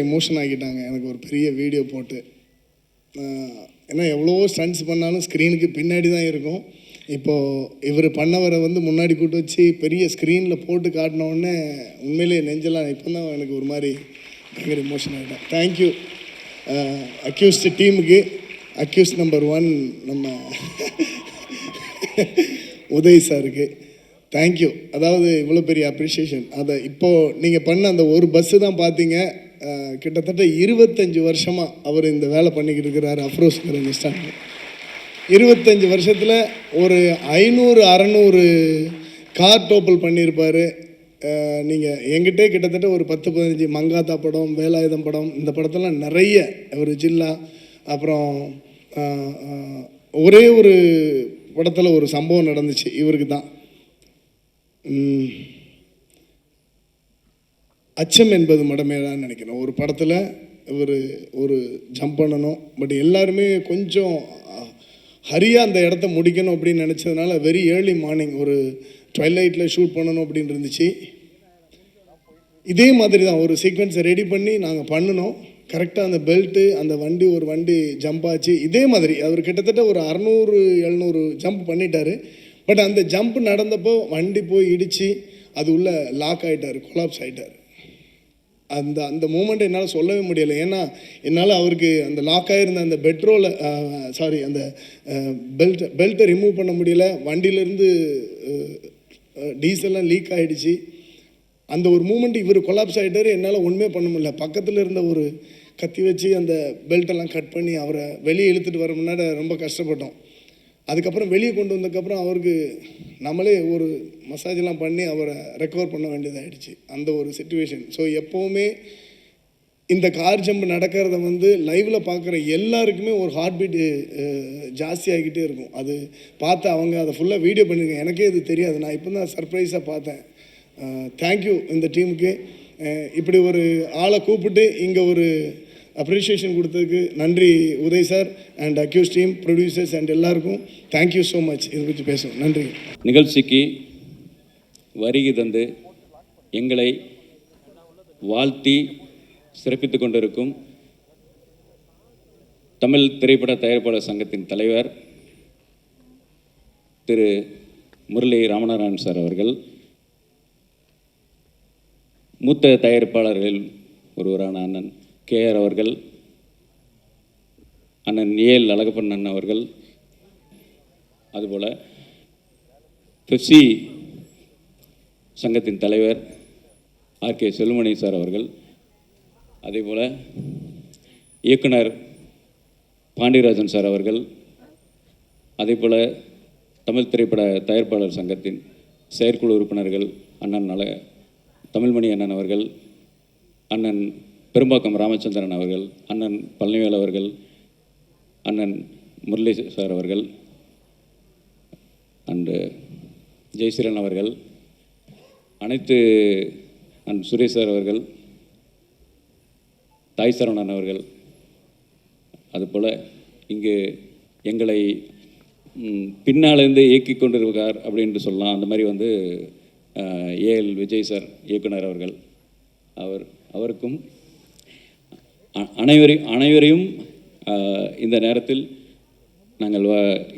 Emotion ஆகிட்டாங்க எனக்கு ஒரு பெரிய வீடியோ போட்டு. ஏன்னா எவ்வளோ ஸ்டண்ட்ஸ் பண்ணாலும் ஸ்க்ரீனுக்கு பின்னாடி தான் இருக்கும். இப்போது இவர் பண்ணவரை வந்து முன்னாடி கூட்டு வச்சு பெரிய ஸ்க்ரீனில் போட்டு காட்டினோடனே உண்மையிலேயே நெஞ்செல்லாம் இப்போ தான் எனக்கு ஒரு மாதிரி பயங்கர எமோஷன் ஆகிட்டேன். தேங்க்யூ அக்யூஸ்ட் டீமுக்கு. அக்யூஸ்ட் நம்பர் 1 நம்ம உதய் சாருக்கு தேங்க்யூ. அதாவது இவ்வளோ பெரிய அப்ரிஷியேஷன். அதை இப்போது நீங்கள் பண்ண அந்த ஒரு பஸ்ஸு தான் பார்த்தீங்க. கிட்டத்தட்ட 25 வருஷமாக அவர் இந்த வேலை பண்ணிக்கிட்டு இருக்கிறார். அஃப்ரோஸ்ங்கிற ஸ்டாண்ட் 25 வருஷத்தில் ஒரு 500-600 கார் டோப்பல் பண்ணியிருப்பார். நீங்கள் எங்கிட்டே கிட்டத்தட்ட ஒரு 10-15 மங்காத்தா படம், வேலாயுதம் படம், இந்த படத்தெல்லாம் நிறைய ஒரு ஜில்லா. அப்புறம் ஒரே ஒரு படத்தில் ஒரு சம்பவம் நடந்துச்சு இவருக்கு தான். அச்சம் என்பது மடமேடான்னு நினைக்கிறேன். ஒரு படத்தில் இவர் ஒரு ஜம்ப் பண்ணணும். பட் எல்லாருமே கொஞ்சம் ஹரியாக அந்த இடத்த முடிக்கணும் அப்படின்னு நினச்சதுனால வெரி ஏர்லி மார்னிங் ஒரு ட்வைலைட்டில் ஷூட் பண்ணணும் அப்படின்னு இருந்துச்சு. இதே மாதிரி தான் ஒரு சீக்வன்ஸை ரெடி பண்ணி நாங்கள் பண்ணினோம். கரெக்டாக அந்த பெல்ட்டு, அந்த வண்டி ஒரு வண்டி ஜம்ப் ஆச்சு. இதே மாதிரி அவர் கிட்டத்தட்ட ஒரு 600-700 ஜம்ப் பண்ணிட்டார். பட் அந்த ஜம்ப் நடந்தப்போ வண்டி போய் இடித்து அது உள்ள லாக் ஆகிட்டார், கொலாப்ஸ் ஆகிட்டார். அந்த மூமெண்ட் என்னால் சொல்லவே முடியலை. ஏன்னா என்னால் அவருக்கு அந்த லாக் ஆகிருந்த அந்த அந்த பெல்ட்டை ரிமூவ் பண்ண முடியல. வண்டியிலேருந்து டீசல்லாம் லீக் ஆகிடுச்சு. அந்த ஒரு மூமெண்ட் இவர் கொலாப்ஸ் ஆகிட்டார். என்னால் ஒன்றுமே பண்ண முடியல. பக்கத்தில் இருந்த ஒரு கத்தி வச்சு அந்த பெல்ட்டெல்லாம் கட் பண்ணி அவரை வெளியே இழுத்துட்டு வர முன்னாடி ரொம்ப கஷ்டப்பட்டோம். அதுக்கப்புறம் வெளியே கொண்டு வந்ததுக்கப்புறம் அவருக்கு நம்மளே ஒரு மசாஜெலாம் பண்ணி அவரை ரெக்கவர் பண்ண வேண்டியதாகிடுச்சு அந்த ஒரு சிச்சுவேஷன். ஸோ எப்போவுமே இந்த கார் ஜம்ப் நடக்கிறத வந்து லைவில் பார்க்குற எல்லாருக்குமே ஒரு ஹார்ட் பீட்டு ஜாஸ்தியாகிக்கிட்டே இருக்கும். அது பார்த்து அவங்க அதை ஃபுல்லாக வீடியோ பண்ணியிருக்கேன். எனக்கே இது தெரியாது. நான் இப்போ தான் சர்ப்ரைஸாக பார்த்தேன். தேங்க்யூ இந்த டீமுக்கு. இப்படி ஒரு ஆளை கூப்பிட்டு இங்கே ஒரு அப்ரிஷியேஷன் கொடுத்ததுக்கு நன்றி Uday sir and accused team, producers and எல்லாருக்கும் தேங்க்யூ ஸோ மச். இதை பற்றி பேசுவோம். நன்றி. நிகழ்ச்சிக்கு வருகை தந்து எங்களை வாழ்த்தி சிறப்பித்து கொண்டிருக்கும் தமிழ் திரைப்பட தயாரிப்பாளர் சங்கத்தின் தலைவர் திரு முரளி ராமநாராயணன் சார் அவர்கள், மூத்த தயாரிப்பாளர்கள் ஒருவரான அண்ணன் KR அவர்கள், அண்ணன் ஏல் அழகப்பண்ணன் அவர்கள், அதுபோல் பெப்சி சங்கத்தின் தலைவர் RK செல்வமணி சார் அவர்கள், அதேபோல் இயக்குனர் பாண்டியராஜன் சார் அவர்கள், அதேபோல் தமிழ் திரைப்பட தயாரிப்பாளர் சங்கத்தின் செயற்குழு உறுப்பினர்கள் அண்ணன் தமிழ்மணி அண்ணன் அவர்கள், அண்ணன் பெரும்பாக்கம் ராமச்சந்திரன் அவர்கள், அண்ணன் பழனிவேல் அவர்கள், அண்ணன் முரளி சார் அவர்கள் அண்டு ஜெய்சீலன் அவர்கள், அனைத்து அண்ட் சுரேஷ் சார் அவர்கள், தாய் சரவணன் அவர்கள், அதுபோல் இங்கு எங்களை பின்னாலேருந்து இயக்கி கொண்டிருக்கார் அப்படின்ட்டு சொல்லலாம். அந்த மாதிரி வந்து AL விஜய் சார் இயக்குனர் அவர்கள், அவருக்கும் அனைவரையும் இந்த நேரத்தில் நாங்கள்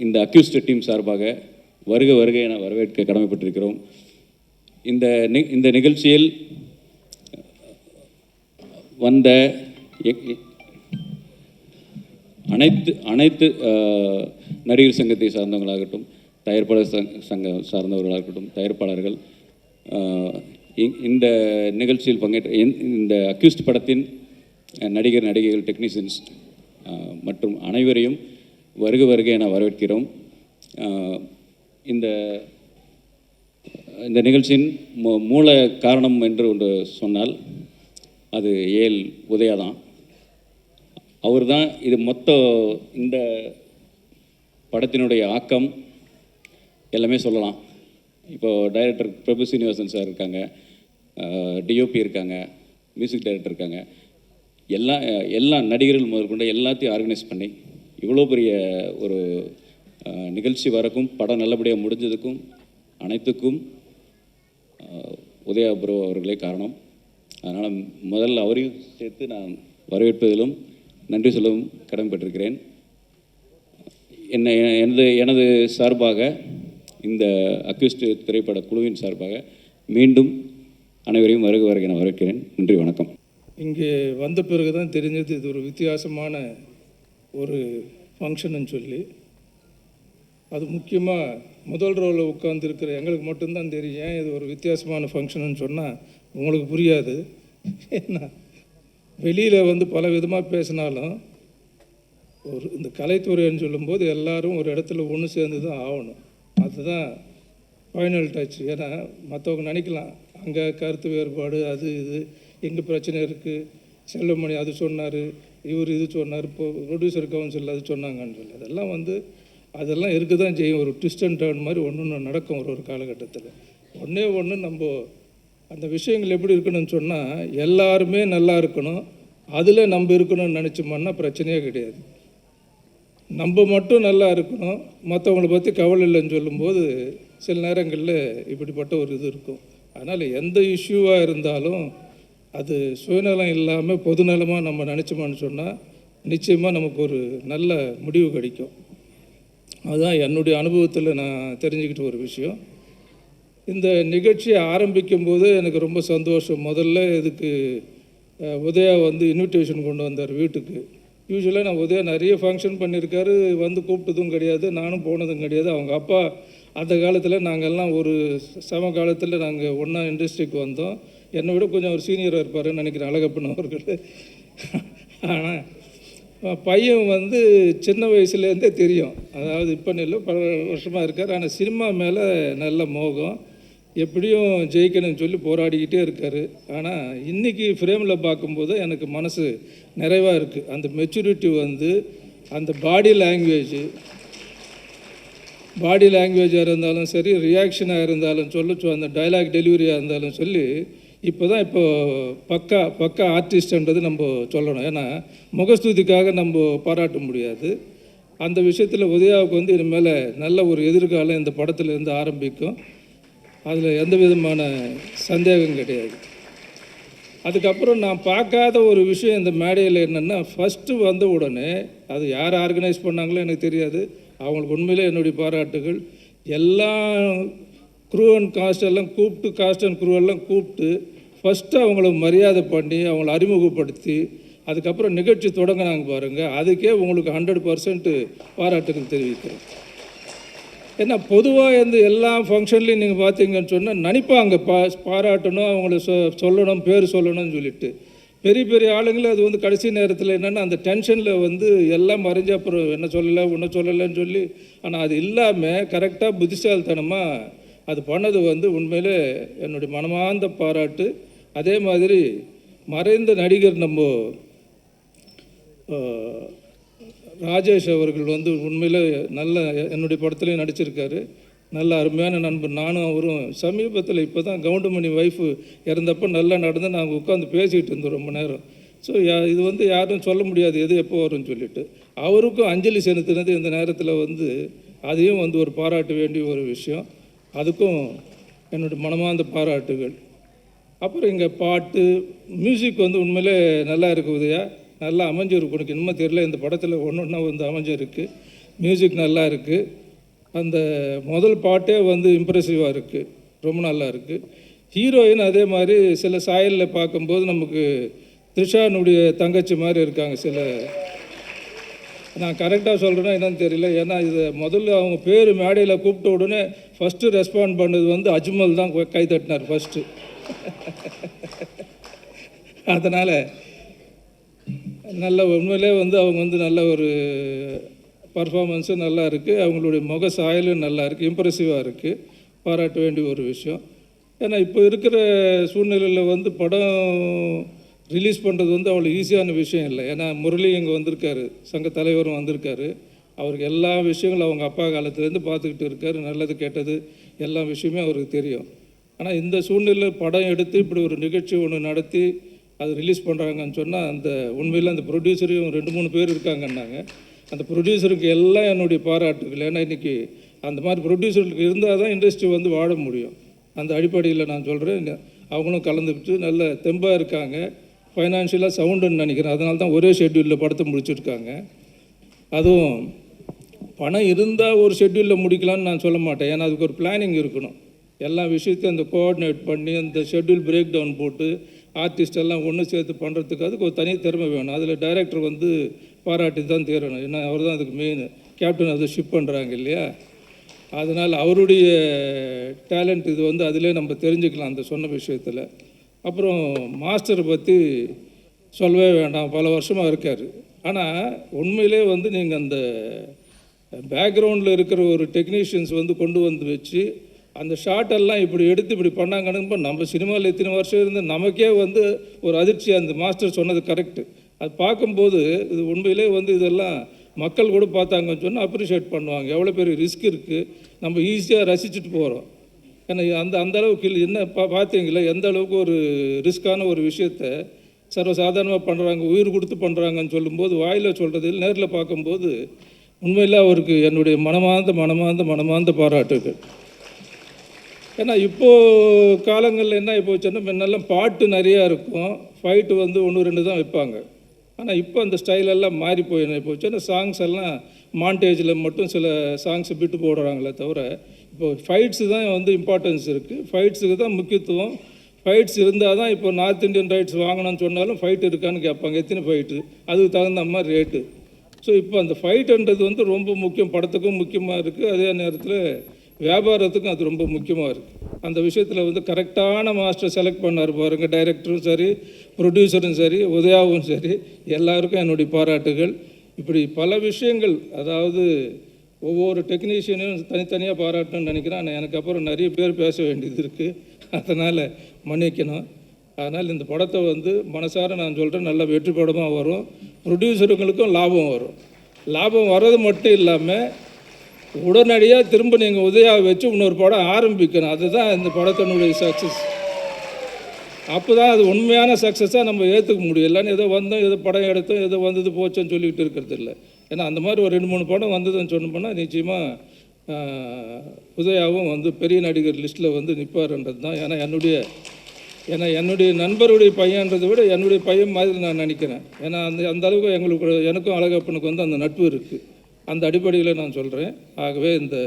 இந்த அக்யூஸ்ட் டீம் சார்பாக வருக என வரவேற்க கடமைப்பட்டிருக்கிறோம். இந்த நிகழ்ச்சியில் வந்த அனைத்து நடிகர் சங்கத்தை சார்ந்தவங்களாகட்டும், தயாரிப்பாளர் சங்கம் சார்ந்தவர்களாகட்டும், தயாரிப்பாளர்கள், இந்த நிகழ்ச்சியில் பங்கேற்ற இந்த அக்யூஸ்ட் படத்தின் நடிகைகள், டெக்னீஷியன்ஸ் மற்றும் அனைவரையும் வருக என வரவேற்கிறோம். இந்த நிகழ்ச்சியின் மூல காரணம் என்று ஒன்று சொன்னால் அது AL உதயா தான். அவர் தான் இது இந்த படத்தினுடைய ஆக்கம் எல்லாமே சொல்லலாம். இப்போது டைரக்டர் பிரபு சீனிவாசன் சார் இருக்காங்க, DOP இருக்காங்க, மியூசிக் டைரக்டர் இருக்காங்க, எல்லா நடிகர்கள் முதற்கொண்டு எல்லாத்தையும் ஆர்கனைஸ் பண்ணி இவ்வளோ பெரிய ஒரு நிகழ்ச்சி வரக்கும், படம் நல்லபடியாக முடிஞ்சதுக்கும் அனைத்துக்கும் உதயா ப்ரோ அவர்களே காரணம். அதனால் முதல்ல அவரையும் சேர்த்து நான் வரவேற்பதிலும் நன்றி சொல்லவும் கடமைப்பட்டிருக்கிறேன். எனது சார்பாக இந்த அக்யூஸ்ட் திரைப்பட குழுவின் சார்பாக மீண்டும் அனைவரையும் வருக என வரவேற்கிறேன். நன்றி, வணக்கம். இங்கே வந்த பிறகு தான் தெரிஞ்சது இது ஒரு வித்தியாசமான ஒரு ஃபங்க்ஷன்னு சொல்லி. அது முக்கியமாக முதல் ரோவில் உட்காந்துருக்கிற எங்களுக்கு மட்டும்தான் தெரியும். ஏன் இது ஒரு வித்தியாசமான ஃபங்க்ஷன்னு சொன்னால் உங்களுக்கு புரியாது. ஏன்னா வெளியில் பல விதமாக பேசினாலும் இந்த கலைத்துறைன்னு சொல்லும்போது எல்லோரும் ஒரு இடத்துல ஒன்று சேர்ந்து தான் ஆகணும். அதுதான் ஃபைனல் டச். ஏன்னா மற்றவங்க நினைக்கலாம் அங்கே கருத்து வேறுபாடு அது இது எங்கே பிரச்சனை இருக்குது, செல்வமணி அது சொன்னார், இவர் இது சொன்னார், இப்போ ப்ரொடியூசர் கவுன்சில் அது சொன்னாங்கன்னு சொல்லி அதெல்லாம் இருக்க தான் செய்யும். ஒரு ட்விஸ்ட் அண்ட் டர்ன் மாதிரி ஒன்று நடக்கும் ஒரு காலகட்டத்தில். ஒன்று நம்ம அந்த விஷயங்கள் எப்படி இருக்கணும்னு சொன்னால் எல்லாருமே நல்லா இருக்கணும், அதில் நம்ம இருக்கணும்னு நினச்சோம்னா பிரச்சனையே கிடையாது. நம்ம மட்டும் நல்லா இருக்கணும், மற்றவங்கள பற்றி கவலை இல்லைன்னு சொல்லும்போது சில நேரங்களில் இப்படிப்பட்ட ஒரு இது இருக்கும். அதனால் எந்த இஷ்யூவாக இருந்தாலும் அது சுயநலம் இல்லாமல் பொதுநலமாக நம்ம நினச்சோம்னு சொன்னால் நிச்சயமாக நமக்கு ஒரு நல்ல முடிவு கிடைக்கும். அதுதான் என்னுடைய அனுபவத்தில் நான் தெரிஞ்சுக்கிட்ட ஒரு விஷயம். இந்த நிகழ்ச்சியை ஆரம்பிக்கும் போது எனக்கு ரொம்ப சந்தோஷம். முதல்ல இதுக்கு உதயா இன்விடேஷன் கொண்டு வந்தார் வீட்டுக்கு. யூஸ்வலாக நான் உதயா நிறைய ஃபங்க்ஷன் பண்ணியிருக்காரு, கூப்பிட்டதும் கிடையாது, நானும் போனதும் கிடையாது. அவங்க அப்பா அந்த காலத்தில் நாங்கள்லாம் ஒரு காலத்தில் நாங்கள் ஒன்றா இண்டஸ்ட்ரிக்கு வந்தோம். என்னை விட கொஞ்சம் ஒரு சீனியராக இருப்பாருன்னு நினைக்கிறேன் அழகப்பன் அவர்கள். ஆனால் பையன் சின்ன வயசுலேருந்தே தெரியும், அதாவது இப்போ இல்லை பல வருஷமாக இருக்கார். ஆனால் சினிமா மேலே நல்ல மோகம், எப்படியும் ஜெயிக்கணும்னு சொல்லி போராடிக்கிட்டே இருக்கார். ஆனால் இன்றைக்கி ஃப்ரேமில் பார்க்கும்போது எனக்கு மனசு நிறைவாக இருக்குது. அந்த மெச்சூரிட்டி அந்த பாடி லாங்குவேஜாக இருந்தாலும் சரி, ரியாக்ஷனாக இருந்தாலும் அந்த டைலாக் டெலிவரியாக இருந்தாலும் சொல்லி இப்போ பக்கா ஆர்டிஸ்ட்ன்றது நம்ம சொல்லணும். ஏன்னா முகஸ்துதிக்காக நம்ம பாராட்ட முடியாது. அந்த விஷயத்தில் உதயாவுக்கு இனிமேல் நல்ல ஒரு எதிர்காலம் இந்த படத்துலேருந்து ஆரம்பிக்கும். அதில் எந்த விதமான சந்தேகம் கிடையாது. அதுக்கப்புறம் நான் பார்க்காத ஒரு விஷயம் இந்த மேடையில் என்னென்னா, ஃபஸ்ட்டு வந்த உடனே அது யார் ஆர்கனைஸ் பண்ணாங்களோ எனக்கு தெரியாது, அவங்களுக்கு உண்மையிலே என்னுடைய பாராட்டுகள். எல்லா crew and cast and crew எல்லாம் கூப்பிட்டு ஃபஸ்ட்டு அவங்கள மரியாதை பண்ணி அவங்கள அறிமுகப்படுத்தி அதுக்கப்புறம் நிகழ்ச்சி தொடங்கினாங்க பாருங்கள். அதுக்கே உங்களுக்கு 100% பாராட்டுகள் தெரிவிக்கிறேன். ஏன்னா பொதுவாக எல்லா ஃபங்க்ஷன்லேயும் நீங்கள் பார்த்தீங்கன்னு சொன்னால் நினைப்பாங்க பாராட்டணும், அவங்கள சொல்லணும், பேர் சொல்லணும்னு சொல்லிட்டு. பெரிய பெரிய ஆளுங்களை அது கடைசி நேரத்தில் என்னென்னா அந்த டென்ஷனில் எல்லாம் மறைஞ்சு அப்புறம் என்ன சொல்லலை ஒன்றும் சொல்லலைன்னு சொல்லி. ஆனால் அது இல்லாமல் கரெக்டாக புத்திசாலித்தனமாக அது பண்ணது உண்மையிலே என்னுடைய மனமார்ந்த பாராட்டு. அதே மாதிரி மறைந்த நடிகர் நம்ம ராஜேஷ் அவர்கள் உண்மையில் நல்ல என்னுடைய படத்துலேயும் நடிச்சிருக்காரு. நல்ல அருமையான நண்பர். நானும் அவரும் சமீபத்தில் இப்போ தான் கவுண்டமணி ஒய்ஃபு இறந்தப்போ நல்லா நடந்து நாங்கள் உட்காந்து பேசிகிட்டு இருந்தோம் ரொம்ப நேரம். ஸோ இது யாரும் சொல்ல முடியாது எது எப்போ வரும்னு சொல்லிட்டு. அவருக்கும் அஞ்சலி செலுத்தினது இந்த நேரத்தில் அதையும் ஒரு பாராட்ட வேண்டிய ஒரு விஷயம். அதுக்கும் என்னுடைய மனமார்ந்த பாராட்டுகள். அப்புறம் இங்கே பாட்டு மியூசிக் உண்மையிலே நல்லா இருக்குது உதயா, நல்லா அமைஞ்சிருக்கு. உனக்கு இன்னும் தெரியல, இந்த படத்தில் ஒன்று அமைஞ்சிருக்கு. மியூசிக் நல்லா இருக்குது. அந்த முதல் பாட்டே இம்ப்ரெசிவாக இருக்குது, ரொம்ப நல்லா இருக்குது. ஹீரோயின் அதே மாதிரி சில சாயலில் பார்க்கும்போது நமக்கு த்ரிஷானுடைய தங்கச்சி மாதிரி இருக்காங்க. நான் கரெக்டாக சொல்கிறேன்னா என்னன்னு தெரியல. ஏன்னா இது முதல்ல அவங்க பேர் மேடையில் கூப்பிட்ட உடனே ஃபஸ்ட்டு ரெஸ்பாண்ட் பண்ணது அஜ்மல் தான் கை தட்டினார் ஃபஸ்ட்டு. அதனால் நல்ல உண்மையிலே அவங்க நல்ல ஒரு பர்ஃபார்மன்ஸும் நல்லா இருக்குது, அவங்களுடைய முக சாயலும் நல்லா இருக்குது, இம்ப்ரெசிவாக இருக்குது. பாராட்ட வேண்டிய ஒரு விஷயம். ஏன்னா இப்போ இருக்கிற சூழ்நிலையில் படம் ரிலீஸ் பண்ணுறது அவ்வளோ ஈஸியான விஷயம் இல்லை. ஏன்னா முரளி இங்கே வந்திருக்காரு, சங்க தலைவரும் வந்திருக்காரு. அவருக்கு எல்லா விஷயங்களும் அவங்க அப்பா காலத்துலேருந்து பார்த்துக்கிட்டு இருக்கார். நல்லது கெட்டது எல்லா விஷயமே அவருக்கு தெரியும். ஆனால் இந்த சூழ்நிலையில் படம் எடுத்து இப்படி ஒரு நிகழ்ச்சி ஒன்று நடத்தி அது ரிலீஸ் பண்ணுறாங்கன்னு சொன்னால் அந்த உண்மையில் அந்த ப்ரொடியூசரையும் 2-3 பேர் இருக்காங்கன்னாங்க. அந்த ப்ரொடியூசருக்கு எல்லாம் என்னுடைய பாராட்டுகள். ஏன்னா இன்றைக்கி அந்த மாதிரி ப்ரொடியூசருக்கு இருந்தால் தான் இண்டஸ்ட்ரி வாழ முடியும். அந்த அடிப்படையில் நான் சொல்கிறேன். அவங்களும் கலந்துக்கிட்டு நல்ல தெம்பாக இருக்காங்க. ஃபைனான்ஷியலாக சவுண்டுன்னு நினைக்கிறேன். அதனால தான் ஒரே ஷெட்யூலில் படத்தை முடிச்சிருக்காங்க. அதுவும் பணம் இருந்தால் ஒரு ஷெட்யூலில் முடிக்கலான்னு நான் சொல்ல மாட்டேன். ஏன்னா அதுக்கு ஒரு பிளானிங் இருக்கணும். எல்லா விஷயத்தையும் அந்த கோஆர்டினேட் பண்ணி அந்த ஷெட்யூல் பிரேக் டவுன் போட்டு ஆர்டிஸ்ட் எல்லாம் ஒன்று சேர்த்து பண்ணுறதுக்கு அதுக்கு ஒரு தனி திறமை வேணும். அதில் டைரக்டர் வந்து பாராட்டி தான் தீரணும். ஏன்னா அவர் தான் அதுக்கு மெயின் கேப்டன் அதை ஷிப் பண்ணுறாங்க இல்லையா. அதனால் அவருடைய டேலண்ட் இது வந்து அதிலே நம்ம தெரிஞ்சுக்கலாம் அந்த சொன்ன விஷயத்தில். அப்புறம் மாஸ்டரை பற்றி சொல்லவே வேண்டாம், பல வருஷமாக இருக்கார். ஆனால் உண்மையிலே வந்து நீங்கள் அந்த பேக்ரவுண்டில் இருக்கிற ஒரு டெக்னீஷியன்ஸ் வந்து கொண்டு வந்து வச்சு அந்த ஷாட்டெல்லாம் இப்படி எடுத்து இப்படி பண்ணாங்கன்னு நம்ம சினிமாவில் இத்தனை வருஷம் இருந்து நமக்கே வந்து ஒரு அதிர்ச்சி. அந்த மாஸ்டர் சொன்னது கரெக்டு. அது பார்க்கும்போது இது உண்மையிலே வந்து இதெல்லாம் மக்கள் கூட பார்த்தாங்கன்னு சொன்னால் அப்ரிஷியேட் பண்ணுவாங்க. எவ்வளோ பெரிய ரிஸ்க் இருக்குது, நம்ம ஈஸியாக ரசிச்சுட்டு போகிறோம். ஏன்னா அந்த அளவுக்கு இல்லை. என்ன பார்த்தீங்களா எந்த அளவுக்கு ஒரு ரிஸ்க்கான ஒரு விஷயத்தை சர்வசாதாரணமாக பண்ணுறாங்க, உயிர் கொடுத்து பண்ணுறாங்கன்னு சொல்லும்போது வாயில் சொல்கிறது இல்லை, நேரில் பார்க்கும்போது உண்மையில் அவருக்கு என்னுடைய மனமார்ந்த பாராட்டுகள். ஏன்னா இப்போது காலங்களில் என்ன போச்சுன்னா முன்னெல்லாம் பாட்டு நிறையா இருக்கும், ஃபைட்டு வந்து 1-2 தான் வைப்பாங்க. ஆனால் இப்போ அந்த ஸ்டைலெல்லாம் மாறி போச்சு. ஏன்னா சாங்ஸ் எல்லாம் மாண்டேஜில் மட்டும் சில சாங்ஸை விட்டு போடுறாங்களே தவிர இப்போ ஃபைட்ஸு தான் வந்து இம்பார்ட்டன்ஸ் இருக்குது. ஃபைட்ஸுக்கு தான் முக்கியத்துவம். ஃபைட்ஸ் இருந்தால் தான் இப்போ நார்த் இந்தியன் ரைட்ஸ் வாங்கணும்னு சொன்னாலும் ஃபைட் இருக்கான்னு கேட்பாங்க, எத்தனை ஃபைட்டு, அதுக்கு தகுந்த மாதிரி ரேட்டு. ஸோ இப்போ அந்த ஃபைட்டுன்றது வந்து ரொம்ப முக்கியம், படத்துக்கும் முக்கியமாக இருக்குது, அதே நேரத்தில் வியாபாரத்துக்கும் அது ரொம்ப முக்கியமாக இருக்குது. அந்த விஷயத்தில் வந்து கரெக்டான மாஸ்டர் செலக்ட் பண்ணார் பாருங்கள். டைரக்டரும் சரி, ப்ரொடியூசரும் சரி, உதயாவும் சரி, எல்லாருக்கும் என்னுடைய பாராட்டுகள். இப்படி பல விஷயங்கள், அதாவது ஒவ்வொரு டெக்னீஷியனையும் தனித்தனியாக பாராட்டணும்னு நினைக்கிறேன். ஆனால் எனக்கு அப்புறம் நிறைய பேர் பேச வேண்டியது இருக்குது, அதனால் மன்னிக்கணும். அதனால் இந்த படத்தை வந்து மனசார நான் சொல்கிறேன், நல்ல வெற்றி படமாக வரும். ப்ரொடியூசருங்களுக்கும் லாபம் வரும். லாபம் வர்றது மட்டும் இல்லாமல் உடனடியாக திரும்ப நீங்கள் உதயாவை வச்சு இன்னொரு படம் ஆரம்பிக்கணும். அதுதான் இந்த படத்தினுடைய சக்ஸஸ். அப்போ தான் அது உண்மையான சக்ஸஸாக நம்ம ஏற்றுக்க முடியும். இல்லைன்னு ஏதோ வந்தோம், ஏதோ படம் எடுத்தோம், ஏதோ வந்தது போச்சோன்னு சொல்லிக்கிட்டு இருக்கிறது இல்லை. ஏன்னா அந்த மாதிரி ஒரு 2-3 படம் வந்ததுன்னு சொன்னோம்னா நிச்சயமாக உதயாவும் வந்து பெரிய நடிகர் லிஸ்ட்டில் வந்து நிற்பார்ன்றது தான். ஏன்னா என்னுடைய நண்பருடைய பையன்றதை விட என்னுடைய பையன் மாதிரி நான் நினைக்கிறேன். ஏன்னா அந்த அளவுக்கு எனக்கும் அழகப்பனுக்கு வந்து அந்த நட்பு இருக்குது. அந்த அடிப்படையில் நான் சொல்கிறேன். ஆகவே இந்த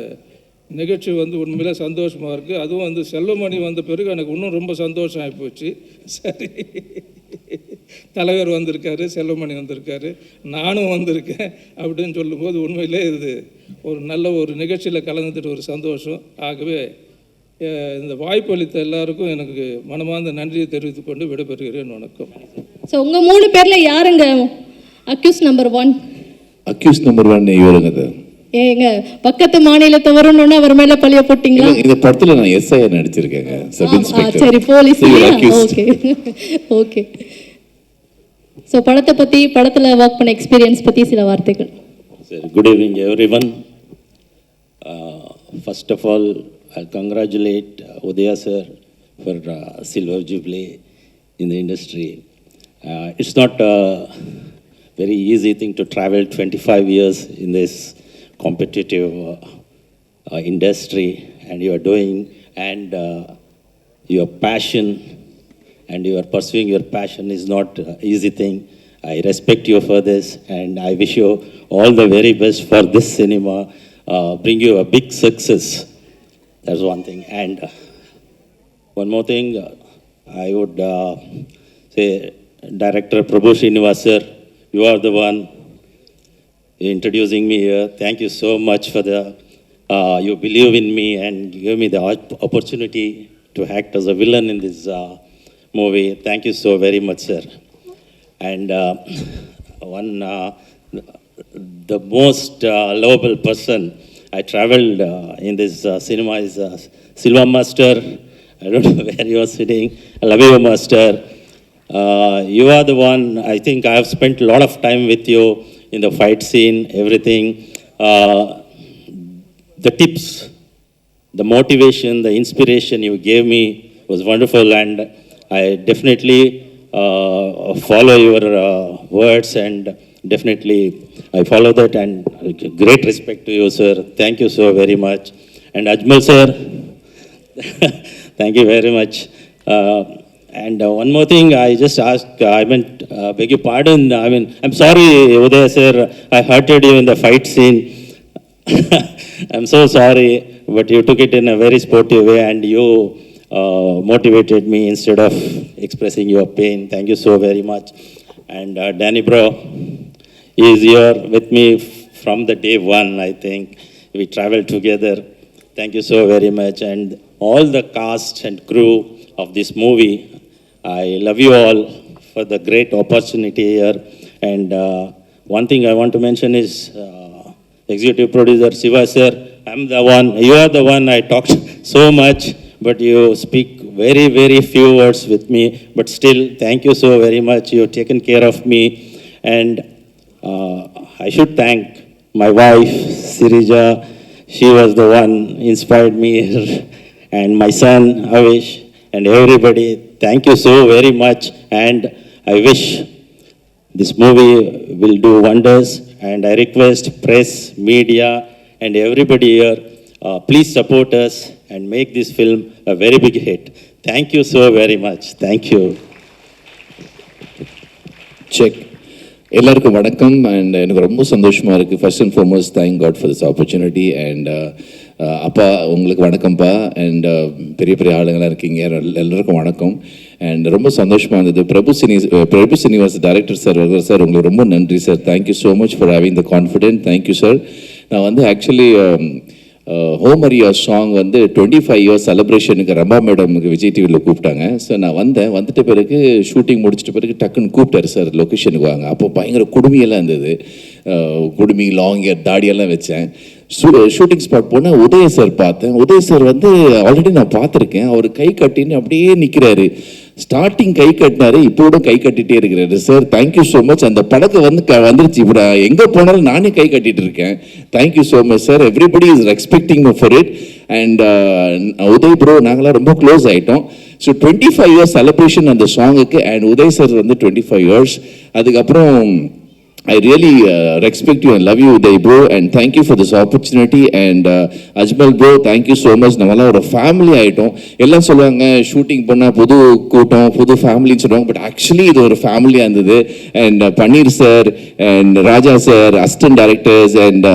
நிகழ்ச்சி வந்து உண்மையிலே சந்தோஷமாக இருக்குது. அதுவும் வந்து செல்வமணி வந்த பிறகு எனக்கு இன்னும் ரொம்ப சந்தோஷம் ஆகிப்போச்சு. சரி, தலைவர் வந்திருக்காரு, செல்வமணி வந்திருக்காரு, நானும் வந்திருக்கேன் அப்படின்னு சொல்லும்போது உண்மையிலே இது ஒரு நல்ல ஒரு நிகழ்ச்சியில் கலந்துட்டு ஒரு சந்தோஷம். ஆகவே இந்த வாய்ப்பு அளித்த எல்லாருக்கும் எனக்கு மனமார்ந்த நன்றியை தெரிவித்துக் கொண்டு விடைபெறுகிறேன். வணக்கம். ஸோ உங்கள் 3 பேரில் யாருங்க அக்யூஸ் நம்பர் 1? அக்யூஸ் நம்பர் 1 இவருங்க. ஏங்க பக்கத்து மாநிலத்தை வரணும்னு அவர் மேல பழிய போட்டீங்களா? இந்த படத்துல நான் எஸ்ஐ நடிச்சிருக்கேங்க, சப் இன்ஸ்பெக்டர். சரி, போலீஸ். Okay okay. ஸோ படத்துல ஒர்க் பண்ண எக்ஸ்பீரியன்ஸ் பத்தி சில வார்த்தைகள். Sir, good evening everyone. First of all, I'll congratulate Udaya sir for Silver Jubilee in the industry. It's not a very easy thing to travel 25 years in this competitive industry, and you are doing, and your passion and you are pursuing your passion is not easy thing. I respect you for this, and I wish you all the very best for this cinema. Bring you a big success. That's one thing. And one more thing, I would say, Director Prabhu Srinivas sir, you are the one introducing me here. Thank you so much for you believe in me and give me the opportunity to act as a villain in this movie. Thank you so very much, sir. And the most lovable person I traveled in this cinema is Silva Master. I don't know where you are sitting. I love you, Master. You are the one, I think I have spent a lot of time with you in the fight scene, everything. The tips, the motivation, the inspiration you gave me was wonderful, and I definitely follow your words, and definitely I follow that, and great respect to you, sir. Thank you so very much. And Ajmal sir, thank you very much. And one more thing, I just asked, beg your pardon, I'm sorry, Udaya sir, I hurted you in the fight scene. I'm so sorry, but you took it in a very sportive way and you motivated me instead of expressing your pain. Thank you so very much. And Danny bro is here with me from the day one, I think. We traveled together. Thank you so very much. And all the cast and crew of this movie, I love you all for the great opportunity here. And one thing I want to mention is executive producer Shiva sir, you are the one I talked so much, but you speak very, very few words with me. But still, thank you so very much. You've taken care of me. And I should thank my wife, Sirija. She was the one inspired me here. And my son, Avish, and everybody. Thank you so very much. And I wish this movie will do wonders. And I request press, media, and everybody here, please support us and make this film a very big hit. Thank you so very much. Thank you. Check. எல்லாருக்கும் வணக்கம். And எனக்கு ரொம்ப சந்தோஷமாக இருக்குது. First and foremost thank God for this opportunity. And அப்பா உங்களுக்கு வணக்கம்ப்பா. And பெரிய பெரிய ஆளுங்களாம் இருக்கீங்க, எல்லாருக்கும் வணக்கம். அண்ட் ரொம்ப சந்தோஷமாக இருந்தது. பிரபு சீனிவாஸ் டைரக்டர் சார் வருவார் சார், உங்களுக்கு ரொம்ப நன்றி sir. Thank you so much for having the confident. Thank you sir. நான் வந்து ஆக்சுவலி ஹோமரியா சாங் வந்து 25 இயர்ஸ் செலிப்ரேஷனுக்கு ரம்பா மேடமுக்கு விஜய் டிவியில் கூப்பிட்டாங்க. ஸோ நான் வந்துட்ட பிறகு ஷூட்டிங் முடிச்சிட்ட பிறகு டக்குன்னு கூப்பிட்டாரு சார் லொக்கேஷனுக்கு வாங்க. அப்போ பயங்கர குடுமையெல்லாம் இருந்தது. குடுமி, லாங் ஹேர், தாடியெல்லாம் வச்சேன். ஷூட்டிங் ஸ்பாட் போனால் உதய சார் பார்த்தேன். உதய சார் வந்து ஆல்ரெடி நான் பார்த்துருக்கேன். அவர் கை கட்டின்னு அப்படியே நிற்கிறாரு. ஸ்டார்டிங் கை கட்டினாரு, இப்போட கை கட்டிகிட்டே இருக்கிறாரு. Sir thank you so much. அந்த படத்தை வந்துருச்சு. இப்போ எங்கே போனாலும் நானே கை கட்டிகிட்டு இருக்கேன். Thank you so much sir. Everybody is expecting for it. And Uday bro நாங்களாம் ரொம்ப க்ளோஸ் ஆகிட்டோம். ஸோ 25 இயர்ஸ் செலிப்ரேஷன் அந்த சாங்குக்கு. அண்ட் உதய் சார் வந்து 25 இயர்ஸ். அதுக்கப்புறம் I really respect you and love you, Uday bro, and thank you for this opportunity. And Ajmal bro, thank you so much. நம்மளாம் ஒரு family ஆகிட்டோம். எல்லாம் சொல்லுவாங்க ஷூட்டிங் பண்ணால் புது கூட்டம், புது ஃபேமிலின்னு சொல்லுவாங்க. பட் ஆக்சுவலி இது ஒரு ஃபேமிலியாக இருந்தது. And Paneer sir and Raja sir, assistant directors and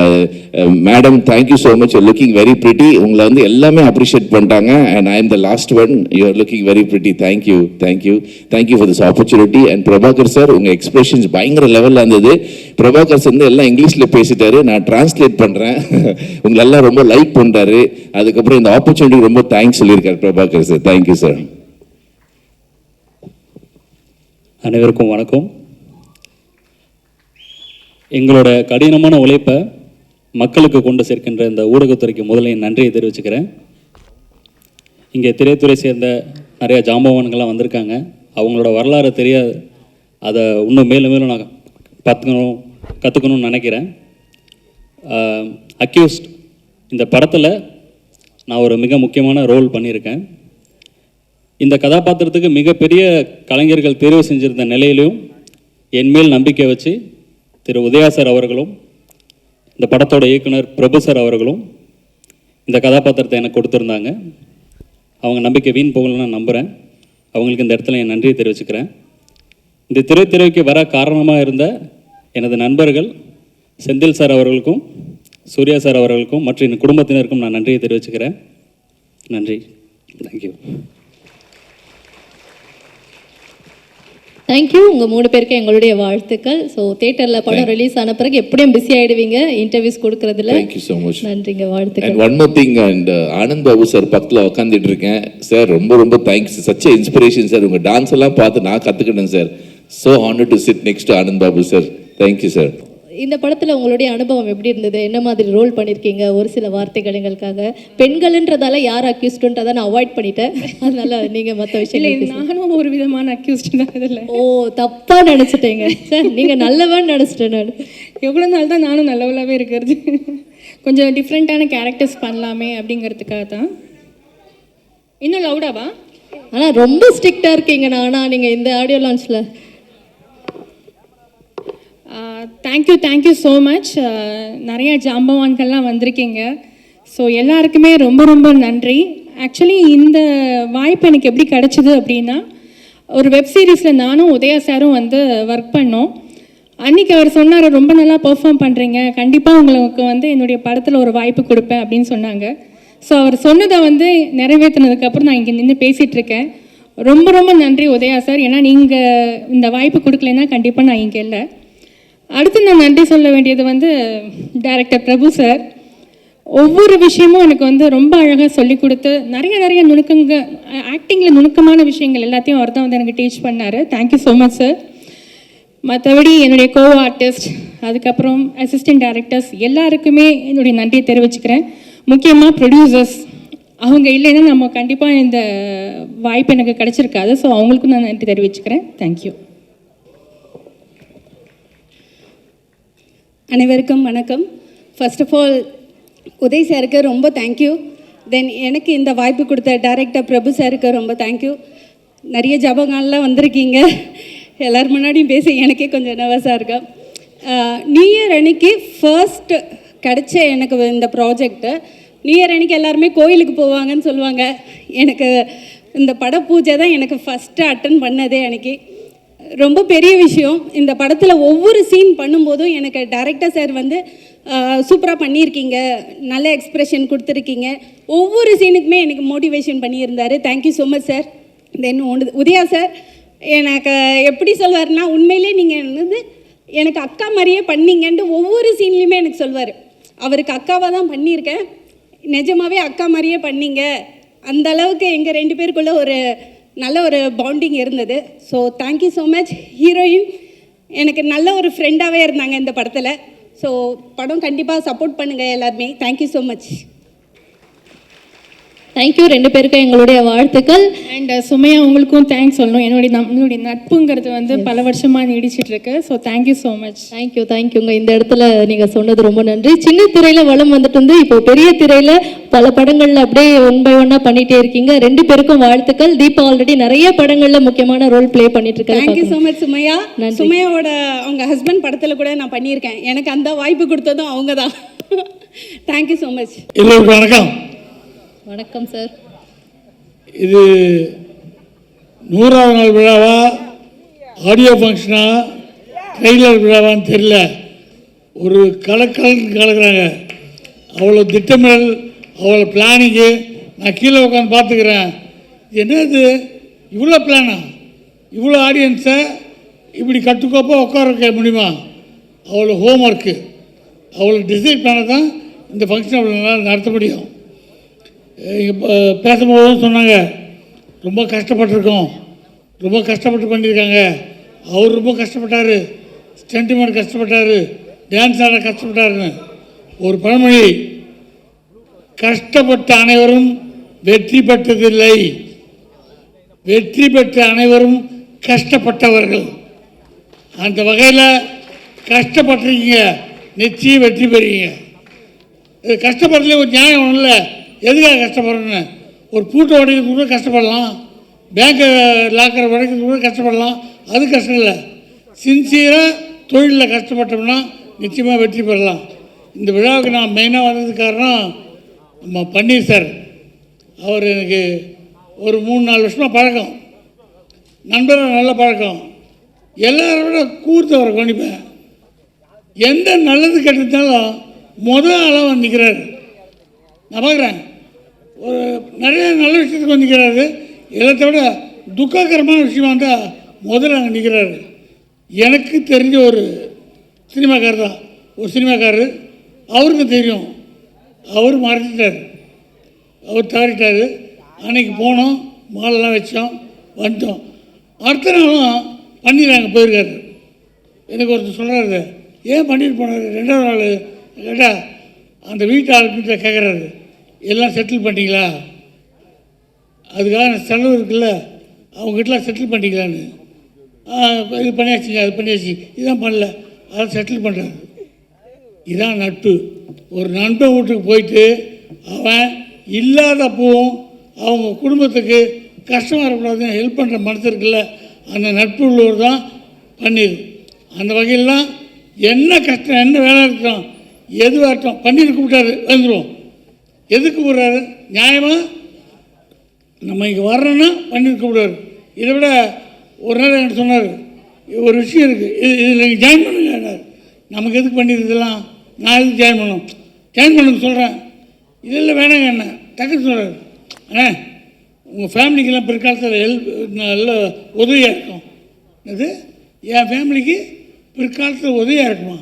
madam, thank you so much. You're looking very pretty. உங்களை வந்து எல்லாமே அப்ரிஷியேட் பண்ணிட்டாங்க. And I am the last one. You are looking very pretty. Thank you, thank you, thank you for this opportunity. And Prabhakar sir, உங்கள் expressions பயங்கர லெவலில் இருந்தது. பிரபாகர் வந்து எல்லாம் இங்கிலீஷில் பேசிட்டாரு, நான் டிரான்ஸ்லேட் பண்ணுறேன். உங்களெல்லாம் ரொம்ப லைக் பண்ணுறாரு. அதுக்கப்புறம் இந்த ஆப்பர்ச்சுனிட்டி ரொம்ப தேங்க்ஸ் சொல்லியிருக்காரு பிரபாகர் சார். Thank you sir. அனைவருக்கும் வணக்கம். எங்களோட கடினமான உழைப்பை மக்களுக்கு கொண்டு சேர்க்கின்ற இந்த ஊடகத்துறைக்கு முதல்ல என் நன்றியை தெரிவிச்சுக்கிறேன். இங்கே திரைத்துறை சேர்ந்த நிறையா ஜாம்பவான்கள்லாம் வந்திருக்காங்க. அவங்களோட வரலாறு தெரியாது, அதை இன்னும் மேலும் மேலும் நான் கற்றுக்கணும்னு நினைக்கிறேன். அக்யூஸ்ட் இந்த படத்தில் நான் ஒரு மிக முக்கியமான ரோல் பண்ணியிருக்கேன். இந்த கதாபாத்திரத்துக்கு மிகப்பெரிய கலைஞர்கள் தேர்வு செஞ்சிருந்த நிலையிலும் என்மேல் நம்பிக்கை வச்சு திரு உதயா சார் அவர்களும் இந்த படத்தோட இயக்குனர் பிரபு சார் அவர்களும் இந்த கதாபாத்திரத்தை எனக்கு கொடுத்துருந்தாங்க. அவங்க நம்பிக்கை வீண் போகலன்னு நான் நம்புகிறேன். அவங்களுக்கு இந்த இடத்துல என் நன்றியை தெரிவிச்சுக்கிறேன். இந்த திரைத்துறைக்கு வர காரணமாக இருந்த எனது நண்பர்கள் செந்தில் சார் அவர்களுக்கும் சூர்யா சார் அவர்களுக்கும் மற்றும் என் குடும்பத்தினருக்கும் நான் நன்றியை தெரிவிச்சுக்கிறேன். நன்றி. தேங்க்யூ. தேங்க்யூ. உங்கள் 3 பேருக்கு எங்களுடைய வாழ்த்துக்கள். ஸோ தியேட்டரில் படம் ரிலீஸ் ஆன பிறகு எப்படியும் பிஸி ஆகிடுவீங்க இன்டர்வியூஸ் கொடுக்குறதுல. Thank you so much. நன்றிங்க, வாழ்த்துக்கள். And one more thing. And Anand Babu sir பக்கத்தில் உட்காந்துட்டு இருக்கேன் சார். ரொம்ப ரொம்ப தேங்க்ஸ். Such inspiration sir. உங்கள் டான்ஸ் எல்லாம் பார்த்து நான் கற்றுக்கிட்டேன் sir. So honour to sit next to Anand Babu sir. Thank you sir. இந்த படத்தில் உங்களுடைய அனுபவம் எப்படி இருந்தது? என்ன மாதிரி ரோல் பண்ணியிருக்கீங்க? ஒரு சில வார்த்தைகள் எங்களுக்காக. பெண்கள்ன்றதால யார் அக்யூஸ்டுன்றதை நான் அவாய்ட் பண்ணிட்டேன். அதனால நீங்கள் மற்ற விஷயம். நானும் ஒரு விதமான அக்யூஸ்டு தான் இதில். ஓ, தப்பாக நினச்சிட்டேங்க சார். நீங்கள் நல்லவன் நினச்சிட்டேன் நான். எவ்வளோ நாள் தான் நானும் நல்லவளாகவே இருக்கிறது. கொஞ்சம் டிஃப்ரெண்ட்டான கேரக்டர்ஸ் பண்ணலாமே அப்படிங்கிறதுக்காக தான். இன்னும் லவுடாவா? ஆனால் ரொம்ப ஸ்ட்ரிக்டாக இருக்கீங்கண்ணா. ஆனால் நீங்கள் இந்த ஆடியோ லான்ச்சில் தேங்க்யூ ஸோ மச். நிறைய ஜாம்பவான்கள்லாம் வந்திருக்கீங்க. ஸோ எல்லாருக்குமே ரொம்ப ரொம்ப நன்றி. ஆக்சுவலி இந்த வாய்ப்பு எனக்கு எப்படி கிடச்சிது அப்படின்னா, ஒரு வெப் சீரிஸில் நானும் உதயா சாரும் வந்து ஒர்க் பண்ணோம். அன்றைக்கி அவர் சொன்னார், ரொம்ப நல்லா பெர்ஃபார்ம் பண்ணுறீங்க, கண்டிப்பாக உங்களுக்கு வந்து என்னுடைய படத்தில் ஒரு வாய்ப்பு கொடுப்பேன் அப்படின்னு சொன்னாங்க. ஸோ அவர் சொன்னதை வந்து நிறைவேற்றினதுக்கப்புறம் நான் இங்கே நின்று பேசிகிட்ருக்கேன். ரொம்ப ரொம்ப நன்றி உதயா சார். ஏன்னா நீங்கள் இந்த வாய்ப்பு கொடுக்கலன்னா கண்டிப்பாக நான் இங்கே இல்லை. அடுத்து நான் நன்றி சொல்ல வேண்டியது வந்து டைரக்டர் பிரபு சார். ஒவ்வொரு விஷயமும் எனக்கு வந்து ரொம்ப அழகாக சொல்லி கொடுத்து நிறைய ஆக்டிங்கில் நுணுக்கமான விஷயங்கள் எல்லாத்தையும் அவர் தான் வந்து எனக்கு டீச் பண்ணார். Thank you so much sir. மற்றபடி என்னுடைய கோ ஆர்டிஸ்ட், அதுக்கப்புறம் அசிஸ்டன்ட் டைரக்டர்ஸ் எல்லாருக்குமே என்னுடைய நன்றியை தெரிவிச்சுக்கிறேன். முக்கியமாக ப்ரொடியூசர்ஸ், அவங்க இல்லைன்னா நம்ம கண்டிப்பாக இந்த வாய்ப்பு எனக்கு கிடச்சிருக்காது. ஸோ அவங்களுக்கும் நான் நன்றி தெரிவிச்சுக்கிறேன். தேங்க்யூ. அனைவருக்கும் வணக்கம். ஃபர்ஸ்ட் ஆஃப் ஆல் உதய் சாருக்கு ரொம்ப தேங்க்யூ. தென் எனக்கு இந்த வாய்ப்பு கொடுத்த டைரக்டர் பிரபு சாருக்கு ரொம்ப தேங்க்யூ. நிறைய ஜபங்கள்லாம் வந்திருக்கீங்க, எல்லோரும் முன்னாடியும் பேசி எனக்கே கொஞ்சம் நர்வஸாக இருக்கேன். நியூ இயர் அன்னைக்கு ஃபர்ஸ்ட் கிடச்ச எனக்கு இந்த ப்ராஜெக்ட்டு. நியூ இயர் அன்னைக்கு எல்லாருமே கோயிலுக்கு போவாங்கன்னு சொல்லுவாங்க. எனக்கு இந்த பட பூஜை தான் எனக்கு ஃபஸ்ட்டு அட்டன் பண்ணதே. அன்றைக்கி ரொம்ப பெரிய விஷயம். இந்த படத்தில் ஒவ்வொரு சீன் பண்ணும்போதும் எனக்கு டைரக்டர் சார் வந்து சூப்பராக பண்ணியிருக்கீங்க, நல்ல எக்ஸ்ப்ரெஷன் கொடுத்துருக்கீங்க, ஒவ்வொரு சீனுக்குமே எனக்கு மோட்டிவேஷன் பண்ணியிருந்தார். Thank you so much sir. Then Udaya sir எனக்கு எப்படி சொல்வார்னா, உண்மையிலே நீங்கள் என்னது எனக்கு அக்கா மாதிரியே பண்ணீங்கன்ட்டு ஒவ்வொரு சீன்லேயுமே எனக்கு சொல்வார். அவருக்கு அக்காவாக தான் பண்ணியிருக்கேன், நிஜமாகவே அக்கா மாதிரியே பண்ணீங்க. அந்த அளவுக்கு எங்கள் 2 பேருக்குள்ளே ஒரு நல்ல ஒரு பாண்டிங் இருந்தது. So thank you so much. Heroine எனக்கு நல்ல ஒரு ஃப்ரெண்டாகவே இருந்தாங்க இந்த படத்தில். ஸோ படம் கண்டிப்பாக சப்போர்ட் பண்ணுங்கள் எல்லாருமே. Thank you so much. தேங்க்யூ 2 பேருக்கும் எங்களுடைய வாழ்த்துக்கள். அண்ட் சுமையா உங்களுக்கும் தேங்க்ஸ் சொல்லணும். நம்மளுடைய நட்புங்கிறது வந்து பல வருஷமாக நீடிச்சிட்ருக்கு. So thank you so much. தேங்க்யூங்க. இந்த இடத்துல நீங்கள் சொன்னது ரொம்ப நன்றி. சின்ன திரையில் வளம் வந்துட்டு வந்து இப்போ பெரிய திரையில் பல படங்களில் அப்படியே 1 by 1 பண்ணிகிட்டே இருக்கீங்க. 2 பேருக்கும் வாழ்த்துக்கள். தீபா ஆல்ரெடி நிறைய படங்களில் முக்கியமான ரோல் ப்ளே பண்ணிட்டு இருக்காங்க. தேங்க்யூ ஸோ மச் சுமையா. சுமையாவோட அவங்க ஹஸ்பண்ட் படத்தில் கூட நான் பண்ணியிருக்கேன். எனக்கு அந்த வாய்ப்பு கொடுத்ததும் அவங்க தான். Thank you so much. எல்லோருக்கும் வணக்கம். வணக்கம் சார். இது 100ஆவது நாள் விழாவா, ஆடியோ ஃபங்க்ஷனா, ட்ரெய்லர் விழாவான்னு தெரியல. ஒரு கலக்குறாங்க. அவ்வளோ திட்டமிடல், அவ்வளோ பிளானிங்கு. நான் கீழே உட்காந்து பார்த்துக்கிறேன். என்னது இவ்வளோ பிளானா, இவ்வளோ ஆடியன்ஸை இப்படி கட்டுக்கோப்பாக உட்கார வைக்க முடியுமா? அவ்வளோ ஹோம் ஒர்க்கு, அவ்வளோ டிசைட் பண்ண தான் இந்த ஃபங்க்ஷன் அவ்வளோ நல்லா நடத்த முடியும். பேசும்போது சொன்னாங்க, ரொம்ப கஷ்டப்பட்டுருக்கோம், ரொம்ப கஷ்டப்பட்டு பண்ணியிருக்காங்க. அவர் ரொம்ப கஷ்டப்பட்டார், ஸ்டென்டிமெண்ட் கஷ்டப்பட்டார், டான்ஸ் ஆட கஷ்டப்பட்டாருன்னு. ஒரு பழமொழி, கஷ்டப்பட்ட அனைவரும் வெற்றி பெற்றதில்லை, வெற்றி பெற்ற அனைவரும் கஷ்டப்பட்டவர்கள். அந்த வகையில் கஷ்டப்பட்டிருக்கீங்க, நிச்சயம் வெற்றி பெறுவீங்க. கஷ்டப்படுறதுல ஒரு நியாயம் ஒன்றும் இல்லை. எதுக்காக கஷ்டப்படுறேன்னு, ஒரு பூட்டை உடைக்கிறதுக்கு கூட கஷ்டப்படலாம், பேங்கை லாக்கரை உடைக்கிறதுக்கு கூட கஷ்டப்படலாம், அது கஷ்டம் இல்லை. சின்சியராக தொழிலில் கஷ்டப்பட்டோம்னா நிச்சயமாக வெற்றி பெறலாம். இந்த விழாவுக்கு நான் மெயினாக வந்ததுக்கு காரணம் நம்ம பன்னீர் சார். அவர் எனக்கு ஒரு 3-4 வருஷமாக பழக்கம், நண்பராக நல்ல பழக்கம். எல்லாரை விட கூர்த்தவரை கவனிப்பேன். எந்த நல்லது கெட்டதுனாலும் முதல் ஆளாக வந்து நிற்கிறாரு. நான் பார்க்குறேன், ஒரு நிறைய நல்ல விஷயத்துக்கு வந்து நிற்கிறாரு. எல்லாத்த விட துக்ககரமான விஷயமா இருந்தால் முதல்ல அங்கே நிற்கிறாரு. எனக்கு தெரிஞ்ச ஒரு சினிமாக்காரர் தான், ஒரு சினிமாக்காரர். அவருக்கு தெரியும், அவர் மறைச்சிட்டார், அவர் தவறிட்டார். அன்றைக்கி போனோம், மாலெல்லாம் வச்சோம், வந்துட்டோம். அடுத்த நாளும் பன்னீர் அங்கே போயிருக்காரு. எனக்கு ஒருத்தர் சொல்கிறாரு, ஏன் பண்ணிட்டு போனார் 2வது நாள் கேட்டால், அந்த வீட்டு ஆளுக்கிட்ட கேட்குறாரு, எல்லாம் செட்டில் பண்ணிட்டீங்களா, அதுக்காக செலவு இருக்குல்ல, அவங்ககிட்டலாம் செட்டில் பண்ணிக்கலான்னு. இது பண்ணியாச்சுங்க, அது பண்ணியாச்சு, இதான் பண்ணல, அதான் செட்டில் பண்ணுறாரு. இதான் நட்பு. ஒரு நண்பன் வீட்டுக்கு போயிட்டு அவன் இல்லாதப்பவும் அவங்க குடும்பத்துக்கு கஷ்டம் வரக்கூடாதுன்னு ஹெல்ப் பண்ணுற மனசு இருக்குல்ல, அந்த நட்பு உள்ளவர் தான் பன்னீர். அந்த வகையிலாம் என்ன கஷ்டம், என்ன வேலை இருக்கட்டும், எதுவாகட்டும், பன்னீர் கூப்பிட்டாரு வந்துடுவோம். எதுக்கு கூப்பிட்றாரு? நியாயமாக நம்ம இங்கே வர்றோன்னா பண்ணியிருக்க கூடாது. இதை விட ஒரு நாள் என்கிட்ட சொன்னார், ஒரு விஷயம் இருக்குது, இதில் நீங்கள் ஜாயின் பண்ணுங்க. நமக்கு எதுக்கு பண்ணியிருக்கலாம், நான் எதுக்கு ஜாயின் பண்ணணும், ஜாயின் பண்ணுங்க சொல்கிறேன். இதில் வேணாங்க என்ன டக்குன்னு சொல்கிறார், அண்ணே உங்கள் ஃபேமிலிக்கெல்லாம் பிற்காலத்தில் நல்ல உதவியாக இருக்கும். அது என் ஃபேமிலிக்கு பிற்காலத்தில் உதவியாக இருக்குமா?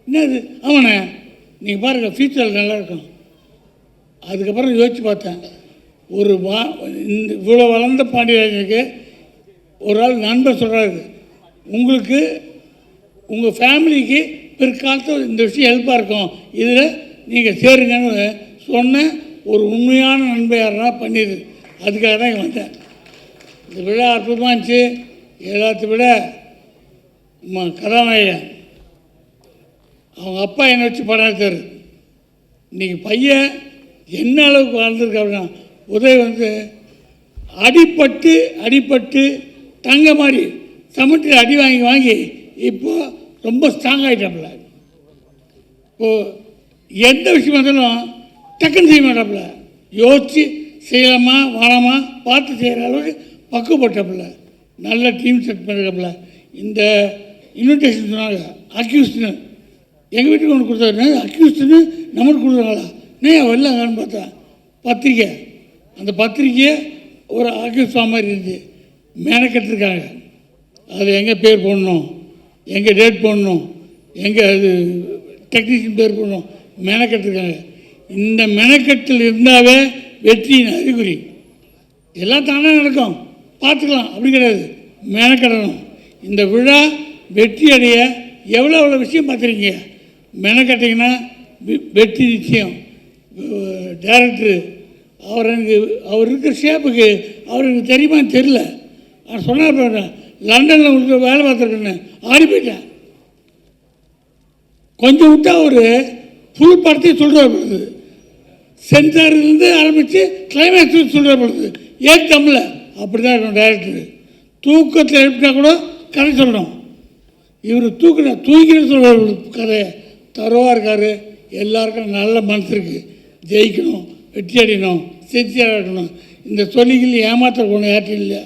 என்னது? ஆமாண்ணே, நீங்கள் பாருங்கள் ஃப்யூச்சரில் நல்லாயிருக்கும். அதுக்கப்புறம் யோசித்து பார்த்தேன், இவ்வளோ வளர்ந்த பாண்டியராஜனுக்கு ஒரு ஆள் நண்பர் சொல்கிறாரு, உங்களுக்கு உங்கள் ஃபேமிலிக்கு பிற்காலத்தில் இந்த விஷயம் ஹெல்ப்பாக இருக்கும், இதில் நீங்கள் சேருங்கன்னு சொன்ன ஒரு உண்மையான நண்பர் யாருன்னா பண்ணிடு. அதுக்காக தான் இங்கே வந்தேன். இந்த விழா அற்புதமாக இருந்துச்சு. எல்லாத்த விட கதாநாயகன் அவங்க அப்பா என்னை வச்சு படம் எடுத்தார். இன்றைக்கி பையன் என்ன அளவுக்கு வாழ்ந்துருக்கு அப்படின்னா, உதவி வந்து அடிப்பட்டு தங்க மாதிரி சமட்டில் அடி வாங்கி இப்போது ரொம்ப ஸ்ட்ராங் ஆகிட்டாப்புல. இப்போது எந்த விஷயம் வந்தாலும் டக்குன்னு செய்ய மாட்டாப்புல, யோசித்து செய்யலாமா வேணாமா பார்த்து செய்கிற அளவுக்கு பக்குவப்பட்டாப்புல. நல்ல டீம் செட் பண்ணிருக்காப்புல. இந்த இன்விடேஷன் சொன்னாங்க அக்யூஸ்டுன்னு, எங்கள் வீட்டுக்கு ஒன்று கொடுத்தாரு. அக்யூஸ்டுன்னு நம்மளுக்கு கொடுக்குறாங்களா? ஏன் வரலங்கன்னு பார்த்தா பத்திரிக்கை, அந்த பத்திரிக்கையை ஒரு அக்யூஸ்டா மாதிரி இருந்துச்சு. மெனக்கெட்டுருக்காங்க. அது எங்கே பேர் போடணும், எங்கே டேட் போடணும், எங்கே அது டெக்னீஷியன் பேர் போடணும், மெனக்கெட்டுருக்காங்க. இந்த மெனக்கெட்டில் இருந்தாவே வெற்றியின் அறிகுறி. எல்லாம் தானே நடக்கும், பார்த்துக்கலாம், அப்படி கிடையாது, மெனக்கெடணும். இந்த விழா வெற்றி அடைய எவ்வளோ விஷயம் பார்த்துருக்கீங்க. மெனக்கட்டிங்கன்னா வெற்றி நிச்சயம். டைரக்டரு அவர் இருக்கிற ஷேப்புக்கு அவர் எனக்கு தெரியுமான்னு தெரில. அவர் சொன்னார், லண்டனில் உங்களுக்கு வேலை பார்த்துருக்கேன்னு ஆடி போயிட்டேன். கொஞ்சம் விட்டால் அவர் ஃபுல் படத்தையும் சொல்கிறார் பொழுது, சென்சார்லேருந்து ஆரம்பித்து கிளைமேக்ஸ் சொல்கிற பொழுது ஏன் தமிழ அப்படி தான் இருக்கணும். டைரக்டரு தூக்கத்தில் எழுப்பினா கூட கதை சொல்லணும். இவர் தூக்கின்னு சொல்கிற கதையை தரவாக இருக்கார். எல்லாருக்கும் நல்ல மனசு இருக்குது, ஜெயிக்கணும், வெற்றி அடையணும், சின்சியராக இருக்கணும். இந்த சொல்லிகள் ஏமாற்றக்கூட யாற்றும் இல்லை,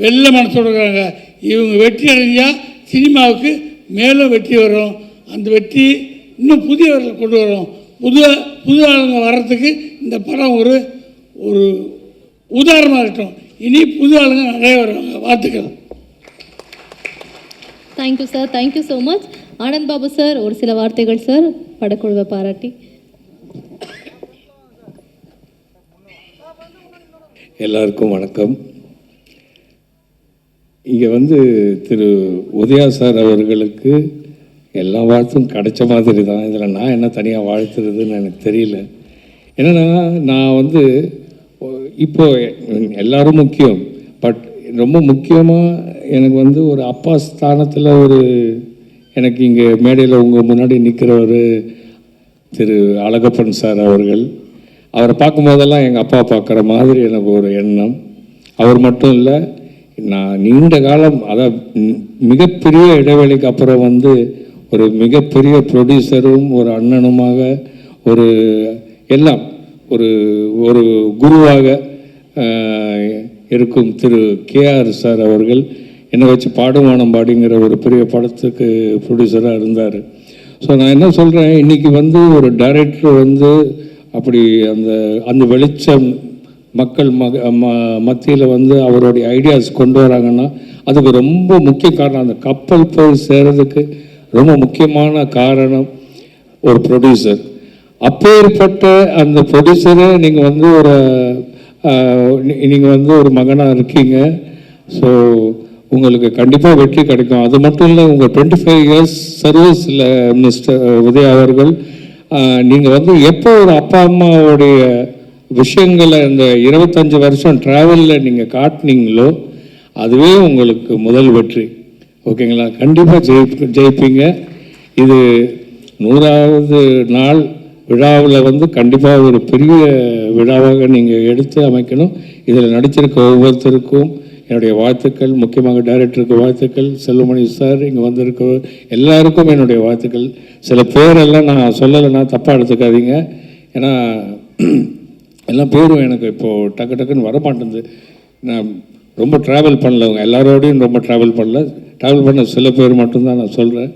வெள்ள மனசோடு இருக்காங்க. இவங்க வெற்றி அடைஞ்சால் சினிமாவுக்கு மேலும் வெற்றி வரும். அந்த வெற்றி இன்னும் புதியவர்களை கொண்டு வரும். புது ஆளுங்க வர்றதுக்கு இந்த படம் ஒரு உதாரணமாக இருக்கட்டும். இனி புது ஆளுங்க நிறைய வருவாங்க. வாழ்த்துக்கள். Thank you sir, thank you so much. Anand Babu sir ஒரு சில வார்த்தைகள் சார் படக்குழுவை பாராட்டி. எல்லாருக்கும் வணக்கம். இங்கே திரு உதயா சார் அவர்களுக்கு எல்லா வாழ்த்தும் கிடைச்ச மாதிரி தான். இதில் நான் என்ன தனியாக வாழ்த்துறதுன்னு எனக்கு தெரியல. என்னென்னா நான் இப்போ எல்லாரும் முக்கியம், பட் ரொம்ப முக்கியமாக எனக்கு ஒரு அப்பா ஸ்தானத்தில் எனக்கு இங்கே மேடையில் உங்கள் முன்னாடி நிற்கிறவர் திரு அழகப்பன் சார் அவர்கள். அவரை பார்க்கும்போதெல்லாம் எங்கள் அப்பா பார்க்குற மாதிரி எனக்கு ஒரு எண்ணம். அவர் மட்டும் இல்லை, நான் நீண்ட காலம் மிகப்பெரிய இடைவெளிக்கு அப்புறம் ஒரு மிகப்பெரிய ப்ரொடியூசரும் ஒரு அண்ணனுமாக எல்லாம் ஒரு குருவாக இருக்கும் திரு கேஆர் சார் அவர்கள் என்னை வச்சு பாடுவானம் பாடிங்கிற ஒரு பெரிய படத்துக்கு ப்ரொடியூசராக இருந்தார். ஸோ நான் என்ன சொல்கிறேன், இன்றைக்கி ஒரு டைரக்டர் அப்படி அந்த வெளிச்சம் மக்கள் மத்தியில் அவருடைய ஐடியாஸ் கொண்டு வராங்கன்னா அதுக்கு ரொம்ப முக்கிய காரணம், அந்த கப்பல் போய் சேர்றதுக்கு ரொம்ப முக்கியமான காரணம் ஒரு ப்ரொடியூசர். அப்பேற்பட்ட அந்த ப்ரொடியூசரை நீங்கள் ஒரு மகனாக இருக்கீங்க. ஸோ உங்களுக்கு கண்டிப்பாக வெற்றி கிடைக்கும். அது மட்டும் இல்லை, உங்கள் 25 இயர்ஸ் சர்வீஸில் மிஸ்டர் உதயா அவர்கள், நீங்கள் எப்போ ஒரு அப்பா அம்மாவுடைய விஷயங்களை இந்த 25 வருஷம் ட்ராவலில் நீங்கள் காட்டினீங்களோ அதுவே உங்களுக்கு முதல் வெற்றி. ஓகேங்களா? கண்டிப்பாக ஜெயிப்பீங்க. இது 100வது நாள் விழாவில் கண்டிப்பாக ஒரு பெரிய விழாவாக நீங்கள் எடுத்து அமைக்கணும். இதில் நடிச்சிருக்க ஒவ்வொருத்தருக்கும் என்னுடைய வாழ்த்துக்கள். முக்கியமாக டைரக்டருக்கு வாழ்த்துக்கள். செல்வமணி சார், இங்கே வந்திருக்க எல்லாருக்கும் என்னுடைய வாழ்த்துக்கள். சில பேரெல்லாம் நான் சொல்லலைன்னா தப்பாக எடுத்துக்காதீங்க. ஏன்னா எல்லாம் பேரும் எனக்கு இப்போது டக்கு டக்குன்னு வர மாட்டேங்குது. நான் ரொம்ப ட்ராவல் பண்ணலவங்க எல்லாரோடையும் ரொம்ப ட்ராவல் பண்ண சில பேர் மட்டும்தான் நான் சொல்கிறேன்.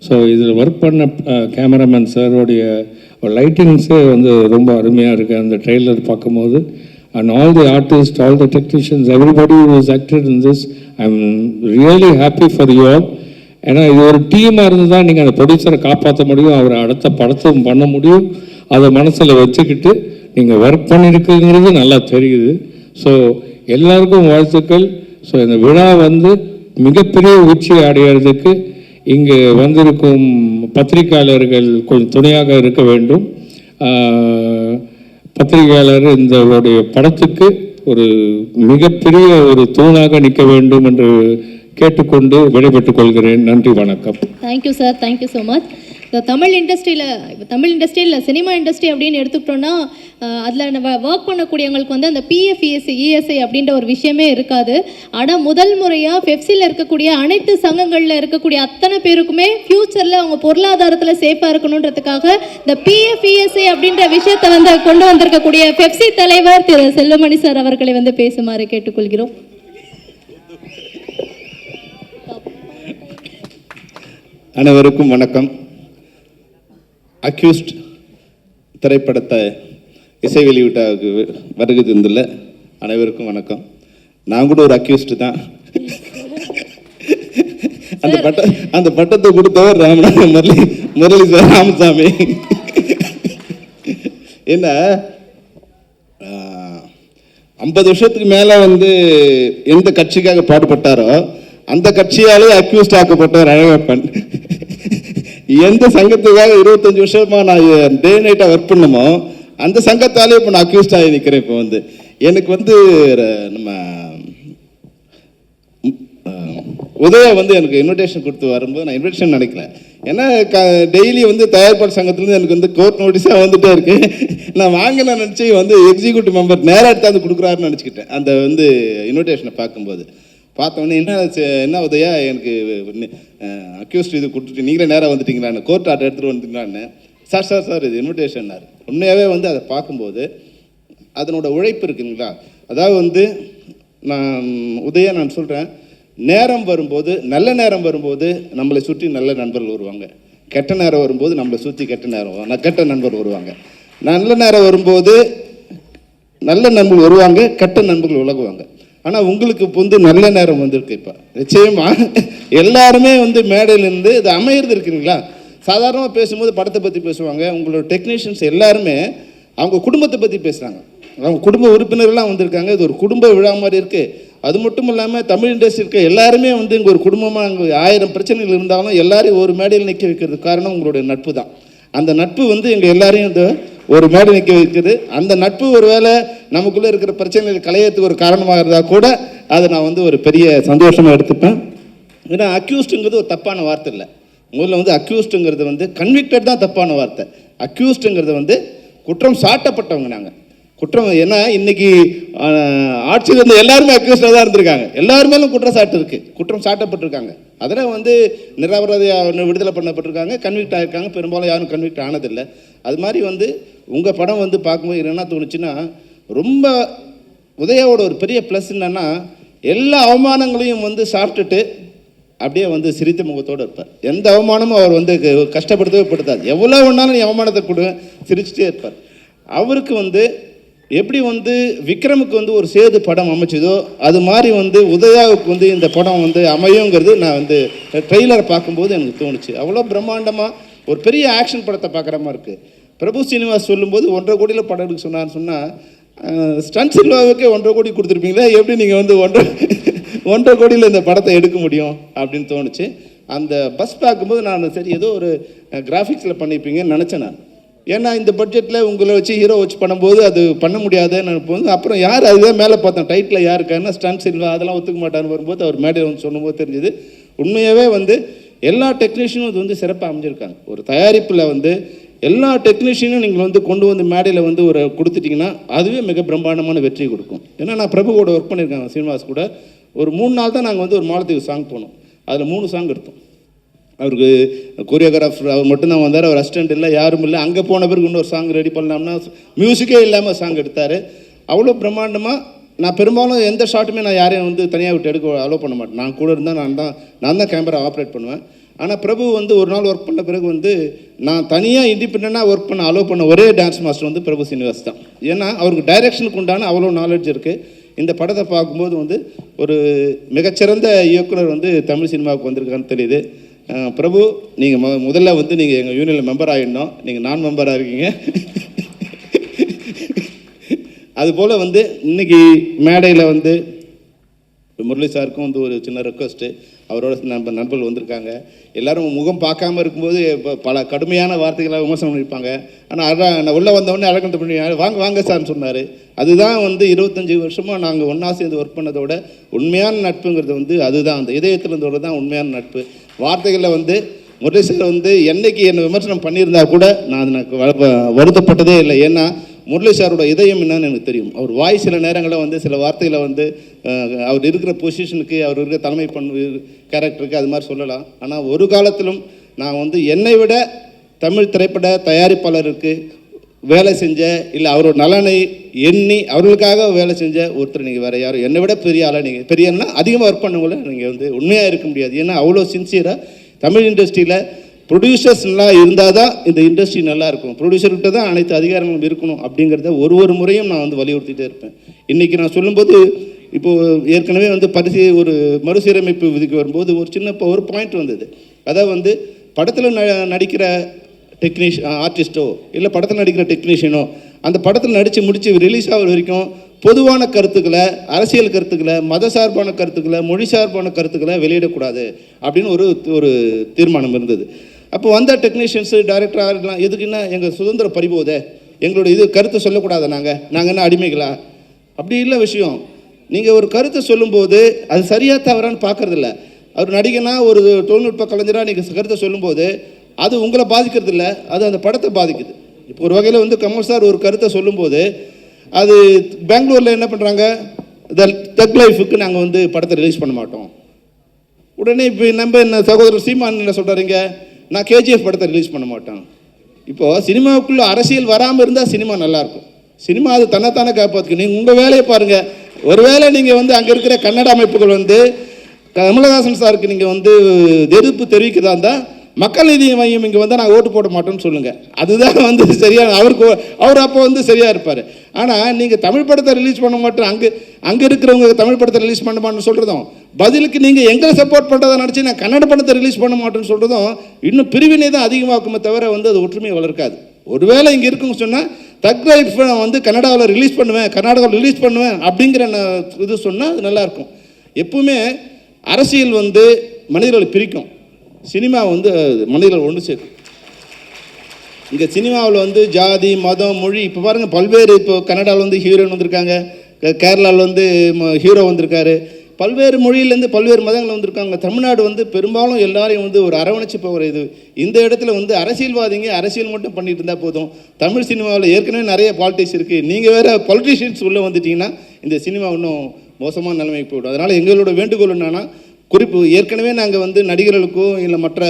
ஸோ இதில் ஒர்க் பண்ண கேமராமேன் சாரோடைய லைட்டிங்ஸே வந்து ரொம்ப அருமையாக இருக்குது அந்த ட்ரெய்லர் பார்க்கும்போது. And all the artist, all the technicians, everybody is acted in this. I am really happy for you all. ஏன்னா இது ஒரு டீமாக இருந்து தான் நீங்கள் அந்த ப்ரொடியூசரை காப்பாற்ற முடியும், அவரை அடுத்த படத்தும் பண்ண முடியும். அதை மனசில் வச்சுக்கிட்டு நீங்கள் ஒர்க் பண்ணியிருக்குங்கிறது நல்லா தெரியுது. ஸோ எல்லாருக்கும் வாழ்த்துக்கள். ஸோ இந்த விழா வந்து மிகப்பெரிய உச்சி அடையிறதுக்கு இங்கு வந்திருக்கும் பத்திரிகையாளர்கள் கொஞ்சம் துணையாக இருக்க வேண்டும். பத்திரிகையாளர் இந்த படத்துக்கு ஒரு மிகப்பெரிய ஒரு தூணாக நிற்க வேண்டும் என்று கேட்டுக்கொண்டு விடைபெற்றுக் கொள்கிறேன். நன்றி, வணக்கம். Thank you sir, thank you so much. இந்த தமிழ் இண்டஸ்ட்ரியில் சினிமா இண்டஸ்ட்ரி அப்படின்னு எடுத்துக்கிட்டோன்னா அதில் நம்ம ஒர்க் பண்ணக்கூடியவங்களுக்கு வந்து அந்த பிஎஃப்இஎஸ்சி இஎஸ்ஐ அப்படின்ற ஒரு விஷயமே இருக்காது. ஆனால் முதல் முறையாக பெப்சியில் இருக்கக்கூடிய அனைத்து சங்கங்களில் இருக்கக்கூடிய அத்தனை பேருக்குமே ஃப்யூச்சரில் அவங்க பொருளாதாரத்தில் சேஃபாக இருக்கணுன்றதுக்காக இந்த பிஎஃப்இஎஸ்ஐ அப்படின்ற விஷயத்தை வந்து கொண்டு வந்திருக்கக்கூடிய பெப்சி தலைவர் திரு செல்வமணி சார் அவர்களை வந்து பேசுமாறு கேட்டுக்கொள்கிறோம். அனைவருக்கும் வணக்கம். அக்யூஸ்ட் திரைப்படத்தை இசை வெளியீட்டாக வருகை தந்துள்ள அனைவருக்கும் வணக்கம். நான் கூட ஒரு அக்யூஸ்ட் தான். அந்த பட்டத்தை கொடுத்தவர் முரளி சார் ராமசாமி. என்ன 50 வருஷத்துக்கு மேலே வந்து எந்த கட்சிக்காக பாடுபட்டாரோ அந்த கட்சியாலே அக்யூஸ்ட் ஆக்கப்பட்டவர் அழகப்பன். எந்த சங்கத்துக்காக 25 வருஷமா நான் டே நைட்டாக ஒர்க் பண்ணமோ அந்த சங்கத்தாலே இப்போ நான் அக்யூஸ்ட் ஆகி நிற்கிறேன். இப்போ வந்து எனக்கு வந்து நம்ம உதயா வந்து எனக்கு இன்விடேஷன் கொடுத்து வரும்போது நான் இன்விடேஷன் நினைக்கல. ஏன்னா டெய்லி வந்து தயாரிப்பாளர் சங்கத்துலேருந்து எனக்கு வந்து கோர்ட் நோட்டீஸாக வந்துட்டே இருக்கு. நான் வாங்கின நினச்சி வந்து எக்ஸிக்யூட்டிவ் மெம்பர் நேராக எடுத்தாந்து கொடுக்குறாருன்னு நினச்சிக்கிட்டேன். அந்த வந்து இன்விடேஷனை பார்க்கும்போது பார்த்தோன்னே என்ன உதயா எனக்கு அக்யூஸ்ட் இது கொடுத்துட்டு நீங்களே நேராக வந்துட்டீங்களான்னு, கோர்ட் ஆர்டர் எடுத்துகிட்டு வந்துட்டீங்களான்னு. சார் இது இன்விடேஷன்னாரு. உண்மையாகவே வந்து அதை பார்க்கும்போது அதனோட உழைப்பு இருக்குங்களா. அதாவது வந்து நான் சொல்கிறேன், நேரம் வரும்போது நல்ல நேரம் வரும்போது நம்மளை சுற்றி நல்ல நண்பர்கள் வருவாங்க, கெட்ட நேரம் வரும்போது நம்மளை சுற்றி கெட்ட நண்பர்கள் வருவாங்க. நல்ல நேரம் வரும்போது நல்ல நண்பர்கள் வருவாங்க, கெட்ட நண்பர்கள் விலகுவாங்க. ஆனால் உங்களுக்கு இப்போ வந்து நல்ல நேரம் வந்திருக்கு. இப்போ நிச்சயமாக எல்லாருமே வந்து மேடையிலேருந்து இது அமையிறது இருக்குங்களா. சாதாரணமாக பேசும்போது படத்தை பற்றி பேசுவாங்க. உங்களோட டெக்னீஷியன்ஸ் எல்லாருமே அவங்க குடும்பத்தை பற்றி பேசுகிறாங்க. அவங்க குடும்ப உறுப்பினர்கள்லாம் வந்திருக்காங்க. இது ஒரு குடும்ப விழா மாதிரி இருக்குது. அது மட்டும் இல்லாமல் தமிழ் இண்டஸ்ட்ரி இருக்க எல்லாருமே வந்து இங்கே ஒரு குடும்பமாக அங்கே 1000 பிரச்சனைகள் இருந்தாலும் எல்லாரையும் ஒரு மேடையில் நிற்க வைக்கிறதுக்கு காரணம் உங்களுடைய நட்பு தான். அந்த நட்பு வந்து எங்கள் எல்லாரையும் இந்த ஒரு மேடை நிற்க வைக்குது. அந்த நட்பு ஒரு வேளை நமக்குள்ளே இருக்கிற பிரச்சனைகள் களையத்துக்கு ஒரு காரணமாக இருந்தால் கூட அதை நான் வந்து ஒரு பெரிய சந்தோஷமாக எடுத்துப்பேன். ஏன்னா அக்யூஸ்டுங்கிறது ஒரு தப்பான வார்த்தை இல்லை. முதல்ல வந்து அக்யூஸ்டுங்கிறது வந்து கன்விக்டட் தான் தப்பான வார்த்தை. அக்யூஸ்டுங்கிறது வந்து குற்றம் சாட்டப்பட்டவங்க. நாங்கள் குற்றம் ஏன்னா இன்னைக்கு ஆட்சியில் இருந்த எல்லாருமே அக்யூஸ்டாக தான் இருந்திருக்காங்க. எல்லாருமேலும் குற்றம் சாட்டப்பட்டிருக்காங்க. அதில் வந்து நிரபராதியாக விடுதலை பண்ணப்பட்டிருக்காங்க, கன்விக்ட் ஆகிருக்காங்க. பெரும்பாலும் யாரும் கன்விக்ட் ஆனதில்லை. அது மாதிரி வந்து உங்கள் படம் வந்து பார்க்கும்போது என்ன தோணுச்சுன்னா, ரொம்ப உதயாவோட ஒரு பெரிய ப்ளஸ் என்னென்னா எல்லா அவமானங்களையும் வந்து சாப்பிட்டுட்டு அப்படியே வந்து சிரித்த முகத்தோடு இருப்பார். எந்த அவமானமும் அவர் வந்து கஷ்டப்படுத்தவே படுத்தாது. எவ்வளோ ஒன்றாலும் நீ அவமானத்தை கொடுங்க, சிரிச்சுட்டே இருப்பார். அவருக்கு வந்து எப்படி வந்து விக்ரமுக்கு வந்து ஒரு சேது படம் அமைச்சதோ அது மாதிரி வந்து உதயாவுக்கு வந்து இந்த படம் வந்து அமையுங்கிறது நான் வந்து ட்ரெய்லரை பார்க்கும்போது எனக்கு தோணுச்சு. அவ்வளோ பிரம்மாண்டமாக ஒரு பெரிய ஆக்ஷன் படத்தை பார்க்குற மாதிரி இருக்குது. பிரபு சீனிவாஸ் சொல்லும்போது 1.5 கோடியில் படம் எடுக்க சொன்னார். ஸ்டன் சில்வாவுக்கே 1.5 கோடி கொடுத்துருப்பீங்களா, எப்படி நீங்கள் வந்து 1.5 கோடியில் இந்த படத்தை எடுக்க முடியும் அப்படின்னு தோணுச்சு. அந்த பஸ் பார்க்கும்போது நான் சரி ஏதோ ஒரு கிராஃபிக்ஸில் பண்ணியிருப்பீங்கன்னு நினச்சேன் நான். ஏன்னா இந்த பட்ஜெட்டில் உங்களை வச்சு ஹீரோ வச்சு பண்ணும்போது அது பண்ண முடியாதுன்னு நினைப்போம். அப்புறம் யார் அதுதான் மேலே பார்த்தோம் டைட்டில் யாருக்காருன்னா ஸ்டன் சில்வா, அதெல்லாம் ஒத்துக்க மாட்டான்னு வரும்போது அவர் மேடையில் வந்து சொல்லும்போது தெரிஞ்சுது. உண்மையாகவே வந்து எல்லா டெக்னீஷியனும் இது வந்து சிறப்பாக அமைஞ்சிருக்காங்க. ஒரு தயாரிப்பில் வந்து எல்லா டெக்னீஷியனும் நீங்கள் வந்து கொண்டு வந்து மேடையில் வந்து ஒரு கொடுத்துட்டிங்கன்னா அதுவே மிக பிரம்மாண்டமான வெற்றி கொடுக்கும். ஏன்னா நான் பிரபு கூட ஒர்க் பண்ணியிருக்காங்க, சீனிவாஸ் கூட. ஒரு 3 நாள் தான் நாங்கள் வந்து ஒரு மாலத்தீவு சாங் போனோம். அதில் 3 சாங் எடுத்தோம். அவருக்கு கொரியோகிராஃபர் அவர் மட்டும்தான் வந்தார், அவர் அசிஸ்டண்ட் இல்லை, யாரும் இல்லை. அங்கே போன பிறகு இன்னொரு சாங் ரெடி பண்ணலாம்னா மியூசிக்கே இல்லாமல் சாங் எடுத்தார். அவ்வளோ பிரம்மாண்டமாக. நான் பெரும்பாலும் எந்த ஷாட்டுமே நான் யாரையும் வந்து தனியாக விட்டு எடுக்க அலோவ் பண்ண மாட்டேன். நான் கூட இருந்தால் நான் தான் கேமரா ஆப்ரேட் பண்ணுவேன். ஆனால் பிரபு வந்து ஒரு நாள் ஒர்க் பண்ண பிறகு வந்து நான் தனியாக இண்டிபெண்ட்டாக ஒர்க் பண்ண அலோவ் பண்ண ஒரே டான்ஸ் மாஸ்டர் வந்து பிரபு சீனிவாஸ் தான். ஏன்னா அவருக்கு டைரக்ஷனுக்கு உண்டான அவ்வளோ நாலேஜ் இருக்குது. இந்த படத்தை பார்க்கும்போது வந்து ஒரு மிகச்சிறந்த இயக்குனர் வந்து தமிழ் சினிமாவுக்கு வந்திருக்கான்னு தெரியுது. பிரபு, நீங்கள் முதல்ல வந்து நீங்கள் எங்கள் யூனியனில் மெம்பர் ஆகிடணும். நீங்கள் நான் மெம்பராக இருக்கீங்க. அதுபோல் வந்து இன்றைக்கி மேடையில் வந்து முரளி சாருக்கும் வந்து ஒரு சின்ன ரெக்வஸ்ட்டு. அவரோட நண்பர்கள் வந்திருக்காங்க. எல்லோரும் முகம் பார்க்காம இருக்கும்போது பல கடுமையான வார்த்தைகளாக விமர்சனம் பண்ணியிருப்பாங்க. ஆனால் நான் உள்ளே வந்தவொடனே அழகந்த பண்ணி வாங்க சார்னு சொன்னார். அதுதான் வந்து 25 வருஷமாக நாங்கள் ஒன்றா சேர்ந்து ஒர்க் பண்ணதோட உண்மையான நட்புங்கிறது வந்து அதுதான், அந்த இதயத்தில் இருந்தோட தான் உண்மையான நட்பு. வார்த்தைகளில் வந்து முரளி சார் வந்து என்னைக்கு என்னை விமர்சனம் பண்ணியிருந்தா கூட நான் அது எனக்கு வருத்தப்பட்டதே இல்லை. ஏன்னா முரளி சாரோட இதயம் என்னன்னு எனக்கு தெரியும். அவர் வாய் சில நேரங்களில் வந்து சில வார்த்தைகளை வந்து அவர் இருக்கிற பொசிஷனுக்கு, அவர் இருக்கிற தலைமை கேரக்டருக்கு அது மாதிரி சொல்லலாம். ஆனால் ஒரு காலத்திலும் நான் வந்து என்னை விட தமிழ் திரைப்பட தயாரிப்பாளருக்கு வேலை செஞ்ச, இல்லை அவரோட நலனை எண்ணி அவர்களுக்காக வேலை செஞ்ச ஒருத்தர் நீங்கள் வேறு யாரும் என்னை விட பெரிய ஆளாக நீங்கள் பெரியன்னா அதிகமாக ஒர்க் பண்ணவங்கள நீங்கள் வந்து உண்மையாக இருக்க முடியாது. ஏன்னா அவ்வளோ சின்சியராக தமிழ் இண்டஸ்ட்ரியில் ப்ரொடியூசர்ஸ் நல்லா இருந்தால் தான் இந்த இண்டஸ்ட்ரி நல்லா இருக்கும். ப்ரொடியூசர்கிட்ட தான் அனைத்து அதிகாரங்களும் இருக்கணும் அப்படிங்கிறத ஒரு முறையும் நான் வந்து வலியுறுத்திகிட்டே இருப்பேன். இன்றைக்கி நான் சொல்லும்போது இப்போது ஏற்கனவே வந்து ஒரு மறுசீரமைப்பு விதிக்கு வரும்போது ஒரு சின்ன ஒரு பாயிண்ட் வந்தது. அதாவது வந்து படத்தில் நடிக்கிற ஆர்டிஸ்ட்டோ இல்லை படத்தில் நடிக்கிற டெக்னீஷியனோ அந்த படத்தில் நடித்து முடித்து ரிலீஸ் ஆகிற வரைக்கும் பொதுவான கருத்துக்களை, அரசியல் கருத்துக்களை, மத சார்பான கருத்துக்களை, மொழி சார்பான கருத்துக்களை வெளியிடக்கூடாது அப்படின்னு ஒரு தீர்மானம் இருந்தது. அப்போ வந்த டெக்னீஷியன்ஸு, டைரக்டர்லாம் எதுக்குன்னா எங்கள் சுதந்திரம் பறிபோதே, எங்களோட இது கருத்தை சொல்லக்கூடாது, நாங்கள் என்ன அடிமைகளா? அப்படி இல்லை விஷயம். நீங்கள் ஒரு கருத்தை சொல்லும்போது அது சரியாக தவறான்னு பார்க்குறதில்ல. அவர் நடிகனா ஒரு தொழில்நுட்ப கலைஞராக நீங்கள் கருத்தை சொல்லும்போது அது உங்களை பாதிக்கிறது இல்லை, அது அந்த படத்தை பாதிக்குது. இப்போ ஒரு வகையில் வந்து கமல் சார் ஒரு கருத்தை சொல்லும்போது அது பெங்களூரில் என்ன பண்ணுறாங்க, தக் லைஃபுக்கு நாங்கள் வந்து படத்தை ரிலீஸ் பண்ண மாட்டோம். உடனே இப்போ என்ன சகோதரர் சீமான் என்ன சொல்கிறாருங்க, நான் கேஜிஎஃப் படத்தை ரிலீஸ் பண்ண மாட்டேன். இப்போது சினிமாவுக்குள்ளே அரசியல் வராமல் இருந்தால் சினிமா நல்லாயிருக்கும். சினிமா அது தன்னைத்தானே காப்பாற்றுக்கு. நீங்கள் உங்கள் வேலையை பாருங்கள். ஒருவேளை நீங்கள் வந்து அங்கே இருக்கிற கன்னட அமைப்புகள் வந்து கமலஹாசன் சாருக்கு நீங்கள் வந்து எதிர்ப்பு தெரிவிக்கிறதா இருந்தால் மக்கள் நீதி மையம் இங்கே வந்து நாங்கள் ஓட்டு போட மாட்டோம்னு சொல்லுங்கள். அதுதான் வந்து சரியான அவர் அப்போ வந்து சரியாக இருப்பார். ஆனால் நீங்கள் தமிழ் படத்தை ரிலீஸ் பண்ண மாட்டோம், அங்கே இருக்கிறவங்க தமிழ் படத்தை ரிலீஸ் பண்ண மாட்டோம்னு சொல்கிறதும், பதிலுக்கு நீங்கள் எங்களை சப்போர்ட் பண்ணுறதை நினச்சி நான் கன்னட படத்தை ரிலீஸ் பண்ண மாட்டேன்னு சொல்கிறதும் இன்னும் பிரிவினை தான் அதிகமாக்குமே தவிர வந்து அது ஒற்றுமையை வளர்க்காது. ஒருவேளை இங்கே இருக்குன்னு சொன்னால் தக் லைஃப் நான் வந்து கன்னடாவில் ரிலீஸ் பண்ணுவேன், கர்நாடகாவில் ரிலீஸ் பண்ணுவேன் அப்படிங்கிற இது சொன்னால் அது நல்லாயிருக்கும். எப்பவுமே அரசியல் வந்து மனிதர்களை பிரிக்கும், சினிமா வந்து மனிதர்கள் ஒன்று சேர்க்கும். இங்கே சினிமாவில் வந்து ஜாதி, மதம், மொழி இப்போ பாருங்கள் பல்வேறு, இப்போ கன்னடாவில் வந்து ஹீரோயின் வந்திருக்காங்க, கேரளாவில் வந்து ஹீரோ வந்திருக்காரு, பல்வேறு மொழியிலேருந்து பல்வேறு மதங்கள் வந்திருக்காங்க. தமிழ்நாடு வந்து பெரும்பாலும் எல்லாரையும் வந்து ஒரு அரவணைச்சு போகிற இது. இந்த இடத்துல வந்து அரசியல்வாதிங்க அரசியல் மட்டும் பண்ணிட்டு இருந்தால் போதும். தமிழ் சினிமாவில் ஏற்கனவே நிறைய பாலிட்டிக்ஸ் இருக்குது. நீங்கள் வேறு பொலிட்டிஷியன்ஸ் உள்ளே வந்துட்டிங்கன்னா இந்த சினிமா இன்னும் மோசமான நிலைமைக்கு போய்விடும். அதனால் எங்களோட வேண்டுகோள் என்னன்னா, குறிப்பு ஏற்கனவே நாங்கள் வந்து நடிகர்களுக்கோ இல்லை மற்ற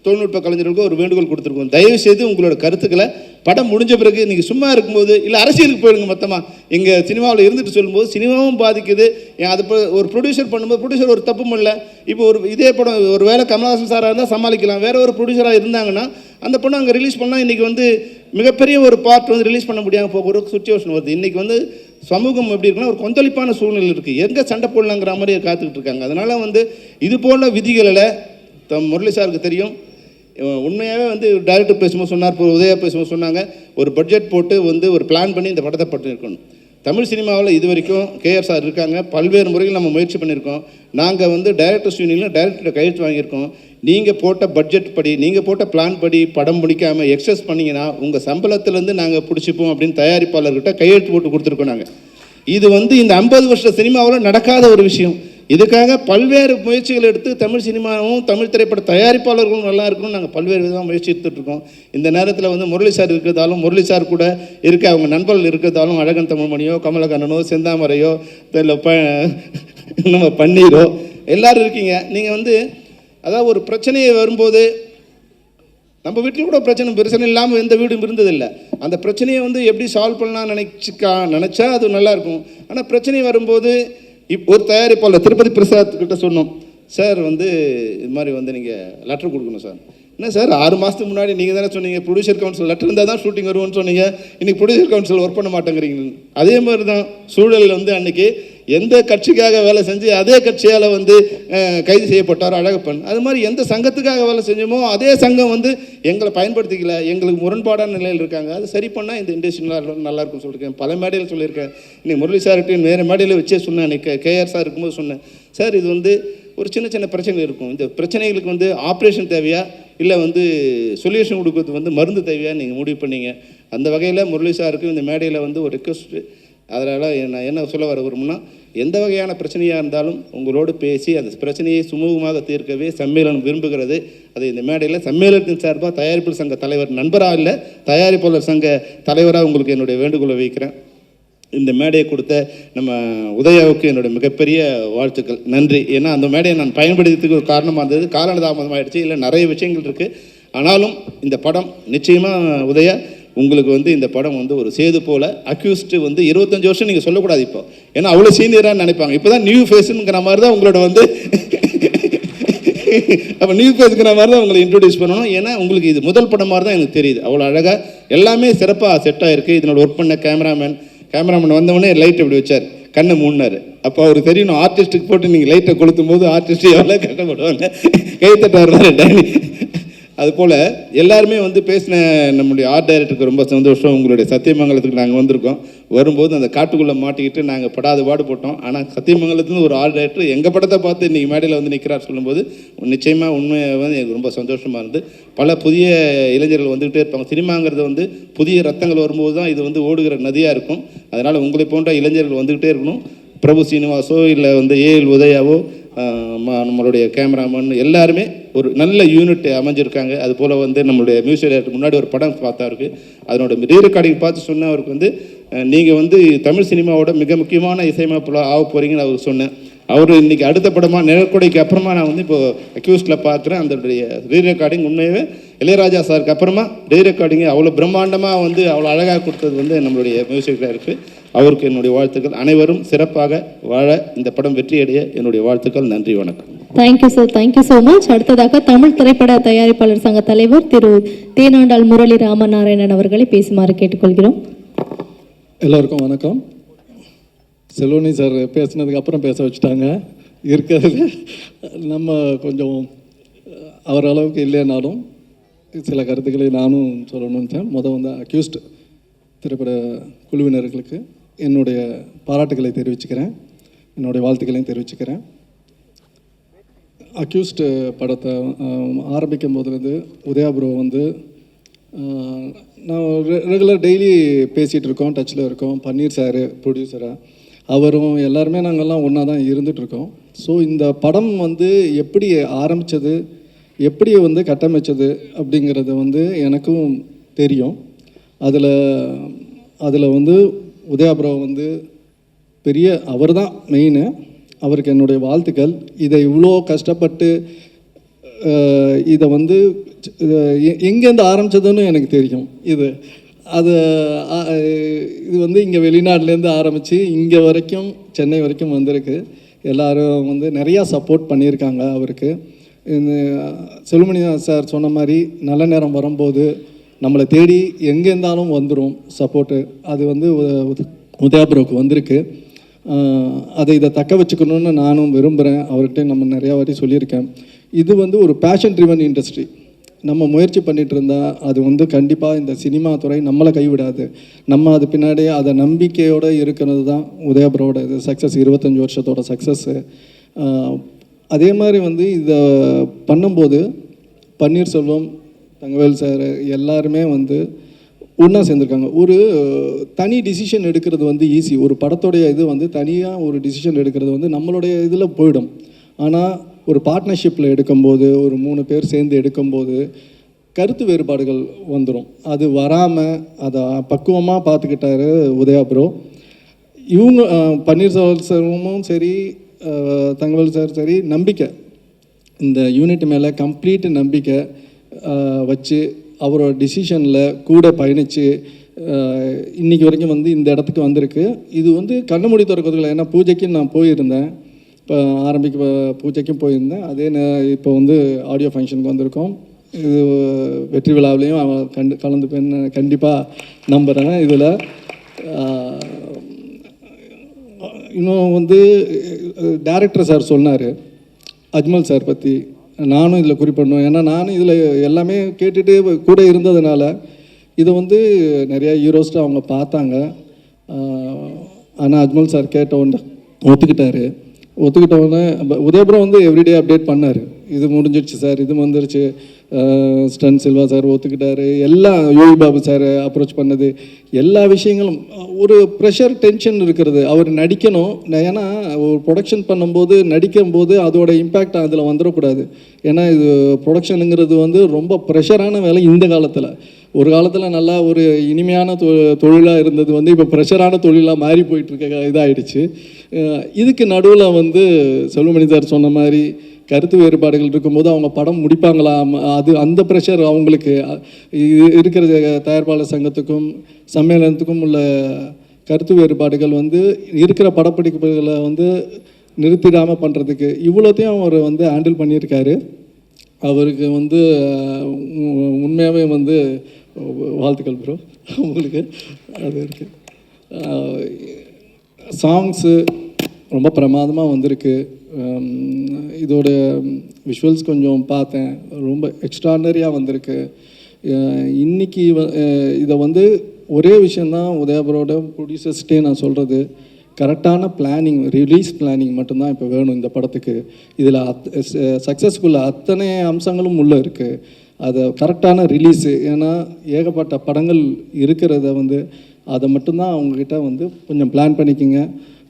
தொழில்நுட்ப கலைஞர்களுக்கோ ஒரு வேண்டுகோள் கொடுத்துருக்கோம். தயவுசெய்து உங்களோட கருத்துக்களை படம் முடிஞ்ச பிறகு நீங்கள் சும்மா இருக்கும்போது இல்லை அரசியலுக்கு போயிடுங்க. மொத்தமாக எங்கள் சினிமாவில் இருந்துட்டு சொல்லும்போது சினிமாவும் பாதிக்குது. அது ஒரு ப்ரொடியூசர் பண்ணும்போது ப்ரொடியூசர் ஒரு தப்பும் இல்லை. இப்போ இதே படம் ஒரு வேளை கமல்ஹாசன் சாராக இருந்தால் சமாளிக்கலாம், வேறு ஒரு ப்ரொடியூசராக இருந்தாங்கன்னா அந்த படம் அங்கே ரிலீஸ் பண்ணால் இன்றைக்கி வந்து மிகப்பெரிய ஒரு பார்ட் வந்து ரிலீஸ் பண்ண முடியாமல் போகிற ஒரு சுச்சுவேஷன் வருது. இன்றைக்கி வந்து சமூகம் எப்படி இருக்குன்னா ஒரு கொந்தளிப்பான சூழ்நிலை இருக்குது. எங்கே சண்டை போடலாங்கிற மாதிரி காத்துக்கிட்டு இருக்காங்க. அதனால் வந்து இது போல விதிகளில் முரளி சாருக்கு தெரியும். உண்மையாகவே வந்து டைரக்டர் பேசும்போது சொன்னார், உதயா பேசும்போது சொன்னாங்க, ஒரு பட்ஜெட் போட்டு வந்து ஒரு பிளான் பண்ணி இந்த படத்தை பண்ணியிருக்கணும். தமிழ் சினிமாவில் இது வரைக்கும் கேஆர் சார் இருக்காங்க, பல்வேறு முறைகள் நம்ம முயற்சி பண்ணியிருக்கோம். நாங்கள் வந்து டைரக்டர்ஸ் யூனியனில் டைரக்டர் கையெழுத்து வாங்கியிருக்கோம். நீங்கள் போட்ட பட்ஜெட் படி, நீங்கள் போட்ட பிளான் படி படம் முடிக்காமல் எக்ஸஸ் பண்ணிங்கன்னா உங்கள் சம்பளத்துலேருந்து நாங்கள் பிடிச்சிப்போம் அப்படின்னு தயாரிப்பாளர்கிட்ட கையெழுத்து போட்டு கொடுத்துருக்கோம். நாங்கள் இது வந்து இந்த 50 வருஷ சினிமாவில் நடக்காத ஒரு விஷயம். இதுக்காக பல்வேறு முயற்சிகள் எடுத்து தமிழ் சினிமாவும் தமிழ் திரைப்பட தயாரிப்பாளர்களும் நல்லா இருக்கணும்னு நாங்கள் பல்வேறு விதமாக முயற்சி எடுத்துகிட்ருக்கோம். இந்த நேரத்தில் வந்து முரளி சார் இருக்கிறதாலும், முரளி சார் கூட இருக்க அவங்க நண்பர்கள் இருக்கிறதாலும், அழகன் தமிழ்மணியோ கமலக்கண்ணனோ செந்தாமரையோ இல்லை நம்ம பன்னீரோ எல்லோரும் இருக்கீங்க. நீங்கள் வந்து அதாவது ஒரு பிரச்சனையை வரும்போது நம்ம வீட்டில் கூட பிரச்சனை இல்லாமல் எந்த வீடும் இருந்ததில்லை. அந்த பிரச்சனையை வந்து எப்படி சால்வ் பண்ணலாம் நினச்சா அது நல்லாயிருக்கும். ஆனால் பிரச்சனை வரும்போது ஒரு தயாரிப்பாளர் திருப்பதி பிரசாத் கிட்ட சொன்னோம், சார் வந்து இது மாதிரி வந்து நீங்கள் லெட்டர் கொடுக்கணும் சார். என்ன சார் 6 மாதத்துக்கு முன்னாடி நீங்கள் தானே சொன்னீங்க ப்ரொடியூசர் கவுன்சில் லெட்டர் இருந்தால் தான் ஷூட்டிங் வருவோன்னு சொன்னீங்க, இன்றைக்கி ப்ரொடியூசர் கவுன்சில் ஒர்க் பண்ண மாட்டேங்கிறீங்க. அதே மாதிரி தான் சூழல் வந்து அன்றைக்கி எந்த கட்சிக்காக வேலை செஞ்சு அதே கட்சியால் வந்து கைது செய்யப்பட்டாரோ அழகப்பன், அது மாதிரி எந்த சங்கத்துக்காக வேலை செஞ்சோமோ அதே சங்கம் வந்து எங்களை பயன்படுத்திக்கல, எங்களுக்கு முரண்பாடான நிலையில் இருக்காங்க. அது சரி பண்ணால் இந்த இண்டஸ்ட்ரி நல்லாயிருக்கும்னு சொல்லியிருக்கேன். பல மேடையில் சொல்லியிருக்கேன். இன்னைக்கு முரளி சார்கிட்டையும் வேறு மேடையில் வச்சே சொன்னேன். அன்றைக்கி கேஆர் சார் இருக்கும்போது சொன்னேன், சார் இது வந்து ஒரு சின்ன சின்ன பிரச்சனைகள் இருக்கும். இந்த பிரச்சனைகளுக்கு வந்து ஆப்ரேஷன் தேவையா இல்லை வந்து சொல்யூஷன் கொடுக்கறது வந்து மருந்து தேவையா நீங்கள் முடிவு பண்ணீங்க. அந்த வகையில் முரளி சாருக்கு இந்த மேடையில் வந்து ஒரு ரெக்வஸ்ட்டு. அதனால் நான் என்ன சொல்ல வர விரும்புனா, எந்த வகையான பிரச்சனையாக இருந்தாலும் உங்களோடு பேசி அந்த பிரச்சனையை சுமூகமாக தீர்க்கவே சம்மேளனம் விரும்புகிறது. அது இந்த மேடையில் சம்மேளனத்தின் சார்பாக தயாரிப்பாளர் சங்க தலைவர் நண்பராக இல்லை, தயாரிப்பாளர் சங்க தலைவராக உங்களுக்கு என்னுடைய வேண்டுகோளை வைக்கிறேன். இந்த மேடையை கொடுத்த நம்ம உதயாவுக்கு என்னுடைய மிகப்பெரிய வாழ்த்துக்கள், நன்றி. ஏன்னா அந்த மேடையை நான் பயன்படுத்துறதுக்கு ஒரு காரணமாக இருந்தது. காலதாமதமாகிடுச்சு, இல்லை நிறைய விஷயங்கள் இருக்குது. ஆனாலும் இந்த படம் நிச்சயமாக உதயா உங்களுக்கு வந்து இந்த படம் வந்து ஒரு சேது போல் அக்யூஸ்டு வந்து 25 வருஷம் நீங்கள் சொல்லக்கூடாது இப்போ, ஏன்னா அவ்வளோ சீனியராக நினைப்பாங்க. இப்போ தான் நியூ ஃபேஸுங்கிற மாதிரி தான் உங்களோட வந்து அப்போ நியூ ஃபேஸுங்கிற மாதிரி தான் உங்களை இன்ட்ரடியூஸ் பண்ணணும். ஏன்னா உங்களுக்கு இது முதல் படம் மாதிரி தான் எனக்கு தெரியுது. அவ்வளோ அழகாக எல்லாமே சிறப்பாக செட் ஆகிருக்கு. இதனோட ஒர்க் பண்ண கேமராமேன் வந்தவொடனே லைட் இப்படி வச்சார், கண்ணை மூடினார். அப்போ அவர் தெரியணும், ஆர்டிஸ்ட்டுக்கு போட்டு நீங்கள் லைட்டை கொளுத்தும் போது ஆர்டிஸ்ட் எவ்வளோ கஷ்டப்படுவாங்க. கைத்தட்டார் டேனி. அதுபோல் எல்லாருமே வந்து பேசின நம்முடைய ஆர்ட் டைரக்டருக்கு ரொம்ப சந்தோஷம். உங்களுடைய சத்தியமங்கலத்துக்கு நாங்கள் வந்திருக்கோம். வரும்போது அந்த காட்டுக்குள்ளே மாட்டிக்கிட்டு நாங்கள் படாத பாடு போட்டோம். ஆனால் சத்தியமங்கலத்துலேருந்து ஒரு ஆர்ட் டைரக்டர் எங்கள் படத்தை பார்த்து இன்றைக்கி மேடையில் வந்து நிற்கிறார் சொல்லும்போது நிச்சயமாக உண்மையாக வந்து எனக்கு ரொம்ப சந்தோஷமாக இருந்து. பல புதிய இளைஞர்கள் வந்துக்கிட்டே இருப்பாங்க. சினிமாங்கிறது வந்து புதிய ரத்தங்கள் வரும்போது தான் இது வந்து ஓடுகிற நதியாக இருக்கும். அதனால் உங்களை போன்ற இளைஞர்கள் வந்துக்கிட்டே இருக்கணும். பிரபு சீனிவாசோ இல்லை வந்து ஏஎல் உதயாவோ நம்மளுடைய கேமராமேன் எல்லாருமே ஒரு நல்ல யூனிட் அமைஞ்சிருக்காங்க. அதுபோல் வந்து நம்மளுடைய மியூசிக் டைரக்டர் முன்னாடி ஒரு படம் பார்த்தா இருக்குது, அதனோட ரீ ரெக்கார்டிங் பார்த்து சொன்னேன் அவருக்கு வந்து நீங்கள் வந்து தமிழ் சினிமாவோட மிக முக்கியமான இசையமைப்பாளர் ஆக போகிறீங்கன்னு அவருக்கு சொன்னேன். அவர் இன்றைக்கி அடுத்த படமாக நிழற்கொடைக்கு அப்புறமா நான் வந்து இப்போ அக்யூஸ்டில் பார்க்குறேன். அதனுடைய ரீ ரெக்கார்டிங் உண்மையாகவே இளையராஜா சாருக்கு அப்புறமா ரீ ரெக்கார்டிங்கு அவ்வளோ பிரம்மாண்டமாக வந்து அவ்வளோ அழகாக கொடுத்தது வந்து நம்மளுடைய மியூசிக் டைரக்டர். அவருக்கு என்னுடைய வாழ்த்துக்கள். அனைவரும் சிறப்பாக வாழ, இந்த படம் வெற்றியடைய என்னுடைய வாழ்த்துக்கள். நன்றி, வணக்கம். Thank you sir, thank you so much. அடுத்ததாக தமிழ் திரைப்பட தயாரிப்பாளர் சங்க தலைவர் திரு தேனாண்டாள் முரளி ராமநாராயணன் அவர்களை பேசுமாறு கேட்டுக்கொள்கிறோம். எல்லோருக்கும் வணக்கம். செல்வனி சார் பேசினதுக்கு அப்புறம் பேச வச்சுட்டாங்க. இருக்கிறது நம்ம கொஞ்சம் அவர் அளவுக்கு இல்லைனாலும் சில கருத்துக்களை நானும் சொல்லணும்னு முதல் வந்து அக்யூஸ்ட் திரைப்பட குழுவினர்களுக்கு என்னுடைய பாராட்டுகளை தெரிவிச்சுக்கிறேன், என்னுடைய வாழ்த்துக்களையும் தெரிவிச்சுக்கிறேன். அக்யூஸ்ட் படத்தை ஆரம்பிக்கும் போதுலேருந்து உதயா ப்ரோ வந்து நான் ரெகுலர் டெய்லி பேசிகிட்டு இருக்கோம், டச்சில் இருக்கோம். பன்னீர் சார் ப்ரொடியூசராக, அவரும் எல்லாருமே நாங்கள்லாம் ஒன்றா தான் இருந்துகிட்ருக்கோம். ஸோ இந்த படம் வந்து எப்படி ஆரம்பித்தது, எப்படி வந்து கட்டமைச்சது அப்படிங்கிறது வந்து எனக்கும் தெரியும். அதில் வந்து உதயா ப்ரோ வந்து பெரிய அவர் தான் மெயினு. அவருக்கு என்னுடைய வாழ்த்துக்கள். இதை இவ்வளோ கஷ்டப்பட்டு இதை வந்து எங்கேருந்து ஆரம்பித்ததுன்னு எனக்கு தெரியும். இது வந்து இங்கே வெளிநாட்டிலேருந்து ஆரம்பித்து இங்கே வரைக்கும் சென்னை வரைக்கும் வந்திருக்கு. எல்லோரும் வந்து நிறையா சப்போர்ட் பண்ணியிருக்காங்க அவருக்கு. இந்த செல்வமணி சார் சொன்ன மாதிரி நல்ல நேரம் வரும்போது நம்மளை தேடி எங்கே இருந்தாலும் வந்துடும் சப்போர்ட்டு. அது வந்து உதயா ப்ரோக்கு வந்திருக்கு. இதை தக்க வச்சுக்கணுன்னு நானும் விரும்புகிறேன். அவர்கிட்ட நம்ம நிறையா வாட்டி சொல்லியிருக்கேன். இது வந்து ஒரு பேஷன் ட்ரிவன் இண்டஸ்ட்ரி. நம்ம முயற்சி பண்ணிகிட்டு இருந்தால் அது வந்து கண்டிப்பாக இந்த சினிமா துறை நம்மளை கைவிடாது. நம்ம அது பின்னாடியே அதை நம்பிக்கையோடு இருக்கிறது தான் உதயா ப்ரோட இது சக்ஸஸ், 25 வருஷத்தோட சக்ஸஸ்ஸு. அதே மாதிரி வந்து இதை பண்ணும்போது பன்னீர்செல்வம், தங்கவேல் சார் எல்லாருமே வந்து ஒன்றா சேர்ந்துருக்காங்க. ஒரு தனி டிசிஷன் எடுக்கிறது வந்து ஈஸி. ஒரு படத்தோடைய இது வந்து தனியாக ஒரு டிசிஷன் எடுக்கிறது வந்து நம்மளுடைய இதில் போயிடும். ஆனால் ஒரு பார்ட்னர்ஷிப்பில் எடுக்கும்போது, ஒரு 3 பேர் சேர்ந்து எடுக்கும்போது கருத்து வேறுபாடுகள் வந்துடும். அது வராமல் அதை பக்குவமாக பார்த்துக்கிட்டாரு உதயா ப்ரோ. இவங்க பன்னீர்செல்வமும் சரி, தங்கவேல் சார் சரி, நம்பிக்கை இந்த யூனிட் மேலே கம்ப்ளீட் நம்பிக்கை வச்சு அவரோட டிசிஷனில் கூட பயணித்து இன்றைக்கி வரைக்கும் வந்து இந்த இடத்துக்கு வந்திருக்கு. இது வந்து கண்ணு மூடி திறக்கிறதுல, ஏன்னா பூஜைக்கும் நான் போயிருந்தேன், இப்போ ஆரம்பிக்க பூஜைக்கும் போயிருந்தேன், அதே இப்போ வந்து ஆடியோ ஃபங்க்ஷனுக்கு வந்திருக்கோம். இது வெற்றி விழாவிலையும் கலந்துப்பேன்னு கண்டிப்பாக நம்புகிறேன். இதில் இன்னும் வந்து டைரக்டர் சார் சொன்னார் அஜ்மல் சார் பற்றி, நானும் இதில் குறிப்பிடணும். ஏன்னா நானும் இதில் எல்லாமே கேட்டுட்டு கூட இருந்ததுனால இதை வந்து நிறையா ஹீரோஸ்ட்டு அவங்க பார்த்தாங்க. ஆனால் அஜ்மல் சார் கேட்ட உடனே ஒத்துக்கிட்டவுடனே உதயபுரம் வந்து எவ்ரிடே அப்டேட் பண்ணார், இது முடிஞ்சிடுச்சு சார், இது வந்துருச்சு. ஸ்டன் சில்வா சார் ஒத்துக்கிட்டாரு, எல்லாம் யோகி பாபு சார் அப்ரோச் பண்ணது, எல்லா விஷயங்களும் ஒரு ப்ரெஷர் டென்ஷன் இருக்கிறது. அவர் நடிக்கணும், ஏன்னா ஒரு ப்ரொடக்ஷன் பண்ணும்போது நடிக்கும்போது அதோட இம்பேக்ட் அதில் வந்துடக்கூடாது. ஏன்னா இது ப்ரொடக்ஷனுங்கிறது வந்து ரொம்ப ப்ரெஷரான வேலை இந்த காலத்தில். ஒரு காலத்தில் நல்லா ஒரு இனிமையான தொழிலாக இருந்தது வந்து இப்போ ப்ரெஷரான தொழிலாக மாறி போயிட்டுருக்க இதாகிடுச்சு. இதுக்கு நடுவில் வந்து செல்வமணி சார் சொன்ன மாதிரி கருத்து வேறுபாடுகள் இருக்கும்போது அவங்க படம் முடிப்பாங்களா, அது அந்த ப்ரெஷர் அவங்களுக்கு இருக்கிற தயாரிப்பாளர் சங்கத்துக்கும் சம்மேளனத்துக்கும் உள்ள கருத்து வேறுபாடுகள் வந்து இருக்கிற படப்பிடிப்புகளை வந்து நிறுத்திடாமல் பண்ணுறதுக்கு இவ்வளோத்தையும் அவர் வந்து ஹேண்டில் பண்ணியிருக்காரு. அவருக்கு வந்து உண்மையாகவே வந்து வாழ்த்துக்கள் ப்ரோ உங்களுக்கு. அது இருக்குது. சாங்ஸு ரொம்ப பிரமாதமாக வந்திருக்கு. இதோட விஷுவல்ஸ் கொஞ்சம் பார்த்தேன், ரொம்ப எக்ஸ்ட்ரானரியாக வந்திருக்கு. இன்றைக்கி இதை வந்து ஒரே விஷயந்தான் உதயபுரோட ப்ரொடியூசர்ஸ்டே நான் சொல்கிறது, கரெக்டான பிளானிங், ரிலீஸ் பிளானிங் மட்டும்தான் இப்போ வேணும் இந்த படத்துக்கு. இதில் சக்ஸஸ்ஃபுல்லாக அத்தனை அம்சங்களும் உள்ளே இருக்குது. அதை கரெக்டான ரிலீஸு, ஏன்னா ஏகப்பட்ட படங்கள் இருக்கிறத வந்து அதை மட்டும்தான் அவங்கக்கிட்ட வந்து கொஞ்சம் பிளான் பண்ணிக்கோங்க.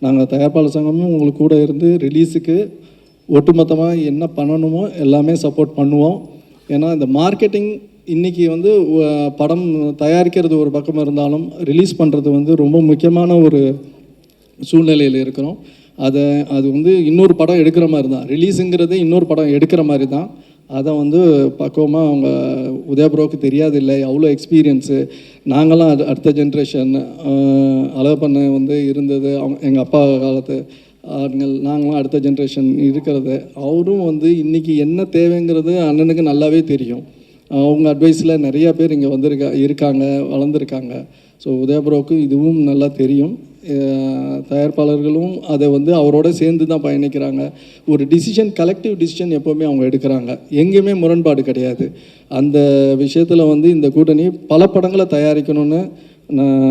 நாங்கள் தயாரிப்பாளர் சங்கமும் உங்களுக்கு கூட இருந்து ரிலீஸுக்கு ஒட்டுமொத்தமாக என்ன பண்ணணுமோ எல்லாமே சப்போர்ட் பண்ணுவோம். ஏன்னா இந்த மார்க்கெட்டிங் இன்றைக்கி வந்து படம் தயாரிக்கிறது ஒரு பக்கம் இருந்தாலும் ரிலீஸ் பண்ணுறது வந்து ரொம்ப முக்கியமான ஒரு சூழ்நிலையில் இருக்கிறோம். அது வந்து இன்னொரு படம் எடுக்கிற மாதிரி தான், ரிலீஸுங்கிறது இன்னொரு படம் எடுக்கிற மாதிரி தான். அதை வந்து பக்குவமாக அவங்க உதயபுரோவுக்கு தெரியாதில்லை, அவ்வளோ எக்ஸ்பீரியன்ஸு. நாங்களாம் அடுத்த ஜென்ரேஷன் அழகப்பண்ண வந்து இருந்தது, எங்கள் அப்பா காலத்து ஆண்கள், நாங்களாம் அடுத்த ஜென்ரேஷன் இருக்கிறது. அவரும் வந்து இன்றைக்கி என்ன தேவைங்கிறது அண்ணனுக்கு நல்லாவே தெரியும். அவங்க அட்வைஸில் நிறையா பேர் இங்கே இருக்காங்க, வளர்ந்துருக்காங்க. ஸோ உதயபுரோவுக்கு இதுவும் நல்லா தெரியும். தயாரிப்பாளர்களும் அதை வந்து அவரோட சேர்ந்து தான் பயணிக்கிறாங்க. ஒரு டிசிஷன், கலெக்டிவ் டிசிஷன் எப்போவுமே அவங்க எடுக்கிறாங்க, எங்கேயுமே முரண்பாடு கிடையாது. அந்த விஷயத்தில் வந்து இந்த கூட்டணி பல படங்களை தயாரிக்கணும்னு நான்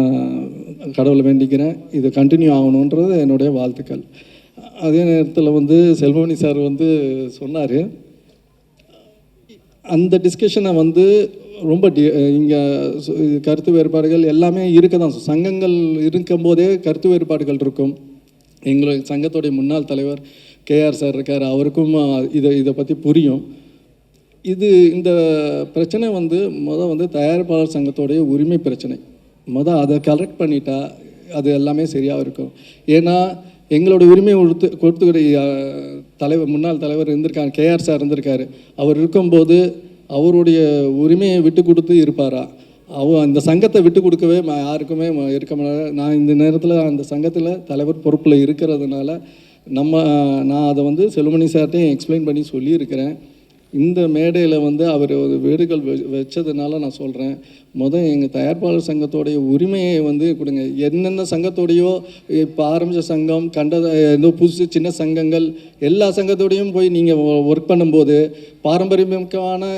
கடவுளை வேண்டிக்கிறேன். இது கண்டினியூ ஆகணுன்றது என்னுடைய வாழ்த்துக்கள். அதே நேரத்தில் வந்து செல்வமணி சார் வந்து சொன்னார், அந்த டிஸ்கஷனை வந்து ரொம்ப இங்கே கருத்து வேறுபாடுகள் எல்லாமே இருக்க தான், சங்கங்கள் இருக்கும்போதே கருத்து வேறுபாடுகள் இருக்கும். எங்களுடைய சங்கத்துடைய முன்னாள் தலைவர் கேஆர் சார் இருக்கார், அவருக்கும் இதை பற்றி புரியும். இந்த பிரச்சனை வந்து வந்து தயாரிப்பாளர் சங்கத்தோடைய உரிமை பிரச்சனை. அதை கரெக்ட் பண்ணிட்டா அது எல்லாமே சரியாக இருக்கும். ஏன்னா எங்களோட உரிமையை கொடுத்துக்கிற முன்னாள் தலைவர் இருந்திருக்காங்க, கேஆர் சார் இருந்திருக்காரு. அவர் இருக்கும்போது அவருடைய உரிமையை விட்டு கொடுத்து இருப்பாரா? அந்த சங்கத்தை விட்டு கொடுக்கவே யாருக்குமே இருக்க முடியாது. நான் இந்த நேரத்தில் அந்த சங்கத்தில் தலைவர் பொறுப்பில் இருக்கிறதுனால நான் அதை வந்து செல்வமணி சார்ட்டையும் எக்ஸ்பிளைன் பண்ணி சொல்லியிருக்கிறேன். இந்த மேடையில் வந்து அவர் ஒரு வேண்டுகோள் வச்சதுனால நான் சொல்கிறேன், எங்கள் தயாரிப்பாளர் சங்கத்தோடைய உரிமையை வந்து கொடுங்க. என்னென்ன சங்கத்தோடையோ இப்போ ஆரம்பித்த சங்கம், ஏதோ புதுசு சின்ன சங்கங்கள் எல்லா சங்கத்தோடையும் போய் நீங்கள் ஒர்க் பண்ணும்போது பாரம்பரியமான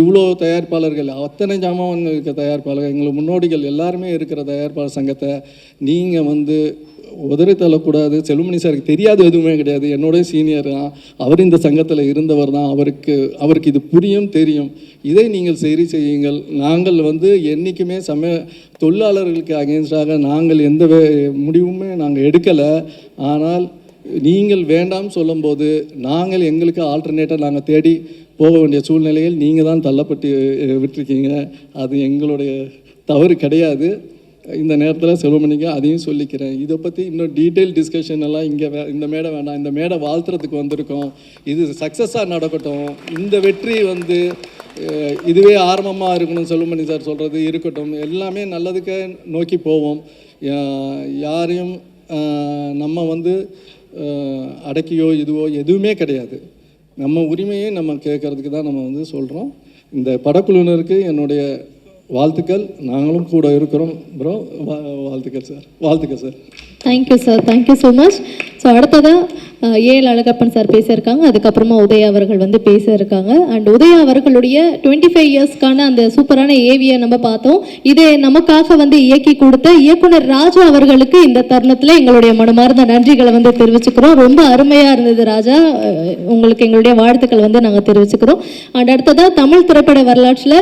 இவ்வளோ தயாரிப்பாளர்கள், அத்தனை ஜாமான் இருக்க தயாரிப்பாளர்கள், எங்களுக்கு முன்னோடிகள் எல்லாருமே இருக்கிற தயாரிப்பாளர் சங்கத்தை நீங்கள் வந்து உதறி தள்ளக்கூடாது. செல்வமணி சாருக்கு தெரியாது எதுவுமே கிடையாது, என்னோட சீனியர் தான், அவர் இந்த சங்கத்தில் இருந்தவர் தான், அவருக்கு இது புரியும், தெரியும். இதை நீங்கள் சரி செய்யுங்கள். நாங்கள் வந்து என்றைக்குமே தொழிலாளர்களுக்கு அகேன்ஸ்டாக நாங்கள் எந்த முடிவுமே நாங்கள் எடுக்கலை. ஆனால் நீங்கள் வேண்டாம் சொல்லும்போது நாங்கள் எங்களுக்கு ஆல்டர்னேட்டாக நாங்கள் தேடி போக வேண்டிய சூழ்நிலையில் நீங்கள் தான் தள்ளப்பட்டு விட்டுருக்கீங்க. அது எங்களுடைய தவறு கிடையாது. இந்த நேரத்தில் செல்வமணிக்கு அதையும் சொல்லிக்கிறேன். இதை பற்றி இன்னும் டீட்டெயில் டிஸ்கஷன் எல்லாம் இங்கே இந்த மேடை வேண்டாம். இந்த மேடை வாழ்த்துறதுக்கு வந்திருக்கோம். இது சக்ஸஸாக நடக்கட்டும். இந்த வெற்றி வந்து இதுவே ஆரம்பமாக இருக்கணும். செல்வமணி சார் சொல்கிறது இருக்கட்டும். எல்லாமே நல்லதுக்கு நோக்கி போவோம். யாரையும் நம்ம வந்து அடக்கியோ இதுவோ எதுவுமே கிடையாது. நம்ம உரிமையை நம்ம கேட்கறதுக்கு தான் நம்ம வந்து சொல்கிறோம். இந்த படக்குழுவினருக்கு என்னுடைய வாழ்த்துக்கள். நாங்களும் கூட இருக்கிறோம் ப்ரோ. வாழ்த்துக்கள் சார். வாழ்த்துக்கள் sir. Thank you sir. Thank you so much. So அடுத்ததாக ஏஎல் அழகப்பன் சார் பேசியிருக்காங்க. அதுக்கப்புறமா உதயா அவர்கள் வந்து பேச இருக்காங்க. அண்ட் உதயா அவர்களுடைய 25 இயர்ஸ்க்கான அந்த சூப்பரான ஏவியை நம்ம பார்த்தோம். இதை நமக்காக வந்து இயக்கி கொடுத்த இயக்குனர் ராஜா அவர்களுக்கு இந்த தருணத்தில் எங்களுடைய மனமார்ந்த நன்றிகளை வந்து தெரிவிச்சுக்கிறோம். ரொம்ப அருமையாக இருந்தது ராஜா. உங்களுக்கு எங்களுடைய வாழ்த்துக்கள் வந்து நாங்கள் தெரிவிச்சுக்கிறோம். அண்ட் அடுத்ததாக தமிழ் திரைப்பட வரலாற்றில்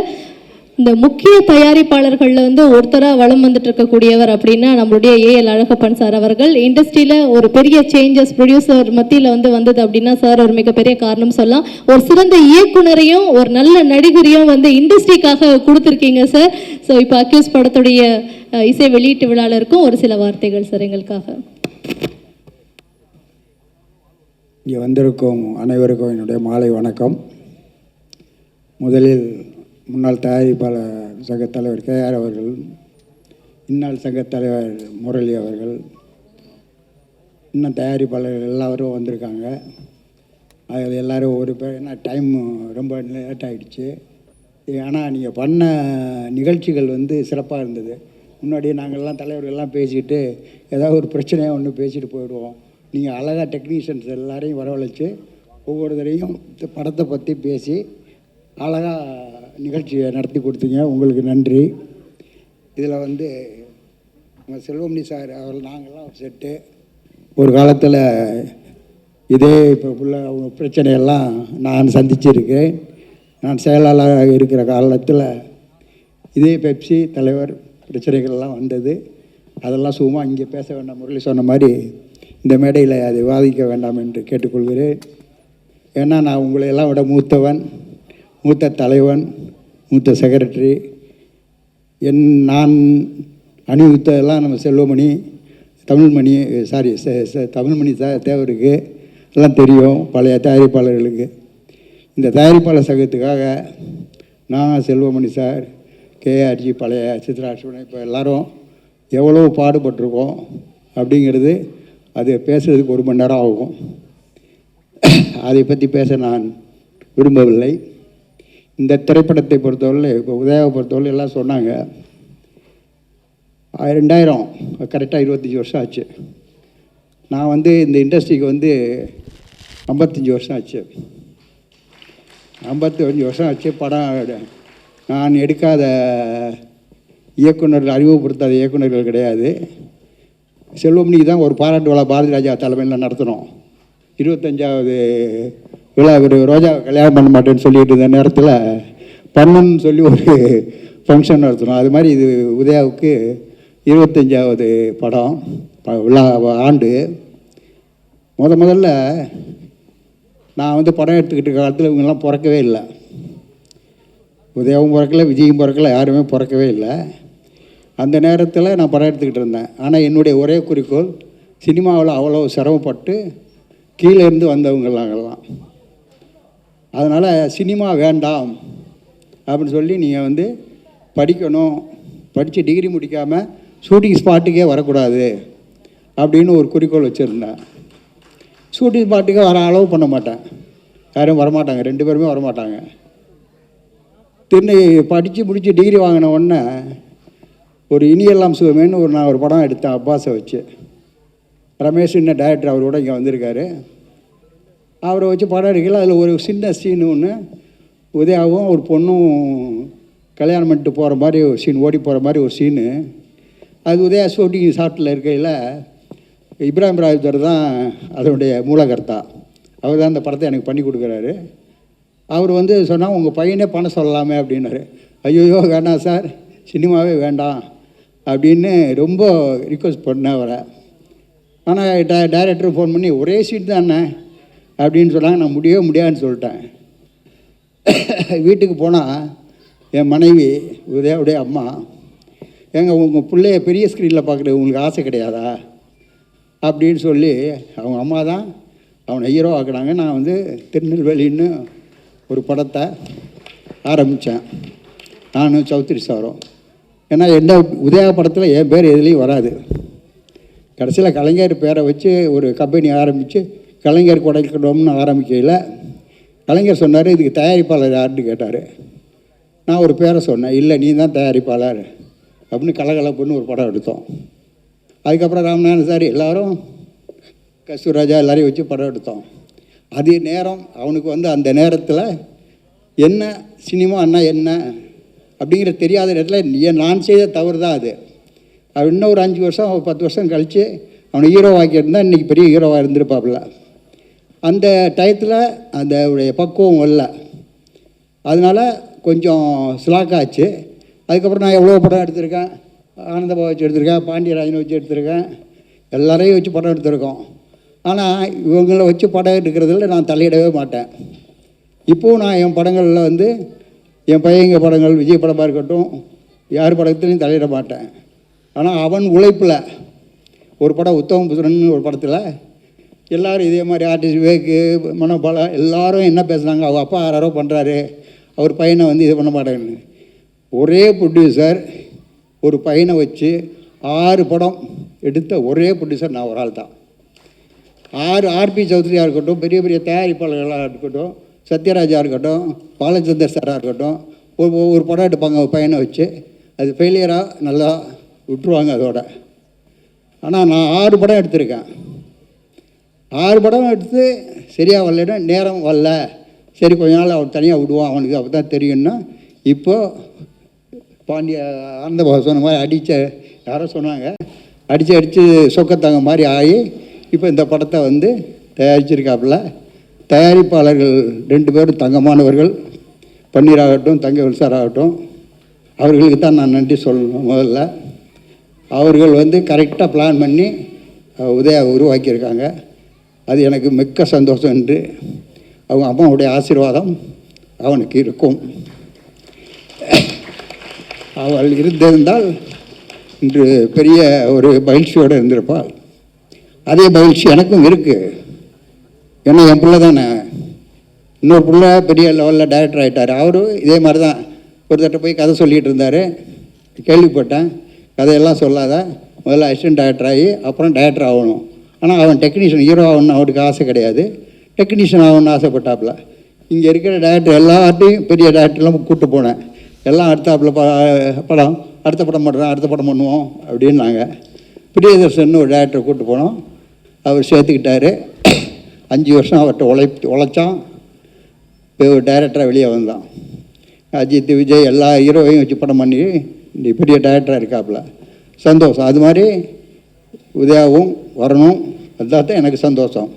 இந்த முக்கிய தயாரிப்பாளர்களில் வந்து ஒருத்தராக வளம் வந்துட்டு இருக்கக்கூடியவர் அப்படின்னா நம்மளுடைய ஏஎல் அழகப்பன் சார் அவர்கள். இண்டஸ்ட்ரியில் ஒரு பெரிய சேஞ்சஸ் ப்ரொடியூசர் மத்தியில் வந்து வந்தது அப்படின்னா சார் ஒரு மிகப்பெரிய காரணம் சொல்லலாம். ஒரு சிறந்த இயக்குனரையும் ஒரு நல்ல நடிகரையும் வந்து இண்டஸ்ட்ரிக்காக கொடுத்துருக்கீங்க சார். ஸோ இப்போ அக்யூஸ் படத்துடைய இசை வெளியீட்டு விழாவில் இருக்கும் ஒரு சில வார்த்தைகள் சார் எங்களுக்காக. இங்கே வந்திருக்கும் அனைவருக்கும் என்னுடைய மாலை வணக்கம். முதலில் முன்னாள் தயாரிப்பாளர் சங்க தலைவர் கேஆர் அவர்கள், இந்நாள் சங்க தலைவர் முரளி அவர்கள், இன்னும் தயாரிப்பாளர்கள் எல்லாரும் வந்திருக்காங்க. அதில் எல்லோரும் ஒரு பேர், ஏன்னா டைம் ரொம்ப லேட் ஆகிடுச்சு. ஆனால் நீங்கள் பண்ண நிகழ்ச்சிகள் வந்து சிறப்பாக இருந்தது. முன்னாடியே நாங்கள்லாம் தலைவர்கள்லாம் பேசிக்கிட்டு ஏதாவது ஒரு பிரச்சனையாக ஒன்று பேசிட்டு போயிடுவோம். நீங்கள் அழகாக டெக்னீஷியன்ஸ் எல்லாரையும் வரவழைச்சு ஒவ்வொரு தடையும் படத்தை பற்றி பேசி அழகாக நிகழ்ச்சியை நடத்தி கொடுத்தீங்க. உங்களுக்கு நன்றி. இதில் வந்து நம்ம செல்வமணி சார் அவர்கள் நாங்கள்லாம் ஒரு செட்டு ஒரு காலத்தில் இதே இப்போ உள்ள அவங்க பிரச்சனையெல்லாம் நான் சந்திச்சிருக்கேன். நான் செயலாளராக இருக்கிற காலத்தில் இதே பெப்சி தலைவர் பிரச்சனைகள்லாம் வந்தது. அதெல்லாம் சும்மா இங்கே பேச வேண்டாம், முரளி சொன்ன மாதிரி இந்த மேடையில் அதை விவாதிக்க வேண்டாம் என்று கேட்டுக்கொள்கிறேன். ஏன்னா நான் உங்களை எல்லாம் விட மூத்தவன், மூத்த தலைவன், மூத்த செக்ரட்டரி. நான் அணிவித்ததெல்லாம் நம்ம செல்வமணி, தமிழ்மணி, தமிழ்மணி தேவருக்கு எல்லாம் தெரியும், பழைய தயாரிப்பாளர்களுக்கு. இந்த தயாரிப்பாளர் சங்கத்துக்காக நான், செல்வமணி சார், கேஆர்ஜி, பழைய சித்ராஷ்வன், இப்போ எல்லோரும் எவ்வளோ பாடுபட்டிருக்கோம் அப்படிங்கிறது அது பேசுகிறதுக்கு 1 மணி நேரம் ஆகும். அதை பற்றி பேச நான் விரும்பவில்லை. இந்த திரைப்படத்தை பொறுத்தவரை, இப்போ உதயாவை பொறுத்தவரை எல்லாம் சொன்னாங்க 2000 கரெக்டாக 25 வருஷம் ஆச்சு. நான் வந்து இந்த இண்டஸ்ட்ரிக்கு வந்து 55 வருஷம் ஆச்சு. 55 வருஷம் ஆச்சு. படம் நான் எடுக்காத இயக்குநர்கள், அறிமுகப்படுத்தாத இயக்குநர்கள் கிடையாது. செல்வமணிக்கு தான் ஒரு பாராட்டு விழா பாரதி ராஜா தலைமையில் நடத்தினோம். 25வது விழா. ஒரு ரோஜா கல்யாணம் பண்ண மாட்டேன்னு சொல்லிட்டு இருந்த நேரத்தில் பண்ணணும்னு சொல்லி ஒரு ஃபங்க்ஷன் நடத்தினோம். அது மாதிரி இது உதயாவுக்கு 25வது படம் விழா ஆண்டு. முதல்ல நான் வந்து படம் எடுத்துக்கிட்ட காலத்தில் இவங்கெல்லாம் பிறக்கவே இல்லை. உதயாவும் பிறக்கலை, விஜயும் பிறக்கலை, யாருமே பிறக்கவே இல்லை. அந்த நேரத்தில் நான் படம் எடுத்துக்கிட்டு இருந்தேன். ஆனால் என்னுடைய ஒரே குறிக்கோள், சினிமாவில் அவ்வளோ சிரமப்பட்டு கீழே இருந்து வந்தவங்களாங்கெல்லாம். அதனால் சினிமா வேண்டாம் அப்படின்னு சொல்லி நீங்கள் வந்து படிக்கணும், படித்து டிகிரி முடிக்காமல் ஷூட்டிங் ஸ்பாட்டுக்கே வரக்கூடாது அப்படின்னு ஒரு குறிக்கோள் வச்சுருந்தேன். ஷூட்டிங் ஸ்பாட்டுக்கே வர அளவு பண்ண மாட்டேன். யாரும் வரமாட்டாங்க, 2 பேருமே வரமாட்டாங்க. படித்து முடித்து டிகிரி வாங்கின உடனே ஒரு இனியெல்லாம் சுகமேன்னு நான் ஒரு படம் எடுத்தேன் அப்பாஸை வச்சு. ரமேஷ் இன்னும் டைரக்டர் அவரோட இங்கே வந்திருக்காரு. அவரை வச்சு படம் எடுக்கல. அதில் ஒரு சின்ன சீனு ஒன்று, உதயாவும் ஒரு பொண்ணும் கல்யாணம் பண்ணிட்டு போகிற மாதிரி ஒரு சீன், ஓடி போகிற மாதிரி ஒரு சீனு. அது உதயா ஷூட்டிங் ஷாட்டில் இருக்கையில் இப்ராஹிம் ராஜர் தான் அதனுடைய மூலகர்த்தா. அவர் தான் அந்த படத்தை எனக்கு பண்ணி கொடுக்குறாரு. அவர் வந்து சொன்னால் உங்கள் பையனே பண்ண சொல்லலாமே அப்படின்னாரு. ஐயோ வேண்டாம் சார், சினிமாவே வேண்டாம் அப்படின்னு ரொம்ப ரிக்வெஸ்ட் பண்ணேன் அவரை. ஆனால் டைரக்டர் ஃபோன் பண்ணி ஒரே சீட் தானே அப்படின்னு சொன்னாங்க. நான் முடியவே முடியாதுன்னு சொல்லிட்டேன். வீட்டுக்கு போனால் என் மனைவி உதயாவுடைய அம்மா, ஏங்க உங்கள் பிள்ளைய பெரிய ஸ்க்ரீனில் பார்க்குறது உங்களுக்கு ஆசை கிடையாதா அப்படின்னு சொல்லி அவங்க அம்மா தான் அவனை ஹீரோ ஆக்குனாங்க. நான் வந்து திருநெல்வேலின்னு ஒரு படத்தை ஆரம்பித்தேன், நானும் சௌத்ரி சாரும். ஏன்னா என்ன உதயா படத்தில் என் பேர் எதுலேயும் வராது. கடைசியில் கலைஞர் பேரை வச்சு ஒரு கம்பெனி ஆரம்பித்து கலைஞர் கொடைக்கணும்னு ஆரம்பிக்கையில் கலைஞர் சொன்னார், இதுக்கு தயாரிப்பாளர் யாருன்னு கேட்டார். நான் ஒரு பேரை சொன்னேன், இல்லை நீ தான் தயாரிப்பாளர் அப்படின்னு கலகலப்புன்னு ஒரு படம் எடுத்தோம். அதுக்கப்புறம் ராமநாதன் சார் எல்லோரும் கஸ்தூராஜா எல்லாரையும் வச்சு படம் எடுத்தோம். அதே நேரம் அவனுக்கு வந்து அந்த நேரத்தில் என்ன சினிமான்னா என்ன அப்படிங்கிற தெரியாத நேரத்தில் நான் செய்த தவறு தான் அது. அவன் இன்னும் ஒரு 5 வருஷம் 10 வருஷம் கழித்து அவனை ஹீரோவாக்கியிருந்தால் இன்றைக்கி பெரிய ஹீரோவாக இருந்திருப்பாப்புல. அந்த டயத்தில் அந்த பக்குவம் வரல, அதனால் கொஞ்சம் ஸ்லாக்காச்சு. அதுக்கப்புறம் நான் எவ்வளோ படம் எடுத்திருக்கேன், ஆனந்தபாவை வச்சு எடுத்திருக்கேன், பாண்டியராஜனை வச்சு எடுத்திருக்கேன், எல்லாரையும் வச்சு படம் எடுத்திருக்கோம். ஆனால் இவங்களை வச்சு படம் எடுக்கிறதுல நான் தலையிடவே மாட்டேன். இப்போது நான் என் படங்களில் வந்து என் பையங்க படங்கள் விஜய் படமாக இருக்கட்டும் யார் படத்துலையும் தலையிட மாட்டேன். ஆனால் அவன் உழைப்பில் ஒரு படம் உத்தம புத்திரன் ஒரு படத்தில் எல்லோரும் இதே மாதிரி ஆர்டிஸ்ட் விவேக்கு மனோபாலா எல்லோரும் என்ன பேசுனாங்க, அவங்க அப்பா யாரோ பண்ணுறாரு, அவர் பையனை வந்து இது பண்ண மாட்டேன்னு. ஒரே ப்ரொடியூசர் ஒரு பையனை வச்சு 6 படம் எடுத்த ஒரே ப்ரொடியூசர் நான் ஒரு ஆள் தான். 6 ஆர்பி சௌத்ரியாக இருக்கட்டும், பெரிய பெரிய தயாரிப்பாளர்களாக இருக்கட்டும், சத்யராஜா இருக்கட்டும், பாலச்சந்தர் சாராக இருக்கட்டும், ஒரு படம் எடுப்பாங்க ஒரு பையனை வச்சு, அது ஃபெயிலியராக நல்லா விட்டுருவாங்க அதோட. ஆனால் நான் 6 படம் எடுத்திருக்கேன். 6 படம் எடுத்து சரியாக வரலன்னா நேரம் வரல, சரி கொஞ்ச நாள் அவன் தனியாக விடுவான், அவனுக்கு அப்போ தான் தெரியும்னா. இப்போது பாண்டிய ஆனந்தபாவை சொன்ன மாதிரி அடித்த யாரோ சொன்னாங்க, அடித்து சொக்கத்தாங்க மாதிரி ஆகி இப்போ இந்த படத்தை வந்து தயாரிச்சிருக்காப்புல. தயாரிப்பாளர்கள் 2 பேரும் தங்கமானவர்கள், பன்னீராகட்டும் தங்கவேல் சார் ஆகட்டும், அவர்களுக்கு தான் நான் நன்றி சொல்லணும். முதல்ல அவர்கள் வந்து கரெக்டாக பிளான் பண்ணி உதயா உருவாக்கியிருக்காங்க. அது எனக்கு மிக்க சந்தோஷம் என்று அவங்க அம்மாவுடைய ஆசீர்வாதம் அவனுக்கு இருக்கும். அவள் இருந்திருந்தால் இன்று பெரிய ஒரு மகிழ்ச்சியோடு இருந்திருப்பாள். அதே மகிழ்ச்சி எனக்கும் இருக்குது. ஏன்னா என் பிள்ளை தானே, இன்னொரு பிள்ளை பெரிய லெவலில் டைரக்டர் ஆகிட்டார். அவரும் இதே மாதிரி தான் ஒரு தட்டை போய் கதை சொல்லிகிட்டு இருந்தார், கேள்விப்பட்டேன். கதையெல்லாம் சொல்லாத, முதல்ல அசிஸ்டன்ட் டைரக்டர் ஆகி அப்புறம் டைரக்டர் ஆகணும். ஆனால் அவன் டெக்னீஷியன் ஹீரோ ஆகணும்னு அவனுக்கு ஆசை கிடையாது, டெக்னீஷியன் ஆகணும்னு ஆசைப்பட்டாப்புல. இங்கே இருக்கிற டைரக்டர் எல்லாத்தையும் பெரிய டைரக்டர்லாம் கூப்பிட்டு போனேன். எல்லாம் அடுத்த படம் அடுத்த படம் பண்ணுறேன், அடுத்த படம் பண்ணுவோம் அப்படின்னாங்க. பிரியதர்ஷன் ஒரு டைரக்டரை கூப்பிட்டு போனோம், அவர் சேர்த்துக்கிட்டாரு. 5 வருஷம் அவர்கிட்ட உழைச்சான். இப்போ ஒரு டைரக்டராக வெளியே வந்தான். அஜித் விஜய் எல்லா ஹீரோவையும் வச்சு படம் பண்ணி இந்த பெரிய டைரக்டராக இருக்காப்புல. சந்தோஷம். அது மாதிரி உதயாவும் வரணும், அதுதான் தான் எனக்கு சந்தோஷம்.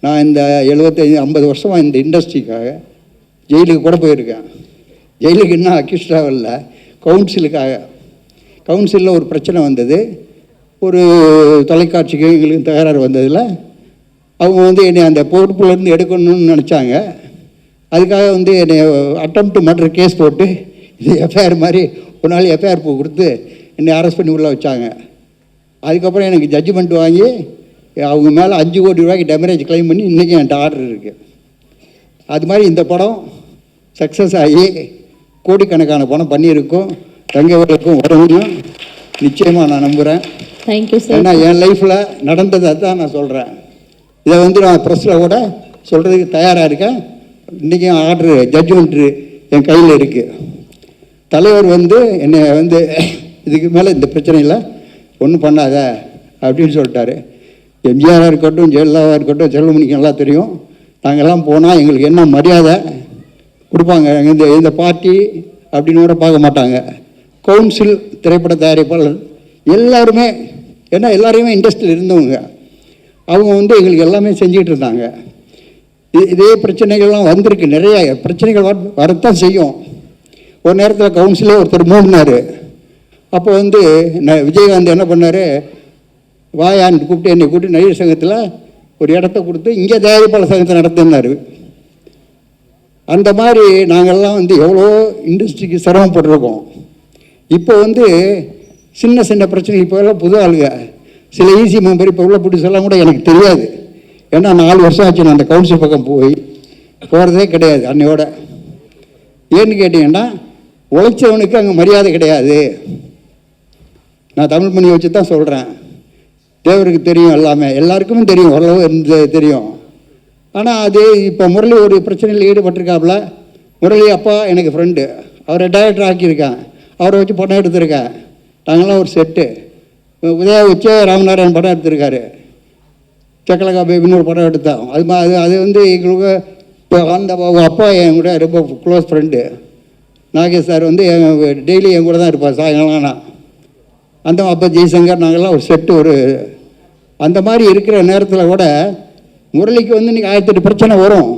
நான் இந்த 75-50 வருஷமாக இந்த இண்டஸ்ட்ரிக்காக ஜெயிலுக்கு கூட போயிருக்கேன். ஜெயிலுக்கு இன்னும் அக்யூஸ்டாக இல்லை, கவுன்சிலில் ஒரு பிரச்சனை வந்தது. ஒரு தொலைக்காட்சிக்கு எங்களுக்கு தகராறு வந்ததில் அவங்க வந்து என்னை அந்த பொறுப்புலேருந்து எடுக்கணும்னு நினச்சாங்க. அதுக்காக வந்து என்னை அட்டெம்ப்ட் மர்டர் கேஸ் போட்டு இது எஃப்ஐஆர் மாதிரி ஒரு நாள் எஃப்ஐஆர் கொடுத்து என்னை அரெஸ்ட் பண்ணி உள்ளே வச்சாங்க. அதுக்கப்புறம் எனக்கு ஜட்ஜ்மெண்ட் வாங்கி அவங்க மேலே 5 கோடி ரூபாய்க்கு டெமரேஜ் கிளைம் பண்ணி இன்றைக்கி என்கிட்ட ஆர்டர் இருக்குது. அது மாதிரி இந்த படம் சக்ஸஸ் ஆகி கோடிக்கணக்கான பணம் பண்ணியிருக்கோம். தங்கவேலுக்கும் வரணும்னு நிச்சயமாக நான் நம்புகிறேன். Thank you sir. ஏன்னா என் லைஃப்பில் நடந்ததை தான் நான் சொல்கிறேன். இதை வந்து நான் ப்ரெஸ்ஸில் கூட சொல்கிறதுக்கு தயாராக இருக்கேன். இன்றைக்கும் ஆர்டரு ஜட்ஜ்மெண்ட்டு என் கையில் இருக்குது. தலைவர் வந்து என்னை வந்து இதுக்கு மேலே இந்த பிரச்சனையில் ஒன்றும் பண்ணாத அப்படின்னு சொல்லிட்டாரு. எம்ஜிஆராக இருக்கட்டும், ஜெயலலிதாவாக இருக்கட்டும், செல்வமணிக்கு நல்லா தெரியும். நாங்கள்லாம் போனால் எங்களுக்கு என்ன மரியாதை கொடுப்பாங்க. இந்த பார்ட்டி அப்படின்னு கூட பார்க்க மாட்டாங்க. கவுன்சில், திரைப்பட தயாரிப்பாளர் எல்லாருமே, ஏன்னா எல்லாரையுமே இண்டஸ்ட்ரியில் இருந்தவங்க, அவங்க வந்து எங்களுக்கு எல்லாமே செஞ்சுக்கிட்டு இருந்தாங்க. இதே பிரச்சனைகள்லாம் வந்திருக்கு, நிறைய பிரச்சனைகள் வரத்தான் செய்யும். ஒரு நேரத்தில் கவுன்சிலே ஒருத்தர் மூடினார். அப்போ வந்து விஜயகாந்த் என்ன பண்ணார், வாயான்னு கூப்பிட்டு என்னை கூப்பிட்டு நடிகர் சங்கத்தில் ஒரு இடத்த கொடுத்து இங்கே தயாரிப்பாளர் சங்கத்தை நடத்தினார். அந்த மாதிரி நாங்கள்லாம் வந்து எவ்வளோ இண்டஸ்ட்ரிக்கு சிரமப்பட்டிருக்கோம். இப்போ வந்து சின்ன சின்ன பிரச்சனை இப்போ எல்லாம் புது ஆளுங்க சில ஈஸி மெம்பர் இப்போ உள்ள புடிசெல்லாம் கூட எனக்கு தெரியாது. ஏன்னா 4 வருஷம் ஆச்சு நான் அந்த கவுன்சில் பக்கம் போகிறதே கிடையாது அன்னையோட. ஏன்னு கேட்டிங்கன்னா உழைச்சவனுக்கு அங்கே மரியாதை கிடையாது. நான் தமிழ் மணி வச்சு தான் சொல்கிறேன். தேவருக்கு தெரியும், எல்லாருக்குமே தெரியும், ஓரளவு தெரியும். ஆனால் அது இப்போ முரளி ஒரு பிரச்சனையில் ஈடுபட்டிருக்காப்புல. முரளி அப்பா எனக்கு ஃப்ரெண்டு, அவரை டைரக்டர் ஆக்கியிருக்கேன், அவரை வச்சு படம் எடுத்திருக்கேன். நாங்களாம் ஒரு செட்டு. உதயா வச்சு ராமநாராயணன் படம் எடுத்திருக்காரு, சக்கலக்கா பேபின்னு ஒரு படம் எடுத்தோம். அது வந்து எங்களுக்கு இப்போ அந்த அப்பா என் கூட ரொம்ப க்ளோஸ் ஃப்ரெண்டு. நாகேஷ் சார் வந்து டெய்லி என் கூட தான் இருப்பார் சாயங்காலம். அந்த அப்பா ஜெய்சங்கர் நாங்கள்லாம் ஒரு செட்டு. அந்த மாதிரி இருக்கிற நேரத்தில் கூட முரளிக்கு வந்து இன்றைக்கி 1008 பிரச்சனை வரும்.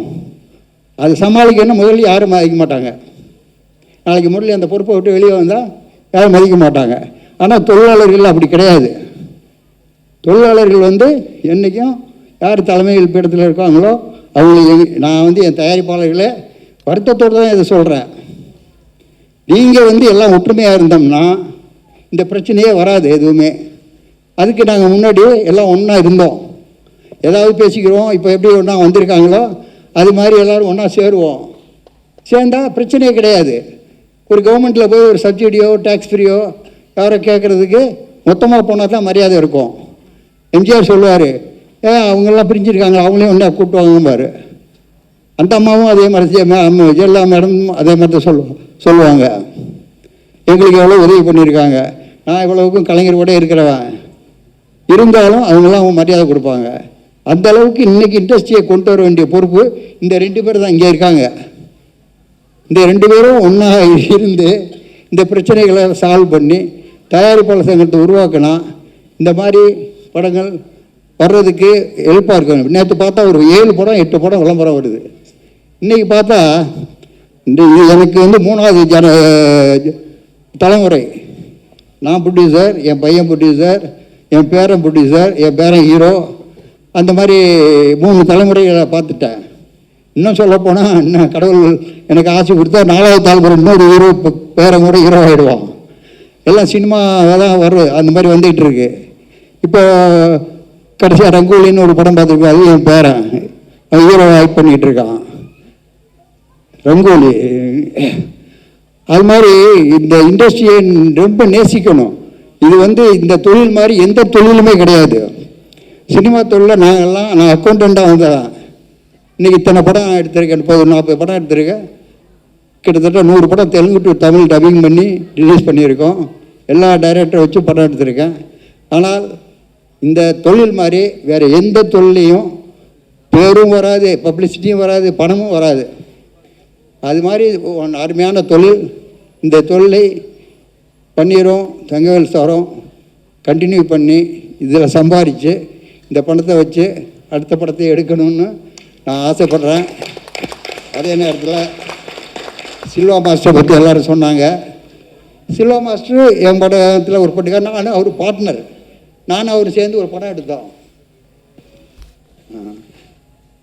அது சமாளிக்கணும் முதல்ல யாரும் மதிக்க மாட்டாங்க. நாளைக்கு முரளி அந்த பொறுப்பை விட்டு வெளியே வந்தால் யாரும் மதிக்க மாட்டாங்க. ஆனால் தொழிலாளர்கள் அப்படி கிடையாது. தொழிலாளர்கள் வந்து என்றைக்கும் யார் தலைமையில் பீடத்தில் இருக்காங்களோ அவங்களுக்கு நான் வந்து என் தயாரிப்பாளர்களே வருத்தத்தோடு தான் இதை சொல்கிறேன். நீங்கள் வந்து எல்லாம் ஒற்றுமையாக இருந்தோம்னா இந்த பிரச்சனையே வராது எதுவுமே. அதுக்கு நாங்கள் முன்னாடி எல்லாம் ஒன்றா இருந்தோம், ஏதாவது பேசிக்கிறோம். இப்போ எப்படி ஒன்றா வந்திருக்காங்களோ அது மாதிரி எல்லோரும் ஒன்றா சேருவோம். சேர்ந்தால் பிரச்சனையே கிடையாது. ஒரு கவர்மெண்ட்டில் போய் ஒரு சப்சிடியோ டேக்ஸ் ஃப்ரீயோ யாரோ கேட்குறதுக்கு மொத்தமாக போனால் தான் மரியாதை இருக்கும். எம்ஜிஆர் சொல்லுவார், அவங்கெல்லாம் பிரிஞ்சிருக்காங்க, அவங்களே ஒன்றா கூப்பிட்டு வாங்கும்பார். அந்த அம்மாவும் அதே மாதிரி ஜெயலலிதா மேடம் அதே மாதிரி தான் சொல்லுவாங்க. எங்களுக்கு எவ்வளோ உதவி பண்ணியிருக்காங்க, நான் இவ்வளவுக்கும் கலைஞர் கூட இருக்கிறவன். இருந்தாலும் அவங்களாம் மரியாதை கொடுப்பாங்க. அந்த அளவுக்கு இன்றைக்கி இண்டஸ்ட்ரியை கொண்டு வர வேண்டிய பொறுப்பு இந்த 2 பேர் தான் இங்கே இருக்காங்க. இந்த 2 பேரும் ஒன்றா இருந்து இந்த பிரச்சனைகளை சால்வ் பண்ணி தயாரிப்பாளர் சங்கத்தை உருவாக்கினா இந்த மாதிரி படங்கள் வர்றதுக்கு ஹெல்ப்பாக இருக்கும். நேற்று பார்த்தா ஒரு 7 படம் 8 படம் விளம்பரம் வருது. இன்றைக்கி பார்த்தா இது எனக்கு வந்து 3வது தலைமுறை. நான் ப்ரொடியூசர், என் பையன் ப்ரொடியூசர், என் பேரன் ப்ரொடியூசர், என் பேரன் ஹீரோ. அந்த மாதிரி 3 தலைமுறைகளை பார்த்துட்டேன். இன்னும் சொல்லப்போனால் இன்னும் கடவுள் எனக்கு ஆசை கொடுத்தா 4வது தலைமுறை இன்னொரு ஹீரோ பேரன் கூட ஹீரோ ஆகிடுவான். எல்லாம் சினிமாவை தான் வரும், அந்த மாதிரி வந்துகிட்டு இருக்கு. இப்போ கடைசியாக ரங்கோலின்னு ஒரு படம் பார்த்துருக்கோம், அது என் பேரன் ஹீரோ ஆக்ட் பண்ணிக்கிட்டு இருக்கான், ரங்கோலி. அது மாதிரி இந்த இண்டஸ்ட்ரியை ரொம்ப நேசிக்கணும். இது வந்து இந்த தொழில் மாதிரி எந்த தொழிலுமே கிடையாது. சினிமா தொழிலில் நான் அக்கௌண்டண்ட்டாக வந்தேன். இன்றைக்கி இத்தனை படம் எடுத்திருக்கேன், 30-40 படம் எடுத்திருக்கேன். கிட்டத்தட்ட 100 படம் தெலுங்கு டு தமிழ் டப்பிங் பண்ணி ரிலீஸ் பண்ணியிருக்கோம். எல்லா டைரக்டரை வச்சு படம் எடுத்திருக்கேன். ஆனால் இந்த தொழில் மாதிரி வேறு எந்த தொழிலையும் பேரும் வராது, பப்ளிசிட்டியும் வராது, பணமும் வராது. அது மாதிரி அருமையான தொழில். இந்த தொழிலை பண்ணிடுறோம், தங்கவேல் சாரும் கண்டினியூ பண்ணி இதில் சம்பாதிச்சு இந்த பணத்தை வச்சு அடுத்த படத்தை எடுக்கணும்னு நான் ஆசைப்பட்றேன். அதே நேரத்தில் சில்வா மாஸ்டரை பற்றி எல்லோரும் சொன்னாங்க. சில்வா மாஸ்டர் என் படத்தில் ஒரு பட்டுக்கார், நானும் அவர் பார்ட்னர், நானும் அவர் சேர்ந்து ஒரு படம் எடுத்தோம்.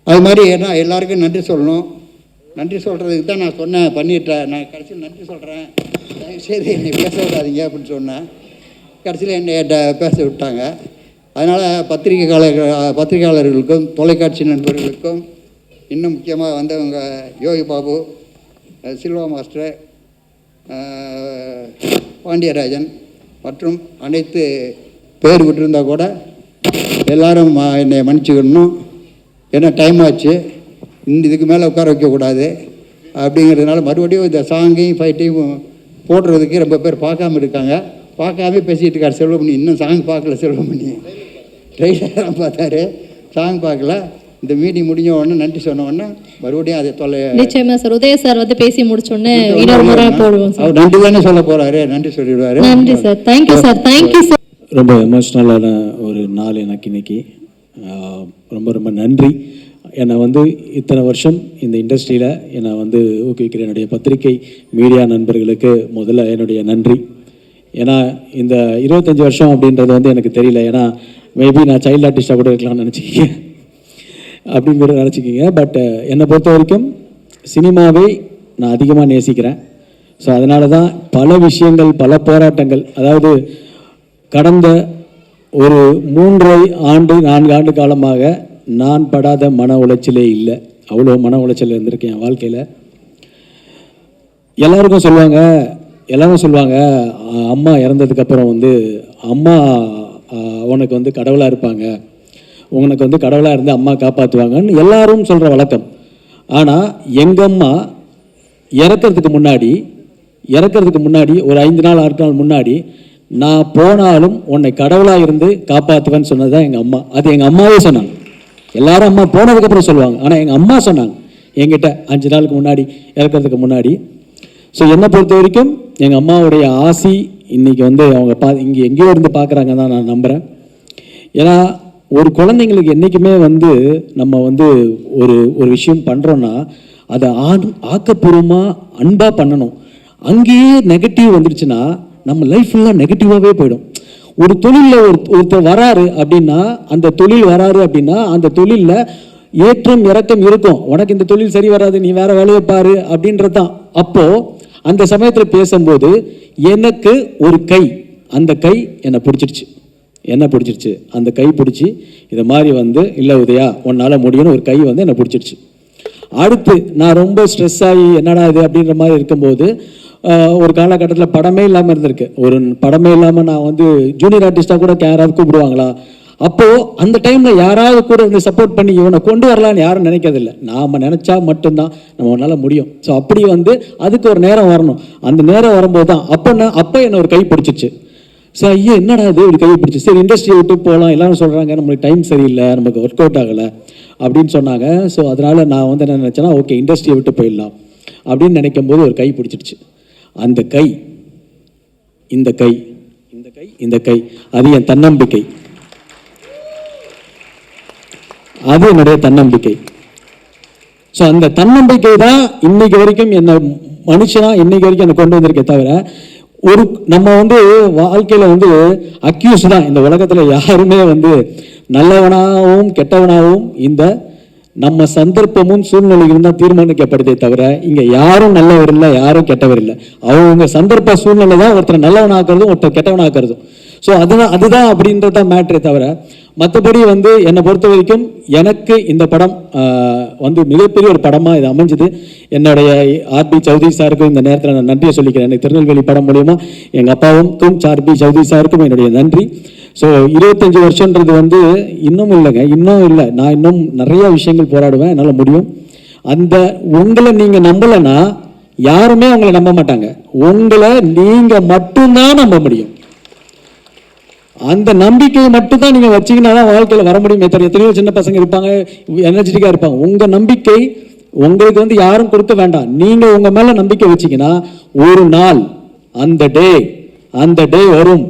அது மாதிரி ஏன்னா எல்லாருக்கும் நன்றி சொல்லணும். நன்றி சொல்கிறதுக்கு தான் நான் சொன்னேன், பண்ணிட்டேன். நான் கடைசியில் நன்றி சொல்கிறேன், தயவுசெய்து என்னை பேச விடாதீங்க அப்படின்னு சொன்னேன். கடைசியில் என்னை பேச விட்டாங்க. அதனால் பத்திரிகையாளர்களுக்கும் தொலைக்காட்சி நண்பர்களுக்கும் இன்னும் முக்கியமாக வந்தவங்க யோகி பாபு, சில்வா மாஸ்டர், பாண்டியராஜன் மற்றும் அனைத்து பேர் விட்டுருந்தால் கூட எல்லோரும் என்னை மன்னிச்சுக்கணும். ஏன்னா டைம் ஆச்சு, இதுக்கு மேலே உட்கார வைக்கக்கூடாது அப்படிங்கிறதுனால மறுபடியும் இந்த சாங்கையும் ஃபைட்டையும் போடுறதுக்கு ரொம்ப பேர் பார்க்காம இருக்காங்க. பார்க்காம பேசிகிட்டு இருக்கார் செல்வமணி. இன்னும் சாங் பார்க்கல செல்வமணி, ட்ரெயிலராக பார்த்தாரு, சாங் பார்க்கல. இந்த மீட்டிங் முடிஞ்ச உடனே நன்றி சொன்ன உடனே மறுபடியும் அதை நிச்சயமா சார். உதய சார் வந்து பேசி முடிச்சோடனே இன்னொரு முறை போடுவோம் சார். அவர் நன்றி தானே சொல்ல போகிறாரு, நன்றி சொல்லிடுவாரு. நன்றி sir, thank you sir, thank you sir. ரொம்ப எமோஷ்னலான ஒரு நாள் எனக்கு இன்னைக்கு. ரொம்ப ரொம்ப நன்றி. என்னை வந்து இத்தனை வருஷம் இந்த இண்டஸ்ட்ரியில் என்னை வந்து ஊக்குவிக்கிற என்னுடைய பத்திரிகை மீடியா நண்பர்களுக்கு முதல்ல என்னுடைய நன்றி. ஏன்னா இந்த 25 வருஷம் அப்படின்றது வந்து எனக்கு தெரியல. ஏன்னா மேபி நான் சைல்டு ஆர்டிஸ்டாக கூட இருக்கலாம்னு நினச்சிக்கிங்க, அப்படிங்கிறத நினச்சிக்கிங்க. பட் என்னை பொறுத்த வரைக்கும் சினிமாவை நான் அதிகமாக நேசிக்கிறேன். ஸோ அதனால தான் பல விஷயங்கள், பல போராட்டங்கள், அதாவது கடந்த ஒரு 4 ஆண்டு காலமாக நான் படாத மன உளைச்சலே இல்லை. அவ்வளோ மன உளைச்சல் இருந்திருக்கேன் என் வாழ்க்கையில். எல்லாரும் சொல்லுவாங்க அம்மா இறந்ததுக்கப்புறம் வந்து அம்மா உனக்கு வந்து கடவுளாக இருப்பாங்க, உனக்கு வந்து கடவுளாக இருந்து அம்மா காப்பாற்றுவாங்கன்னு எல்லாரும் சொல்கிற வழக்கம். ஆனால் எங்கள் அம்மா இறக்கிறதுக்கு முன்னாடி ஒரு 5 நாள் 6 நாள் முன்னாடி நான் போனாலும் உன்னை கடவுளாக இருந்து காப்பாற்றுவேன்னு சொன்னது தான் எங்கள் அம்மா. அது எங்கள் அம்மாவே சொன்னாங்க. எல்லாரும் அம்மா போனதுக்கப்புறம் சொல்லுவாங்க, ஆனால் எங்கள் அம்மா சொன்னாங்க என்கிட்ட 5 நாளுக்கு முன்னாடி, இறக்கிறதுக்கு முன்னாடி. ஸோ என்னை பொறுத்த வரைக்கும் எங்கள் அம்மாவுடைய ஆசி இன்றைக்கி வந்து அவங்க இங்கே எங்கேயோ இருந்து பார்க்குறாங்க தான் நான் நம்புகிறேன். ஏன்னா ஒரு குழந்தைங்களுக்கு என்றைக்குமே வந்து நம்ம வந்து ஒரு விஷயம் பண்ணுறோன்னா அதை ஆக்கப்பூர்வமாக அன்பாக பண்ணணும். அங்கேயே நெகட்டிவ் வந்துடுச்சுன்னா நம்ம லைஃப் ஃபுல்லாக நெகட்டிவாகவே போயிடும். ஒரு தொழிலில் ஒருத்தர் வராரு அப்படின்னா அந்த தொழிலில் ஏற்றம் இறக்கம் இருக்கும். உனக்கு இந்த தொழில் சரி வராது, நீ வேற வேலையை பாரு அப்படின்றது தான். அப்போது அந்த சமயத்தில் பேசும்போது எனக்கு ஒரு கை, அந்த கை என்னை பிடிச்சிருச்சு. அந்த கை பிடிச்சி இதை மாதிரி வந்து இல்லை உதயா உன்னால் முடியும்னு ஒரு கை வந்து என்னை பிடிச்சிருச்சு. அடுத்து நான் ரொம்ப ஸ்ட்ரெஸ் ஆகி என்னடா இது அப்படின்ற மாதிரி இருக்கும்போது ஒரு காலகட்டத்தில் படமே இல்லாமல் இருந்திருக்கு. ஒரு படமே இல்லாமல் நான் வந்து ஜூனியர் ஆர்டிஸ்டாக கூட யாராவது கூப்பிடுவாங்களா, அப்போது அந்த டைமில் யாராவது கூட வந்து சப்போர்ட் பண்ணி இவனை கொண்டு வரலான்னு யாரும் நினைக்கிறதில்ல. நாம் நினச்சா மட்டும்தான் நம்மளால் முடியும். ஸோ அப்படி வந்து அதுக்கு ஒரு நேரம் வரணும். அந்த நேரம் வரும்போது தான் அப்போ என்னை ஒரு கை பிடிச்சிச்சு. ஸோ ஐயா என்னடா இது இப்படி கை பிடிச்சி, சரி இண்டஸ்ட்ரியை விட்டு போகலாம், எல்லாரும் சொல்கிறாங்க நம்மளுக்கு டைம் சரியில்லை, நமக்கு ஒர்க் அவுட் ஆகலை அப்படின்னு சொன்னாங்க. ஸோ அதனால் நான் வந்து என்ன நினச்சேன்னா ஓகே இண்டஸ்ட்ரியை விட்டு போயிடலாம் அப்படின்னு நினைக்கும் போது ஒரு கை பிடிச்சிடுச்சு. அந்த கை இந்த கை அது என் தன்னம்பிக்கை, அது என்னுடைய தன்னம்பிக்கை. ஸோ அந்த தன்னம்பிக்கை தான் இன்னைக்கு வரைக்கும் என்னை மனுஷனா இன்னைக்கு வரைக்கும் என்னை கொண்டு வந்திருக்கே தவிர நம்ம வந்து வாழ்க்கையில் வந்து அக்யூஸ் தான். இந்த உலகத்தில் யாருமே வந்து நல்லவனாகவும் கெட்டவனாகவும் இந்த நம்ம சந்தர்ப்பமும் சூழ்நிலைகளும் தான் தீர்மானிக்கப்படுதே தவிர இங்கே யாரும் நல்லவர் இல்லை, யாரும் கெட்டவர் இல்லை. அவங்க சந்தர்ப்ப சூழ்நிலை தான் ஒருத்தர் நல்லவனாக்குறதும் ஒருத்தர் கெட்டவனாக்குறதும். ஸோ அதுதான் அப்படின்றத மேட்ரே தவிர மற்றபடி வந்து என்னை பொறுத்த வரைக்கும் எனக்கு இந்த படம் வந்து மிகப்பெரிய ஒரு படமாக இது அமைஞ்சுது. என்னுடைய ஆர்பி சௌத்ரி சாருக்கும் இந்த நேரத்தில் நான் நன்றியை சொல்லிக்கிறேன். எனக்கு திருநெல்வேலி படம் மூலயமா எங்கள் அப்பாவுக்கும் ஆர்பி சௌத்ரி சாருக்கும் என்னுடைய நன்றி. ஸோ 25 வருஷன்றது வந்து இன்னும் இல்லை. நான் இன்னும் நிறைய விஷயங்கள் போராடுவேன், என்னால் முடியும். உங்களை நீங்கள் நம்பலைன்னா யாருமே உங்களை நம்ப மாட்டாங்க. உங்களை நீங்கள் மட்டும்தான் நம்ப முடியும். அந்த நம்பிக்கையை மட்டும்தான் நீங்கள் வச்சிங்கன்னா தான் வாழ்க்கையில் வர முடியும். எத்தனையோ சின்ன பசங்க இருப்பாங்க, எனர்ஜெட்டிக்காக இருப்பாங்க. உங்கள் நம்பிக்கை உங்களுக்கு வந்து யாரும் கொடுக்க வேண்டாம். நீங்கள் உங்கள் மேலே நம்பிக்கை வச்சிங்கன்னா ஒரு நாள் அந்த டே வரும்.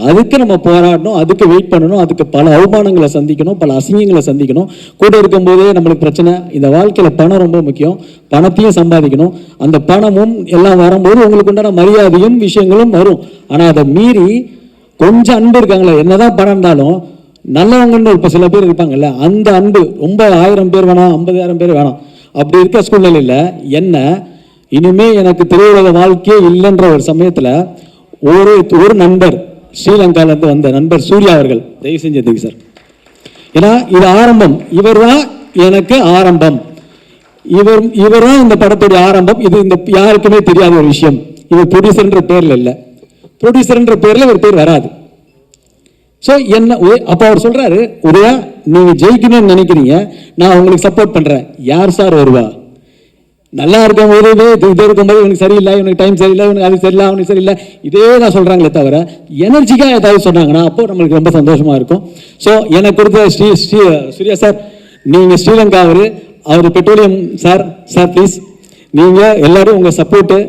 அதுக்கு நம்ம போராடணும், அதுக்கு வெயிட் பண்ணணும், அதுக்கு பல அவமானங்களை சந்திக்கணும், பல அசிங்கங்களை சந்திக்கணும். கூட இருக்கும்போதே நம்மளுக்கு பிரச்சனை. இந்த வாழ்க்கையில் பணம் ரொம்ப முக்கியம், பணத்தையும் சம்பாதிக்கணும். அந்த பணமும் எல்லாம் வரும்போது உங்களுக்கு உண்டான மரியாதையும் விஷயங்களும் வரும். ஆனால் அதை மீறி கொஞ்சம் அன்பு இருக்காங்களே, என்னதான் பணம் இருந்தாலும் நல்லவங்கன்னு இப்போ சில பேர் இருப்பாங்கல்ல, அந்த அன்பு ரொம்ப 1000 பேர் வேணாம், 50,000 பேர் வேணாம். அப்படி இருக்க சூழ்நிலையில் என்ன இனிமே எனக்கு திரையுலக வாழ்க்கையே இல்லைன்ற ஒரு சமயத்தில் ஒரு நண்பர் ஸ்ரீலங்காவிலேருந்து வந்த நண்பர் சூர்யா அவர்கள், தயவு செஞ்சதுக்கு சார், ஏன்னா இது ஆரம்பம், இவர் தான் எனக்கு ஆரம்பம், இவர் தான் இந்த படத்துடைய ஆரம்பம். இது இந்த யாருக்குமே தெரியாத ஒரு விஷயம். இவர் ப்ரொடியூசர்ன்ற பேரில் இல்லை, ப்ரொடியூசர்ன்ற பேரில் ஒரு பேர் வராது. ஸோ என்ன அப்போ அவர் சொல்கிறாரு, உதயா நீங்கள் ஜெயிக்கணும்னு நினைக்கிறீங்க, நான் உங்களுக்கு சப்போர்ட் பண்ணுறேன். யார் சார் வருவா? நல்லா இருக்கும் போது இது இருக்கும்போது இவனுக்கு சரியில்லை, இவனுக்கு டைம் சரியில்லை, இவனுக்கு அது சரியில்லை, அவனுக்கு சரியில்லை, இதே தான் சொல்கிறாங்களே தவிர எனர்ஜிக்காக ஏதாவது சொன்னாங்கன்னா அப்போது நம்மளுக்கு ரொம்ப சந்தோஷமாக இருக்கும். ஸோ எனக்கு கொடுத்த சூர்யா சார், நீங்கள் ஸ்ரீலங்கா அவர் பெட்ரோலியம் சார் ப்ளீஸ் நீங்கள் எல்லோரும் உங்கள் support,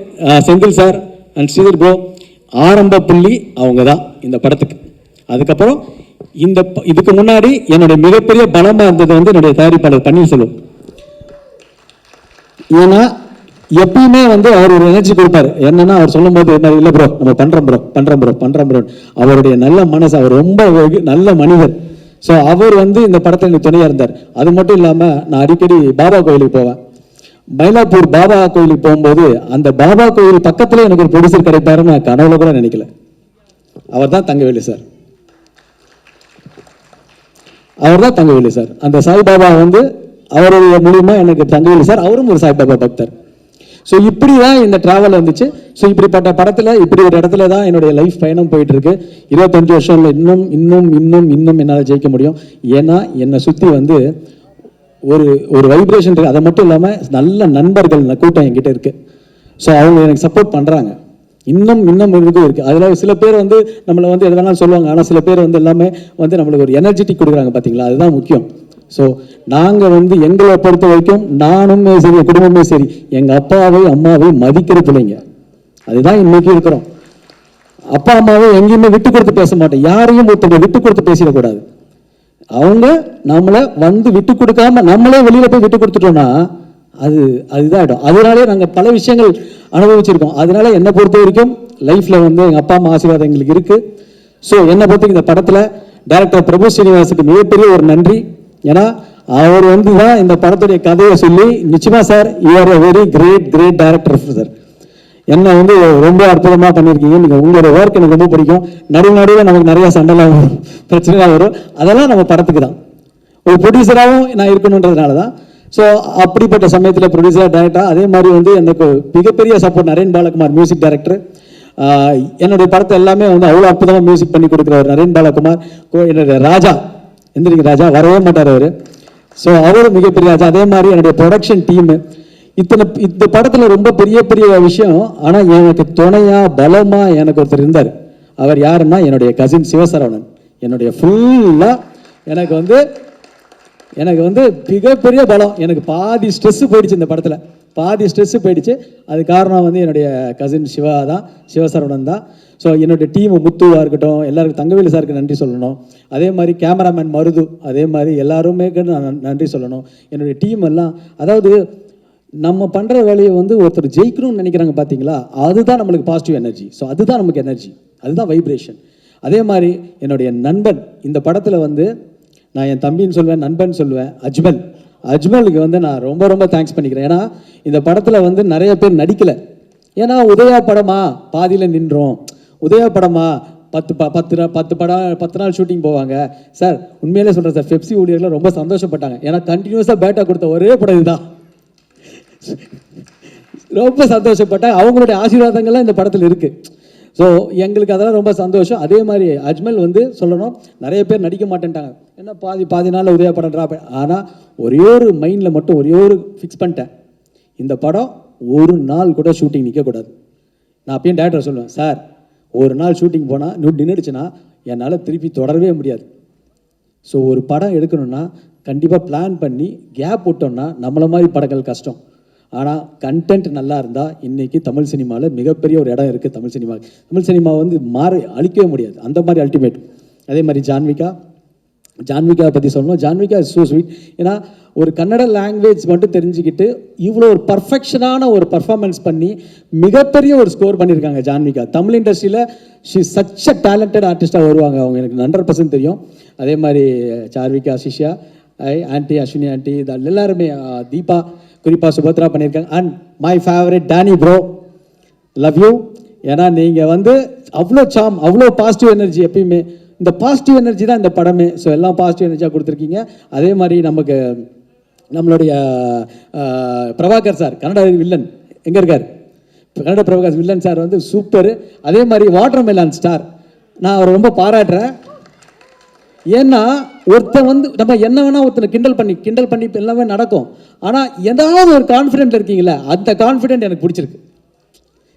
Senthil sir and Sridhar bro, ஆரம்ப புள்ளி அவங்க தான் இந்த படத்துக்கு. அதுக்கப்புறம் இதுக்கு முன்னாடி என்னுடைய மிகப்பெரிய பலமாக இருந்தது வந்து என்னுடைய தயாரிப்பாளர் பன்னீர்செல்வம். ஏன்னா எப்பயுமே வந்து அவர் ஒரு எனர்ஜி கொடுப்பார். என்னன்னா அவர் சொல்லும் போது என்ன, இல்லை ப்ரோ நம்ம பண்ணுறோம் ப்ரோ, அவருடைய நல்ல மனசு, அவர் ரொம்ப நல்ல மனிதர். ஸோ அவர் வந்து இந்த படத்தில் எனக்கு துணையாக இருந்தார். அது மட்டும் இல்லாமல் நான் அடிக்கடி பாபா கோயிலுக்கு போவேன். மயிலாப்பூர் பாபா கோயிலுக்கு போகும்போது அந்த பாபா கோயில் பக்கத்தில் எனக்கு ஒரு ப்ரொடியூசர் கிடைப்பாருன்னு நான் கனவுல கூட நினைக்கல. அவர் தான் தங்கவேலு சார். அவர் தான் தங்கவேலு சார். அந்த சாய்பாபா வந்து அவருடைய மூலியமாக எனக்கு தங்கவேலு சார், அவரும் ஒரு சாய்பாபா பக்தர். ஸோ இப்படி தான் இந்த ட்ராவல் வந்துச்சு. ஸோ இப்படிப்பட்ட படத்தில் இப்படி ஒரு இடத்துல தான் என்னுடைய லைஃப் பயணம் போயிட்டுருக்கு. 25 வருஷம்ல இன்னும் இன்னும் இன்னும் இன்னும் என்னால் ஜெயிக்க முடியும். ஏன்னா என்னை சுற்றி வந்து ஒரு ஒரு வைப்ரேஷன் இருக்குது. அதை மட்டும் இல்லாமல் நல்ல நண்பர்கள் கூட்டம் என்கிட்ட இருக்குது. ஸோ அவங்க எனக்கு சப்போர்ட் பண்ணுறாங்க. இன்னும் இன்னும் இருக்குது. அதில் சில பேர் வந்து நம்மளை வந்து எது வேணாலும் சொல்லுவாங்க. ஆனால் சில பேர் வந்து எல்லாமே வந்து நம்மளுக்கு ஒரு எனர்ஜெட்டிக் கொடுக்குறாங்க பார்த்தீங்களா, அதுதான் முக்கியம். ஸோ நாங்கள் வந்து எங்களை பொறுத்த வரைக்கும் நானுமே சரி, குடும்பமே சரி, எங்கள் அப்பாவை அம்மாவை மதிக்கிற பிள்ளைங்க. அதுதான் இன்னைக்கு இருக்கிறோம். அப்பா அம்மாவை எங்கேயுமே விட்டு கொடுத்து பேச மாட்டேன். யாரையும் ஒருத்தவங்க விட்டு கொடுத்து பேசிடக்கூடாது. அவங்க நம்மளை வந்து விட்டு கொடுக்காம நம்மளே வெளியில் போய் விட்டு கொடுத்துட்டோம்னா அதுதான். அதனாலே நாங்கள் பல விஷயங்கள் அனுபவிச்சிருக்கோம். அதனால என்னை பொறுத்த வரைக்கும் லைஃப்பில் வந்து எங்கள் அப்பா அம்மா ஆசீர்வாதம் எங்களுக்கு இருக்குது. ஸோ என்னை பொறுத்த இந்த படத்தில் டைரக்டர் பிரபு ஸ்ரீனிவாசுக்கு மிகப்பெரிய ஒரு நன்றி. ஏன்னா அவர் வந்து தான் இந்த படத்துடைய கதையை சொல்லி, நிச்சயமா sir you are a very great director sir. என்ன வந்து ரொம்ப அற்புதமாக பண்ணியிருக்கீங்க. நீங்கள் உங்களோட ஒர்க் எனக்கு ரொம்ப பிடிக்கும். நடுவில் நமக்கு நிறைய சண்டைலாம் வரும், பிரச்சனைலாம் வரும். அதெல்லாம் நம்ம படத்துக்கு தான். ஒரு ப்ரொடியூசராகவும் நான் இருக்கணுன்றதுனால தான். ஸோ அப்படிப்பட்ட சமயத்தில் ப்ரொடியூசராக டைரக்டராக அதே மாதிரி வந்து எனக்கு மிகப்பெரிய support Naren Balakumar music director. என்னுடைய படத்தை எல்லாமே வந்து அவ்வளோ அற்புதமாக மியூசிக் பண்ணி கொடுக்குறவர் நரேன் பாலகுமார். என்னுடைய ராஜா எந்திரிங்க ராஜா, வரவே மாட்டார் அவர். ஸோ அவரும் மிகப்பெரிய ராஜா. அதே மாதிரி என்னுடைய ப்ரொடக்ஷன் டீமு. இந்த படத்தில் ரொம்ப பெரிய விஷயம். ஆனால் எனக்கு துணையாக பலமாக எனக்கு ஒருத்தர் இருந்தார். அவர் யாருன்னா என்னுடைய கசின் சிவசரவணன். என்னுடைய ஃபுல்லாக எனக்கு வந்து மிகப்பெரிய பலம். எனக்கு பாதி ஸ்ட்ரெஸ்ஸு போயிடுச்சு இந்த படத்தில், பாதி ஸ்ட்ரெஸ்ஸு போயிடுச்சு. அது காரணம் வந்து என்னுடைய கசின் சிவசரவணன் தான். ஸோ என்னுடைய டீமு முத்துவாக இருக்கட்டும், எல்லாருக்கும் தங்கவேலு சாருக்கு நன்றி சொல்லணும். அதே மாதிரி கேமராமேன் மருது, அதே மாதிரி எல்லாருமே நான் நன்றி சொல்லணும். என்னுடைய டீம் எல்லாம், அதாவது நம்ம பண்ணுற வேலையை வந்து ஒருத்தர் ஜெயிக்கணும்னு நினைக்கிறாங்க பார்த்தீங்களா, அதுதான் நம்மளுக்கு பாசிட்டிவ் எனர்ஜி. ஸோ அதுதான் நமக்கு எனர்ஜி, அதுதான் வைப்ரேஷன். அதே மாதிரி என்னுடைய நண்பன் இந்த படத்தில் வந்து நான் என் தம்பின்னு சொல்லுவேன், நண்பன் சொல்லுவேன், அஜ்மலுக்கு வந்து நான் ரொம்ப தேங்க்ஸ் பண்ணிக்கிறேன். ஏன்னா இந்த படத்தில் வந்து நிறைய பேர் நடிக்கலை. ஏன்னா உதயா படமா பாதியில் நின்றோம், உதயா படமா 10 நாள் ஷூட்டிங் போவாங்க சார். உண்மையிலே சொல்கிறேன் சார், பெப்சி ஊழியர்கள் ரொம்ப சந்தோஷப்பட்டாங்க. ஏன்னா கண்டினியூஸாக பேட்டா கொடுத்த ஒரே படம் இதுதான். ரொம்ப சந்தோஷப்பட்டாங்க. அவங்களுடைய ஆசீர்வாதங்கள்லாம் இந்த படத்தில் இருக்குது. ஸோ எங்களுக்கு அதெல்லாம் ரொம்ப சந்தோஷம். அதே மாதிரி அஜ்மல் வந்து சொல்லணும், நிறைய பேர் நடிக்க மாட்டேன்ட்டாங்க. ஏன்னா பாதி நாளில் உதய படம் ட்ராப். ஆனால் ஒரே ஒரு மைண்டில் மட்டும் ஒரே ஒரு ஃபிக்ஸ் பண்ணிட்டேன், இந்த படம் ஒரு நாள் கூட ஷூட்டிங் நிற்கக்கூடாது. நான் அப்பயும் டேரக்டர் சொல்லுவேன், சார் ஒரு நாள் ஷூட்டிங் போனால் நின்றுடுச்சுன்னா என்னால் திருப்பி தொடரவே முடியாது. ஸோ ஒரு படம் எடுக்கணும்னா கண்டிப்பாக பிளான் பண்ணி கேப் விட்டோம்னா நம்மளை மாதிரி படங்கள் கஷ்டம். ஆனால் கண்டென்ட் நல்லா இருந்தால் இன்றைக்கி தமிழ் சினிமாவில் மிகப்பெரிய ஒரு இடம் இருக்குது. தமிழ் சினிமா வந்து அழிக்கவே முடியாது, அந்த மாதிரி அல்டிமேட். அதே மாதிரி ஜான்விகா பற்றி சொல்லணும். Janvika is so sweet. ஏன்னா ஒரு கன்னட லாங்குவேஜ் மட்டும் தெரிஞ்சுக்கிட்டு இவ்வளோ ஒரு பர்ஃபெக்ஷனான ஒரு பர்ஃபார்மன்ஸ் பண்ணி மிகப்பெரிய ஒரு ஸ்கோர் பண்ணியிருக்காங்க ஜான்விகா. தமிழ் இண்டஸ்ட்ரியில் ஷி சச் அ டேலண்டட் ஆர்டிஸ்ட்டாக வருவாங்க அவங்க, எனக்கு 100% தெரியும். அதே மாதிரி சார்விகா, சிஷ்யா, ஆண்டி, அஸ்வினி ஆண்டி, எல்லாருமே, தீபா, குறிப்பாக சுபத்ரா பண்ணியிருக்காங்க. And my favourite Danny bro, love you. ஏன்னா நீங்கள் வந்து அவ்வளோ சாம், அவ்வளோ பாசிட்டிவ் எனர்ஜி. எப்பயுமே இந்த பாசிட்டிவ் எனர்ஜி தான் இந்த படமே. ஸோ எல்லாம் பாசிட்டிவ் எனர்ஜியாக கொடுத்துருக்கீங்க. அதே மாதிரி நம்மளுடைய பிரபாகர் சார், கன்னட வில்லன் எங்கே இருக்கார், கன்னட பிரபாகர் வில்லன் சார் வந்து சூப்பரு. அதே மாதிரி வாட்டர் மெலான் ஸ்டார், நான் அவரை ரொம்ப பாராட்டுறேன். ஏன்னா ஒருத்தன் வந்து நம்ம என்ன வேணால் ஒருத்தனை கிண்டல் பண்ணி எல்லாமே நடக்கும். ஆனால் ஏதாவது ஒரு கான்ஃபிடென்ட் இருக்கீங்களே, அந்த கான்ஃபிடென்ட் எனக்கு பிடிச்சிருக்கு.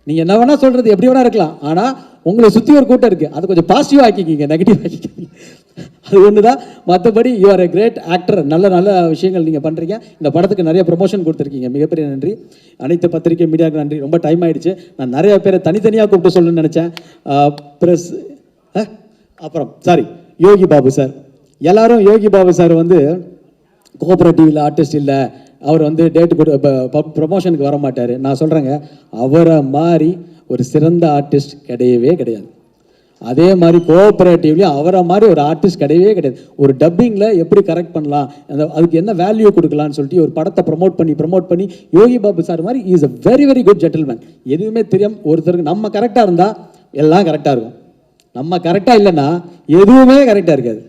நீங்கள் என்ன வேணால் சொல்கிறது எப்படி வேணால் இருக்கலாம், ஆனால் உங்களை சுற்றி ஒரு கூட்டம் இருக்குது, அது கொஞ்சம் பாசிட்டிவ் ஆக்கிக்கிங்க, நெகட்டிவ் ஆக்கிக்கிங்க. அது ஒன்று தான். மற்றபடி you are a great actor. நல்ல விஷயங்கள் நீங்கள் பண்ணுறீங்க. இந்த படத்துக்கு நிறைய ப்ரொமோஷன் கொடுத்துருக்கீங்க, மிகப்பெரிய நன்றி. அனைத்து பத்திரிகை மீடியாவுக்கு நன்றி. ரொம்ப டைம் ஆகிடுச்சு. நான் நிறைய பேரை தனித்தனியாக கூப்பிட்டு சொல்லணும்னு நினச்சேன். ப்ரெஸ், அப்புறம் யோகி பாபு சார். எல்லாரும் யோகி பாபு சார் வந்து கோஆப்ரேட்டிவில் ஆர்டிஸ்ட் இல்லை, அவர் வந்து ப்ரொமோஷனுக்கு வர மாட்டார். நான் சொல்கிறேங்க, அவரை மாதிரி ஒரு சிறந்த ஆர்டிஸ்ட் கிடையவே கிடையாது. அதே மாதிரி கோஆப்ரேட்டிவ்லேயும் அவரை மாதிரி ஒரு ஆர்டிஸ்ட் கிடையவே கிடையாது. ஒரு டப்பிங்கில் எப்படி கரெக்ட் பண்ணலாம், அதுக்கு என்ன வேல்யூ கொடுக்கலான்னு சொல்லிட்டு ஒரு படத்தை ப்ரமோட் பண்ணி யோகி பாபு சார் மாதிரி is a very very good gentleman. எதுவுமே தெரியும் ஒருத்தருக்கு நம்ம கரெக்டாக இருந்தால் எல்லாம் கரெக்டாக இருக்கும். நம்ம கரெக்டாக இல்லைன்னா எதுவுமே கரெக்டாக இருக்காது.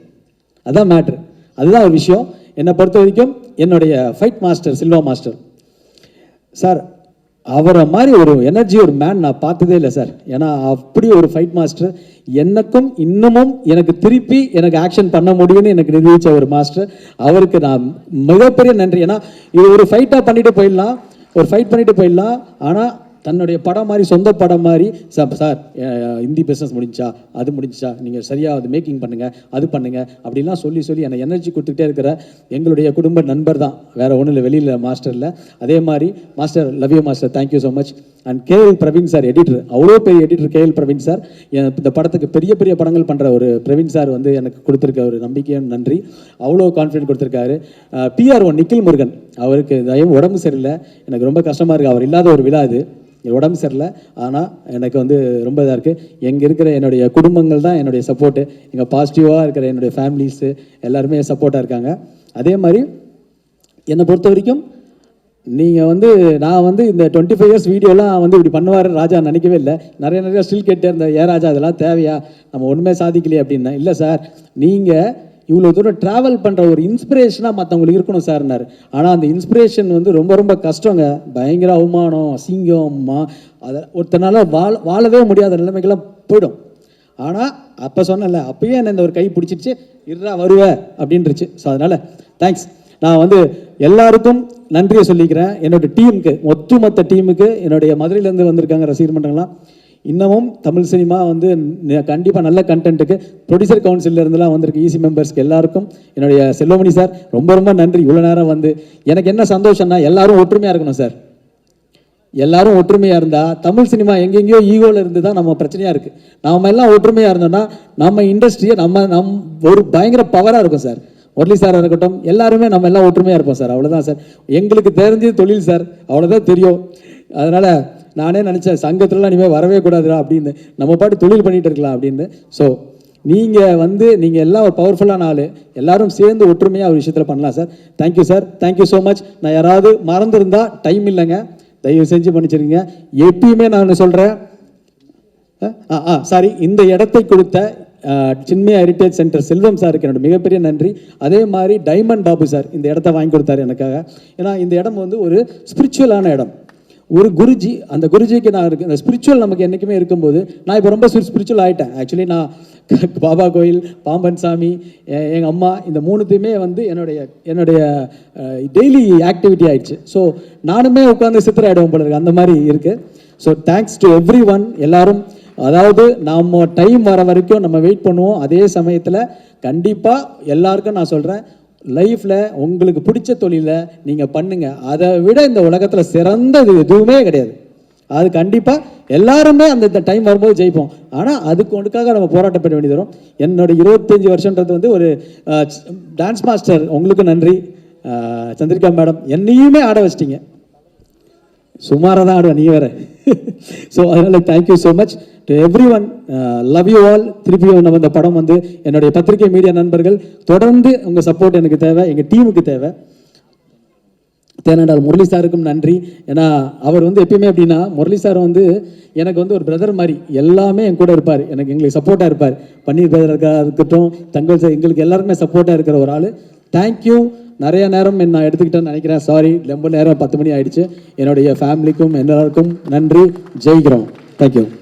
அதுதான் மேட்ரு, அதுதான் ஒரு விஷயம். என்னை பொறுத்த வரைக்கும் என்னுடைய fight master Silva master sir, அவரை மாதிரி ஒரு எனர்ஜி ஒரு மேன் நான் பார்த்ததே இல்லை சார். ஏன்னா அப்படி ஒரு ஃபைட் மாஸ்டர், எனக்கும் இன்னமும் எனக்கு திருப்பி எனக்கு ஆக்ஷன் பண்ண முடியும்னு எனக்கு நிரூபித்த ஒரு மாஸ்டர். அவருக்கு நான் மிகப்பெரிய நன்றி. ஏன்னா இது ஒரு ஃபைட்டாக பண்ணிட்டு போயிடலாம், ஒரு ஃபைட் பண்ணிட்டு போயிடலாம். ஆனால் தன்னுடைய படம் மாதிரி, சொந்த படம் மாதிரி, சார் ஹிந்தி பிஸ்னஸ் முடிஞ்சா, அது முடிஞ்சா, நீங்கள் சரியாக அது மேக்கிங் பண்ணுங்கள், அது பண்ணுங்கள் அப்படிலாம் சொல்லி சொல்லி என்னை எனர்ஜி கொடுத்துக்கிட்டே இருக்கிற எங்களுடைய குடும்ப நண்பர் தான், வேறு ஒன்றும் இல்லை, வெளியில் மாஸ்டர் இல்லை. அதே மாதிரி master, love you master, thank you so much. And KL Praveen sir, editor, அவ்வளோ பெரிய எடிட்டர் கேஎல் பிரவீன் சார். இந்த படத்துக்கு பெரிய பெரிய படங்கள் பண்ணுற ஒரு பிரவீன் சார் வந்து எனக்கு கொடுத்துருக்க ஒரு நம்பிக்கையும் நன்றி, அவ்வளோ கான்ஃபிடென்ட் கொடுத்துருக்காரு. PR1 நிக்கில் முருகன், அவருக்கு உடம்பு சரியில்லை, எனக்கு ரொம்ப கஷ்டமாக இருக்குது, அவர் இல்லாத ஒரு விழா இது, உடம்பு சரியில்லை. ஆனால் எனக்கு வந்து ரொம்ப இதாக இருக்குது. எங்கே இருக்கிற என்னுடைய குடும்பங்கள் தான் என்னுடைய சப்போர்ட்டு, எங்கள் பாசிட்டிவாக இருக்கிற என்னுடைய ஃபேமிலிஸு எல்லாருமே சப்போர்ட்டாக இருக்காங்க. அதே மாதிரி என்னை பொறுத்த வரைக்கும் நீங்கள் வந்து, நான் வந்து இந்த 25 இயர்ஸ் வீடியோலாம் வந்து இப்படி பண்ணுவார் ராஜா நினைக்கவே இல்லை. நிறைய ஸ்டில் கேட்டே இருந்தேன், ஏன் ராஜா அதெல்லாம் தேவையா, நம்ம ஒன்றுமே சாதிக்கலையே அப்படின்னா. இல்லை சார், நீங்கள் இவ்வளோ தூரம் ட்ராவல் பண்ணுற ஒரு இன்ஸ்பிரேஷனாக மற்றவங்களுக்கு இருக்கணும் சார்னார். ஆனால் அந்த இன்ஸ்பிரேஷன் வந்து ரொம்ப ரொம்ப கஷ்டங்க, பயங்கர அவமானம், அசிங்கம், அதை ஒருத்தனால வாழவே முடியாத நிலைமைக்கெல்லாம் போயிடும். ஆனால் அப்போ சொன்னல, அப்பயே என்ன இந்த ஒரு கை பிடிச்சிருச்சு, இருறா வருவ அப்படின்ருச்சு. ஸோ அதனால் தேங்க்ஸ். நான் வந்து எல்லாருக்கும் நன்றியை சொல்லிக்கிறேன். என்னோடய டீமுக்கு, ஒட்டுமொத்த டீமுக்கு, என்னுடைய மதுரையிலேருந்து வந்திருக்காங்க ரசிகர் மன்றங்கள்லாம், இன்னமும் தமிழ் சினிமா வந்து கண்டிப்பாக நல்ல கண்டென்ட்டுக்கு ப்ரொடியூசர் கவுன்சிலிருந்துலாம் வந்திருக்கு ஈசி மெம்பர்ஸ்க்கு எல்லாருக்கும் என்னுடைய செல்வமணி சார் ரொம்ப ரொம்ப நன்றி. இவ்வளோ நேரம் வந்து எனக்கு என்ன சந்தோஷம்னா, எல்லாரும் ஒற்றுமையாக இருக்கணும் சார். எல்லாரும் ஒற்றுமையாக இருந்தால், தமிழ் சினிமா எங்கெங்கேயோ ஈகோவில் இருந்து தான் நம்ம பிரச்சனையாக இருக்குது. நாம் எல்லாம் ஒற்றுமையாக இருந்தோம்னா நம்ம இண்டஸ்ட்ரியை நம்ம ஒரு பயங்கர பவராக இருக்கும் சார். முரளி சாராக இருக்கட்டும், எல்லாருமே நம்ம எல்லாம் ஒற்றுமையாக இருப்போம் சார். அவ்வளோதான் சார், எங்களுக்கு தெரிஞ்சது தொழில் சார், அவ்வளோதான் தெரியும். அதனால் நானே நினச்சேன் சங்கத்துலலாம் இனிமேல் வரவே கூடாதுடா அப்படின்னு, நம்ம பாட்டு தொழில் பண்ணிகிட்டு இருக்கலாம் அப்படின்னு. ஸோ நீங்கள் எல்லாம் ஒரு பவர்ஃபுல்லான ஆள், எல்லாரும் சேர்ந்து ஒற்றுமையாக ஒரு விஷயத்தில் பண்ணலாம் sir. Thank you sir, thank you so much. நான் யாராவது மறந்துருந்தா டைம் இல்லைங்க, தயவு செஞ்சு பண்ணிச்சிருங்க. எப்பயுமே நான் சொல்கிறேன், சாரி, இந்த இடத்தை கொடுத்த சின்மயா ஹெரிட்டேஜ் சென்டர் செல்வம் சாருக்கு என்னோட மிகப்பெரிய நன்றி. அதே மாதிரி டைமண்ட் பாபு சார் இந்த இடத்த வாங்கி கொடுத்தாரு எனக்காக. ஏன்னா இந்த இடம் வந்து ஒரு ஸ்பிரிச்சுவலான இடம், ஒரு குருஜி, அந்த குருஜிக்கு நான் இருக்கு, அந்த ஸ்பிரிச்சுவல் நமக்கு என்றைக்குமே இருக்கும்போது நான் இப்போ ரொம்ப ஸ்பிரிச்சுவல் ஆகிட்டேன். ஆக்சுவலி நான் பாபா கோயில், பாம்பன் சாமி, எங்கள் அம்மா, இந்த மூணுத்தையுமே வந்து என்னுடைய டெய்லி ஆக்டிவிட்டி ஆயிடுச்சு. ஸோ நானுமே உட்காந்து சித்திராயிடுவோம் போல இருக்கு, அந்த மாதிரி இருக்குது. So thanks to every one. எல்லாரும், அதாவது நம்ம டைம் வர வரைக்கும் நம்ம வெயிட் பண்ணுவோம். அதே சமயத்தில் கண்டிப்பாக எல்லாருக்கும் நான் சொல்கிறேன், லைஃப்பில் உங்களுக்கு பிடிச்ச தொழிலை நீங்கள் பண்ணுங்கள். அதை விட இந்த உலகத்தில் சிறந்தது எதுவுமே கிடையாது. அது கண்டிப்பாக எல்லாருமே அந்த டைம் வரும்போது ஜெயிப்போம். ஆனால் அதுக்கு ஒன்றுக்காக நம்ம போராட்டம் பண்ண வேண்டியது வரும். என்னோட 25 வருஷன்றது வந்து ஒரு டான்ஸ் மாஸ்டர், உங்களுக்கு நன்றி சந்திரிகா மேடம், என்னையுமே ஆட வச்சிட்டிங்க. சுமாராக தான் ஆடுவேன், நீ வேற. ஸோ அதனால் thank you so much to every one, love you all. திருப்பி நம்ம இந்த படம் வந்து என்னுடைய பத்திரிகை மீடியா நண்பர்கள் தொடர்ந்து உங்கள் சப்போர்ட் எனக்கு தேவை, எங்கள் டீமுக்கு தேவை. தேனாண்டால் முரளி சாருக்கும் நன்றி. ஏன்னா அவர் வந்து எப்பயுமே எப்படின்னா, முரளி சார் வந்து எனக்கு வந்து ஒரு பிரதர் மாதிரி, எல்லாமே என் கூட இருப்பார், எங்களுக்கு சப்போர்ட்டாக இருப்பார். பன்னீர் பிரதருக்காக இருக்கட்டும், தங்கல் சார், எங்களுக்கு எல்லாருமே சப்போர்ட்டாக இருக்கிற ஒரு ஆள். தேங்க்யூ. நிறைய நேரம் நான் எடுத்துக்கிட்டேன்னு நினைக்கிறேன், சாரி, ரொம்ப நேரம் 10 மணி ஆயிடுச்சு. என்னுடைய ஃபேமிலிக்கும் எல்லாருக்கும் நன்றி. ஜெயிக்கிறோம். தேங்க்யூ.